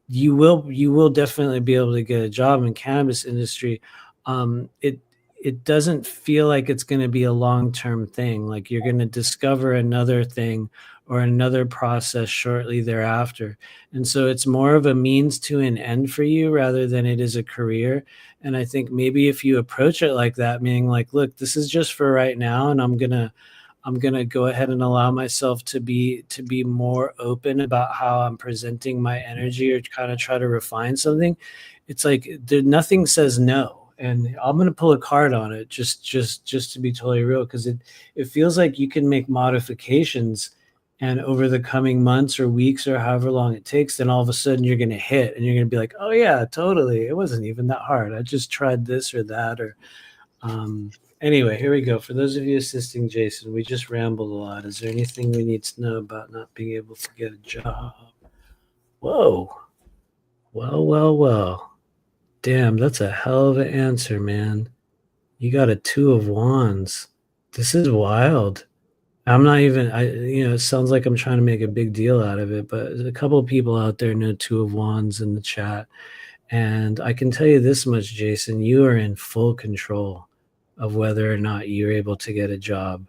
you will definitely be able to get a job in cannabis industry. It doesn't feel like it's going to be a long-term thing. Like you're going to discover another thing or another process shortly thereafter. And so it's more of a means to an end for you rather than it is a career. And I think maybe if you approach it like that, meaning like, look, this is just for right now, and I'm gonna go ahead and allow myself to be more open about how I'm presenting my energy or kind of try to refine something. It's like nothing says no. And I'm going to pull a card on it just to be totally real, because it feels like you can make modifications, and over the coming months or weeks or however long it takes, then all of a sudden you're going to hit and you're going to be like, oh yeah, totally. It wasn't even that hard. I just tried this or that. Or anyway, here we go. For those of you assisting Jason, we just rambled a lot. Is there anything we need to know about not being able to get a job? Whoa. Well. Damn, that's a hell of an answer, man. You got a 2 of Wands. This is wild. I'm not even, it sounds like I'm trying to make a big deal out of it, but a couple of people out there know 2 of Wands in the chat. And I can tell you this much, Jason, you are in full control of whether or not you're able to get a job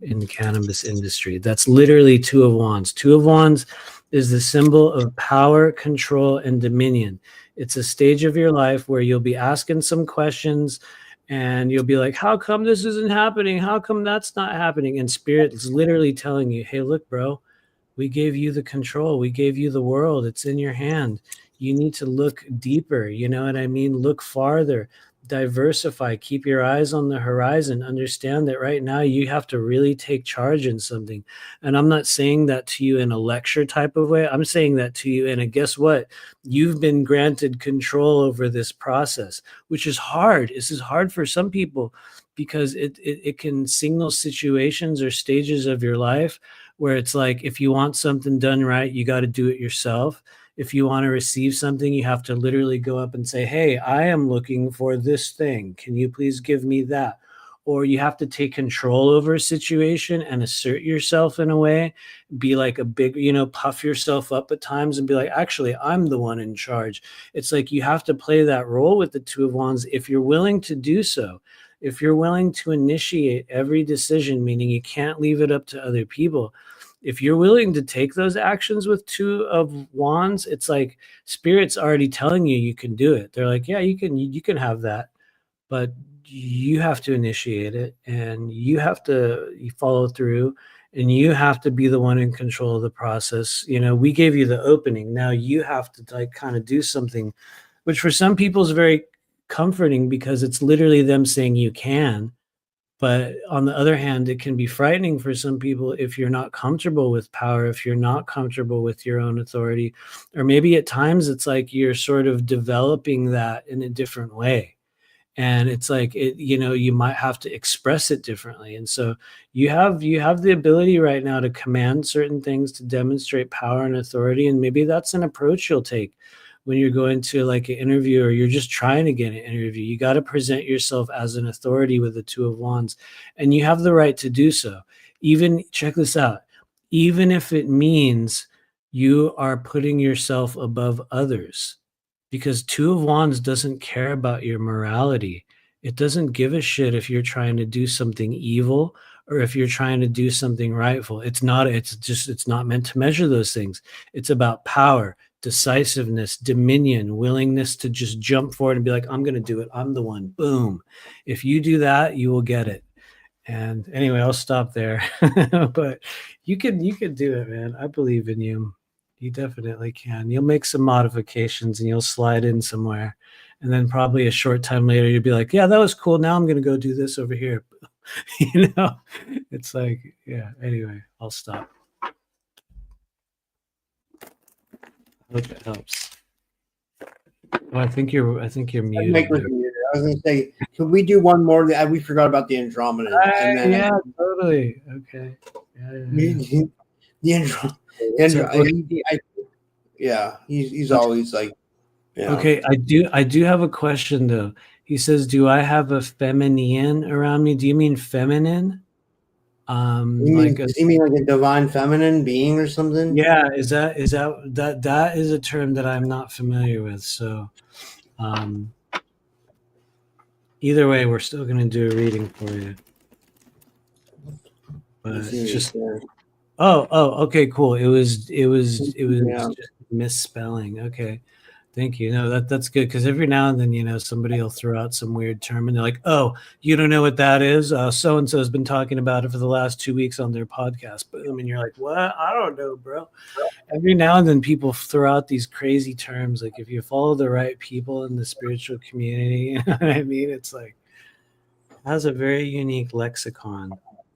in the cannabis industry. That's literally 2 of Wands. 2 of Wands is the symbol of power, control, and dominion. It's a stage of your life where you'll be asking some questions and you'll be like, how come this isn't happening? How come that's not happening? And Spirit is literally telling you, hey, look, bro, we gave you the control. We gave you the world. It's in your hand. You need to look deeper. You know what I mean? Look farther. Diversify, keep your eyes on the horizon, understand that right now you have to really take charge in something. And I'm not saying that to you in a lecture type of way. I'm saying that to you in a, guess what? You've been granted control over this process, which is hard. This is hard for some people because it can signal situations or stages of your life where it's like, if you want something done right, you got to do it yourself. If you want to receive something, you have to literally go up and say, hey, I am looking for this thing. Can you please give me that? Or you have to take control over a situation and assert yourself in a way, be like a big, puff yourself up at times and be like, actually, I'm the one in charge. It's like you have to play that role with the 2 of Wands if you're willing to do so. If you're willing to initiate every decision, meaning you can't leave it up to other people. If you're willing to take those actions with 2 of Wands, it's like Spirit's already telling you can do it. They're like, yeah, you can have that, but you have to initiate it and you have to follow through and you have to be the one in control of the process. We gave you the opening. Now you have to kind of do something, which for some people is very comforting because it's literally them saying you can. But on the other hand, it can be frightening for some people if you're not comfortable with power, if you're not comfortable with your own authority, or maybe at times it's like you're sort of developing that in a different way. And it's like, you might have to express it differently. And so you have the ability right now to command certain things, to demonstrate power and authority. And maybe that's an approach you'll take. when you're going to like an interview or you're just trying to get an interview. You got to present yourself as an authority with the Two of Wands, and you have the right to do so. Even, check this out, even if it means you are putting yourself above others, because Two of Wands doesn't care about your morality. It doesn't give a shit if you're trying to do something evil or if you're trying to do something rightful. It's not meant to measure those things. It's about power, decisiveness, dominion, willingness to just jump forward and be like, I'm going to do it. I'm the one. Boom. If you do that, you will get it. And anyway, I'll stop there. But you can do it, man. I believe in you. You definitely can. You'll make some modifications and you'll slide in somewhere. And then probably a short time later, you'll be like, yeah, that was cool. Now I'm going to go do this over here. You know, it's like, yeah, anyway, I'll stop. I hope it helps. Oh, I think you're muted. I was going to say, could we do one more? We forgot about the Andromeda. Yeah, totally. Okay. The yeah, he's always like, yeah. Okay, I do have a question though. He says, "Do I have a feminine around me?" Do you mean feminine? Does he mean like a divine feminine being or something? Yeah, that is a term that I'm not familiar with. So, either way, we're still going to do a reading for you. But it's just okay, cool. It was just misspelling. Okay. Thank you. No, that's good, because every now and then, you know, somebody will throw out some weird term and they're like, "Oh, you don't know what that is? So and so has been talking about it for the last 2 weeks on their podcast." But I mean, you're like, "What? I don't know, bro." Every now and then, people throw out these crazy terms. Like, if you follow the right people in the spiritual community, you know what I mean? It's like, it has a very unique lexicon.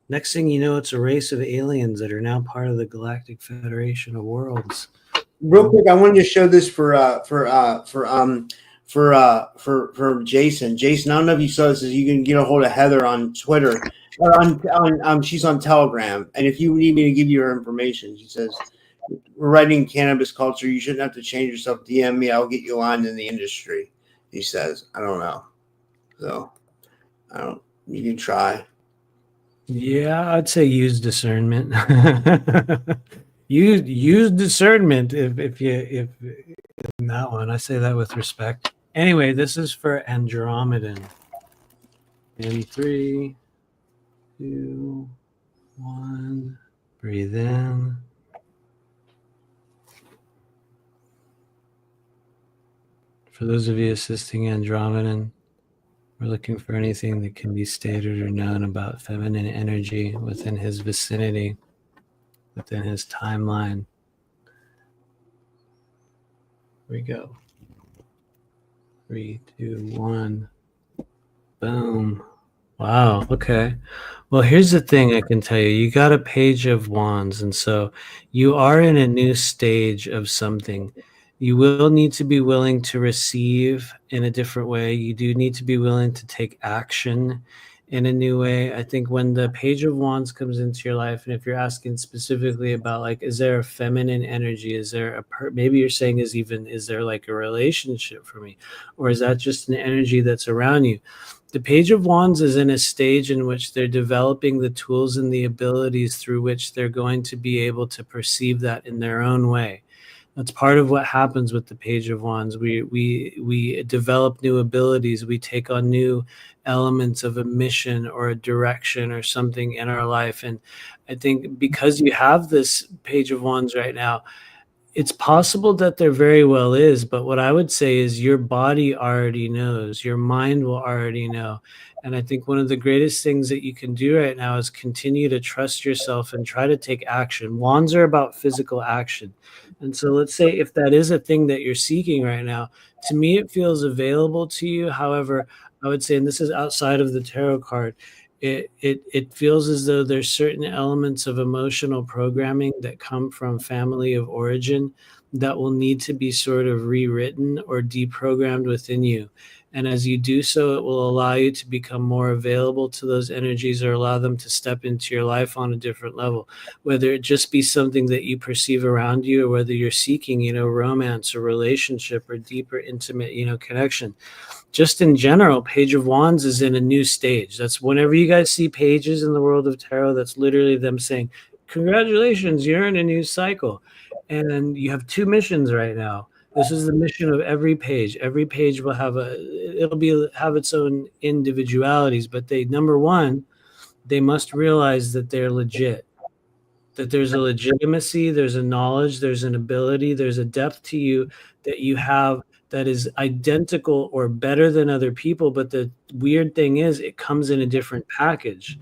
Next thing you know, it's a race of aliens that are now part of the Galactic Federation of Worlds. Real quick, I wanted to show this for Jason. Jason, I don't know if you saw this. Is you can get a hold of Heather on Twitter, or on she's on Telegram, and if you need me to give you her information, she says, "We're writing cannabis culture. You shouldn't have to change yourself. DM me. I'll get you aligned in the industry." He says, "I don't know, so I don't. You can try." Yeah, I'd say use discernment. use discernment if in that one. I say that with respect. Anyway, this is for Andromedan. In 3, 2, 1, breathe in. For those of you assisting Andromedan, we're looking for anything that can be stated or known about feminine energy within his vicinity, within his timeline. Here we go. 3, 2, 1. Boom. Wow. Okay. Well, here's the thing I can tell you. You got a Page of Wands, and so you are in a new stage of something. You will need to be willing to receive in a different way. You do need to be willing to take action in a new way. I think when the Page of Wands comes into your life, and if you're asking specifically about, like, is there a feminine energy? Is there maybe you're saying is there like a relationship for me? Or is that just an energy that's around you? The Page of Wands is in a stage in which they're developing the tools and the abilities through which they're going to be able to perceive that in their own way. That's part of what happens with the Page of Wands. We develop new abilities. We take on new elements of a mission or a direction or something in our life. And I think because you have this Page of Wands right now, it's possible that there very well is, but what I would say is your body already knows, your mind will already know. And I think one of the greatest things that you can do right now is continue to trust yourself and try to take action. Wands are about physical action. And so let's say if that is a thing that you're seeking right now, to me, it feels available to you. However, I would say, and this is outside of the tarot card, it feels as though there's certain elements of emotional programming that come from family of origin that will need to be sort of rewritten or deprogrammed within you. And as you do so, it will allow you to become more available to those energies or allow them to step into your life on a different level, whether it just be something that you perceive around you or whether you're seeking, romance or relationship or deeper, intimate, connection. Just in general, Page of Wands is in a new stage. That's whenever you guys see pages in the world of tarot, that's literally them saying, congratulations, you're in a new cycle. And you have two missions right now. This is the mission of every page. Every page will have have its own individualities, but number one, they must realize that they're legit, that there's a legitimacy, there's a knowledge, there's an ability, there's a depth to you that you have that is identical or better than other people. But the weird thing is it comes in a different package.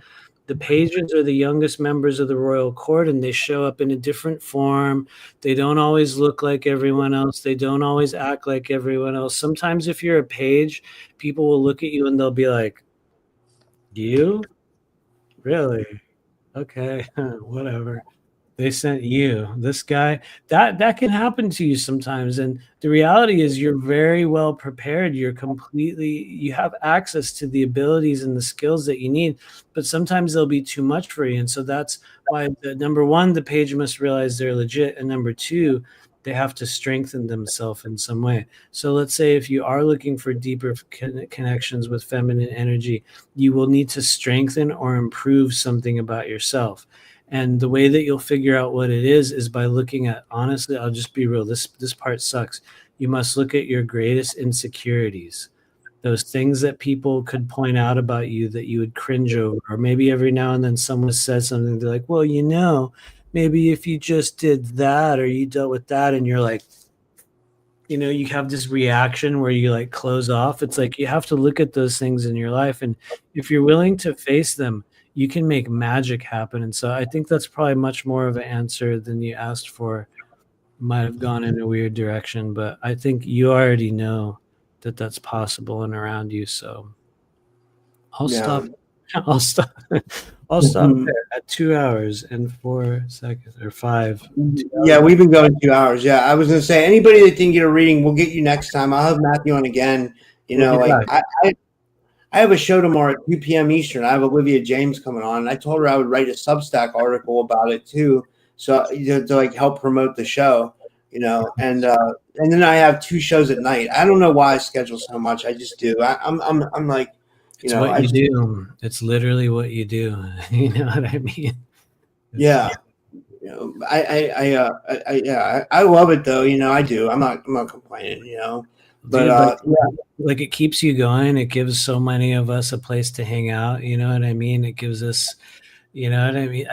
The pages are the youngest members of the royal court, and they show up in a different form. They don't always look like everyone else. They don't always act like everyone else. Sometimes if you're a page, people will look at you and they'll be like, you? Really? Okay, whatever. They sent you, this guy. That can happen to you sometimes. And the reality is you're very well prepared. You have access to the abilities and the skills that you need, but sometimes they'll be too much for you. And so that's why number one, the page must realize they're legit. And number two, they have to strengthen themselves in some way. So let's say if you are looking for deeper connections with feminine energy, you will need to strengthen or improve something about yourself. And the way that you'll figure out what it is by looking at, honestly, I'll just be real. This part sucks. You must look at your greatest insecurities, those things that people could point out about you that you would cringe over, or maybe every now and then someone says something, they're like, well, maybe if you just did that or you dealt with that, and you're like, you have this reaction where you like close off. It's like you have to look at those things in your life. And if you're willing to face them, you can make magic happen. And so I think that's probably much more of an answer than you asked for. Might have gone in a weird direction, but I think you already know that that's possible and around you. So I'll stop. I'll stop there at 2 hours and 4 seconds or 5. Yeah, we've been going 2 hours. Yeah, I was going to say, anybody that didn't get a reading, we'll get you next time. I'll have Matthew on again. I have a show tomorrow at 2 p.m. Eastern. I have Olivia James coming on, and I told her I would write a Substack article about it too, so to like help promote the show, and then I have 2 shows at night. I don't know why I schedule so much. I just do. I'm like, it's what you do. It's literally what you do. You know what I mean? Yeah. I love it though. I do. I'm not complaining. But like it keeps you going. It gives so many of us a place to hang out. You know what I mean? It gives us, you know what I mean?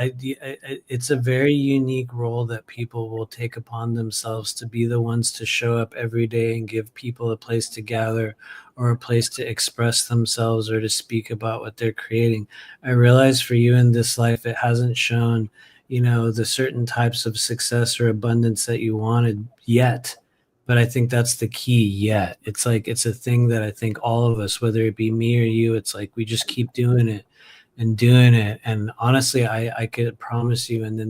It's a very unique role that people will take upon themselves to be the ones to show up every day and give people a place to gather or a place to express themselves or to speak about what they're creating. I realize for you in this life, it hasn't shown, the certain types of success or abundance that you wanted yet. But I think that's the key yet. It's like, it's a thing that I think all of us, whether it be me or you, it's like we just keep doing it and doing it. And honestly, I could promise you in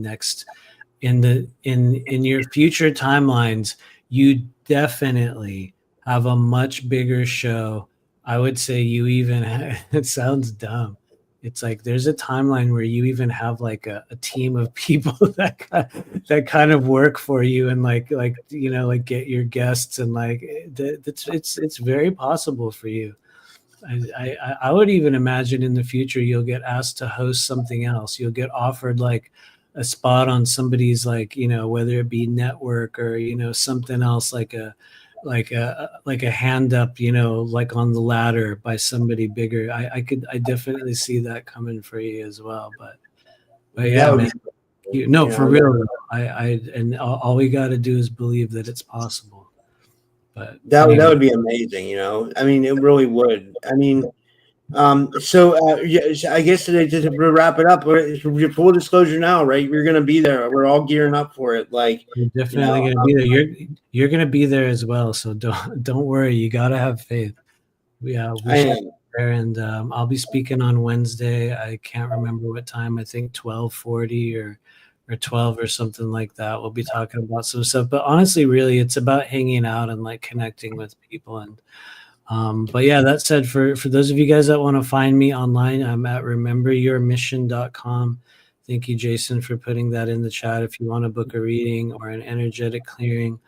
your future timelines, you definitely have a much bigger show. I would say you even it sounds dumb. It's like there's a timeline where you even have like a team of people that kind of work for you and like get your guests and like it's very possible for you. I would even imagine in the future you'll get asked to host something else. You'll get offered like a spot on somebody's whether it be network or something else like a hand up, like on the ladder by somebody bigger. I definitely see that coming for you as well. But yeah, man, for real. And all we got to do is believe that it's possible. But that would be amazing. I mean, it really would. I mean, I guess today, just to wrap it up, your full disclosure now, right? We're going to be there. We're all gearing up for it. Like, you're definitely going to be there. You're going to be there as well. So don't worry. You got to have faith. Yeah, we should be there. And I'll be speaking on Wednesday. I can't remember what time. I think 12:40 or or 12 or something like that. We'll be talking about some stuff, but honestly, really, it's about hanging out and like connecting with people. And but yeah, that said, for those of you guys that want to find me online, I'm at rememberyourmission.com. Thank you, Jason, for putting that in the chat. If you want to book a reading or an energetic clearing,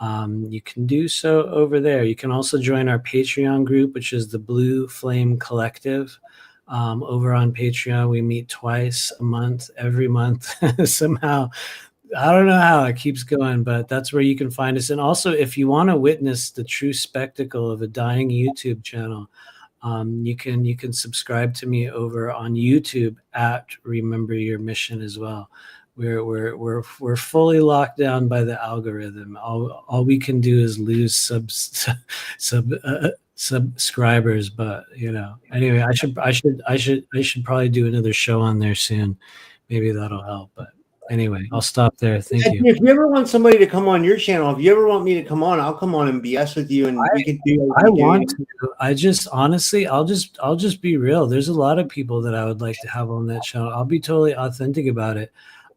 you can do so over there. You can also join our Patreon group, which is the Blue Flame Collective. Over on Patreon, we meet twice a month, every month. Somehow, I don't know how it keeps going, but that's where you can find us. And also, if you want to witness the true spectacle of a dying YouTube channel, you can subscribe to me over on YouTube at Remember Your Mission as well. We're fully locked down by the algorithm. All we can do is lose subscribers, but anyway, I should probably do another show on there soon. Maybe that'll help. But anyway, I'll stop there. Thank you. If you ever want somebody to come on your channel, if you ever want me to come on, I'll come on and BS with you, and we can do. I want to. I just honestly, I'll just be real. There's a lot of people that I would like to have on that channel. I'll be totally authentic about it.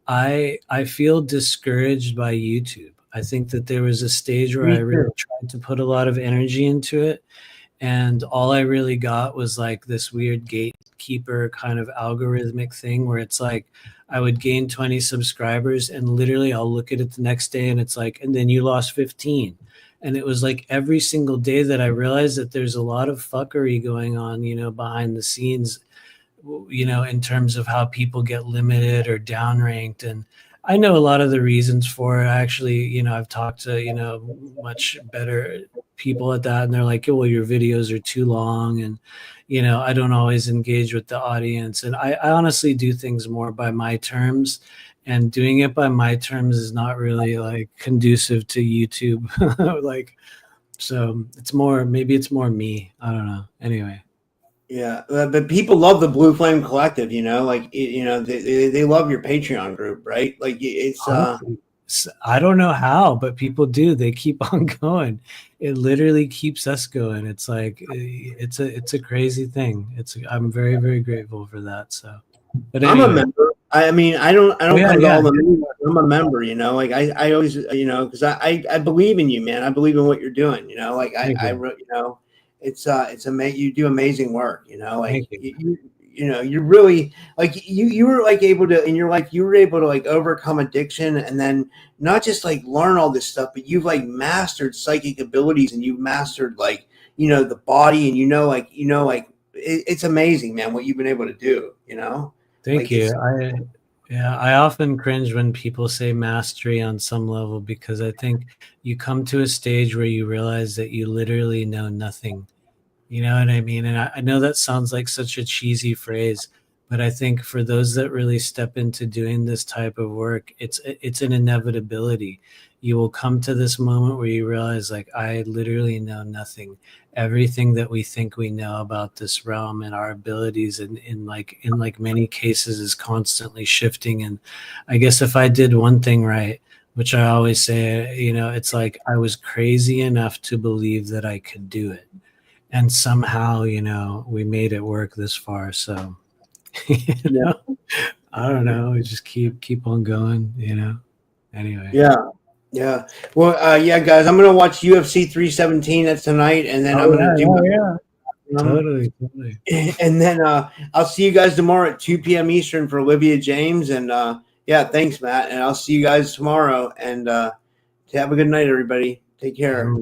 I feel discouraged by YouTube. I think that there was a stage where I really tried to put a lot of energy into it, and all I really got was like this weird gatekeeper kind of algorithmic thing where it's like I would gain 20 subscribers and literally I'll look at it the next day and it's like, and then you lost 15. And it was like every single day that I realized that there's a lot of fuckery going on, behind the scenes, in terms of how people get limited or downranked. And I know a lot of the reasons for it. Actually, I've talked to, much better people at that, and they're like, well, your videos are too long, and, I don't always engage with the audience. And I honestly do things more by my terms, and doing it by my terms is not really like conducive to YouTube. So maybe it's more me. I don't know. Anyway. Yeah, but people love the Blue Flame Collective. They love your Patreon group, right? Like it's. I don't know how, but people do. They keep on going. It literally keeps us going. It's like it's a crazy thing. I'm very, very grateful for that. So, but anyway. I'm a member. I mean, I don't come to all the meetings. I'm a member. I always, because I believe in you, man. I believe in what you're doing. It's amazing. You do amazing work, you're really like you were like able to in your life, you were able to like overcome addiction, and then not just like learn all this stuff, but you've like mastered psychic abilities, and you've mastered like, the body, and it's amazing, man, what you've been able to do, Thank you. I often cringe when people say mastery on some level, because I think you come to a stage where you realize that you literally know nothing. You know what I mean? And I know that sounds like such a cheesy phrase, but I think for those that really step into doing this type of work, it's an inevitability. You will come to this moment where you realize, like, I literally know nothing. Everything that we think we know about this realm and our abilities in many cases is constantly shifting. And I guess if I did one thing right, which I always say, it's like I was crazy enough to believe that I could do it. And somehow, we made it work this far. So, I don't know. We just keep on going, Anyway. Yeah. Well, guys, I'm going to watch UFC 317. That's tonight. And then I'm going to do Totally. And then I'll see you guys tomorrow at 2 p.m. Eastern for Olivia James. And thanks, Matt. And I'll see you guys tomorrow. And have a good night, everybody. Take care.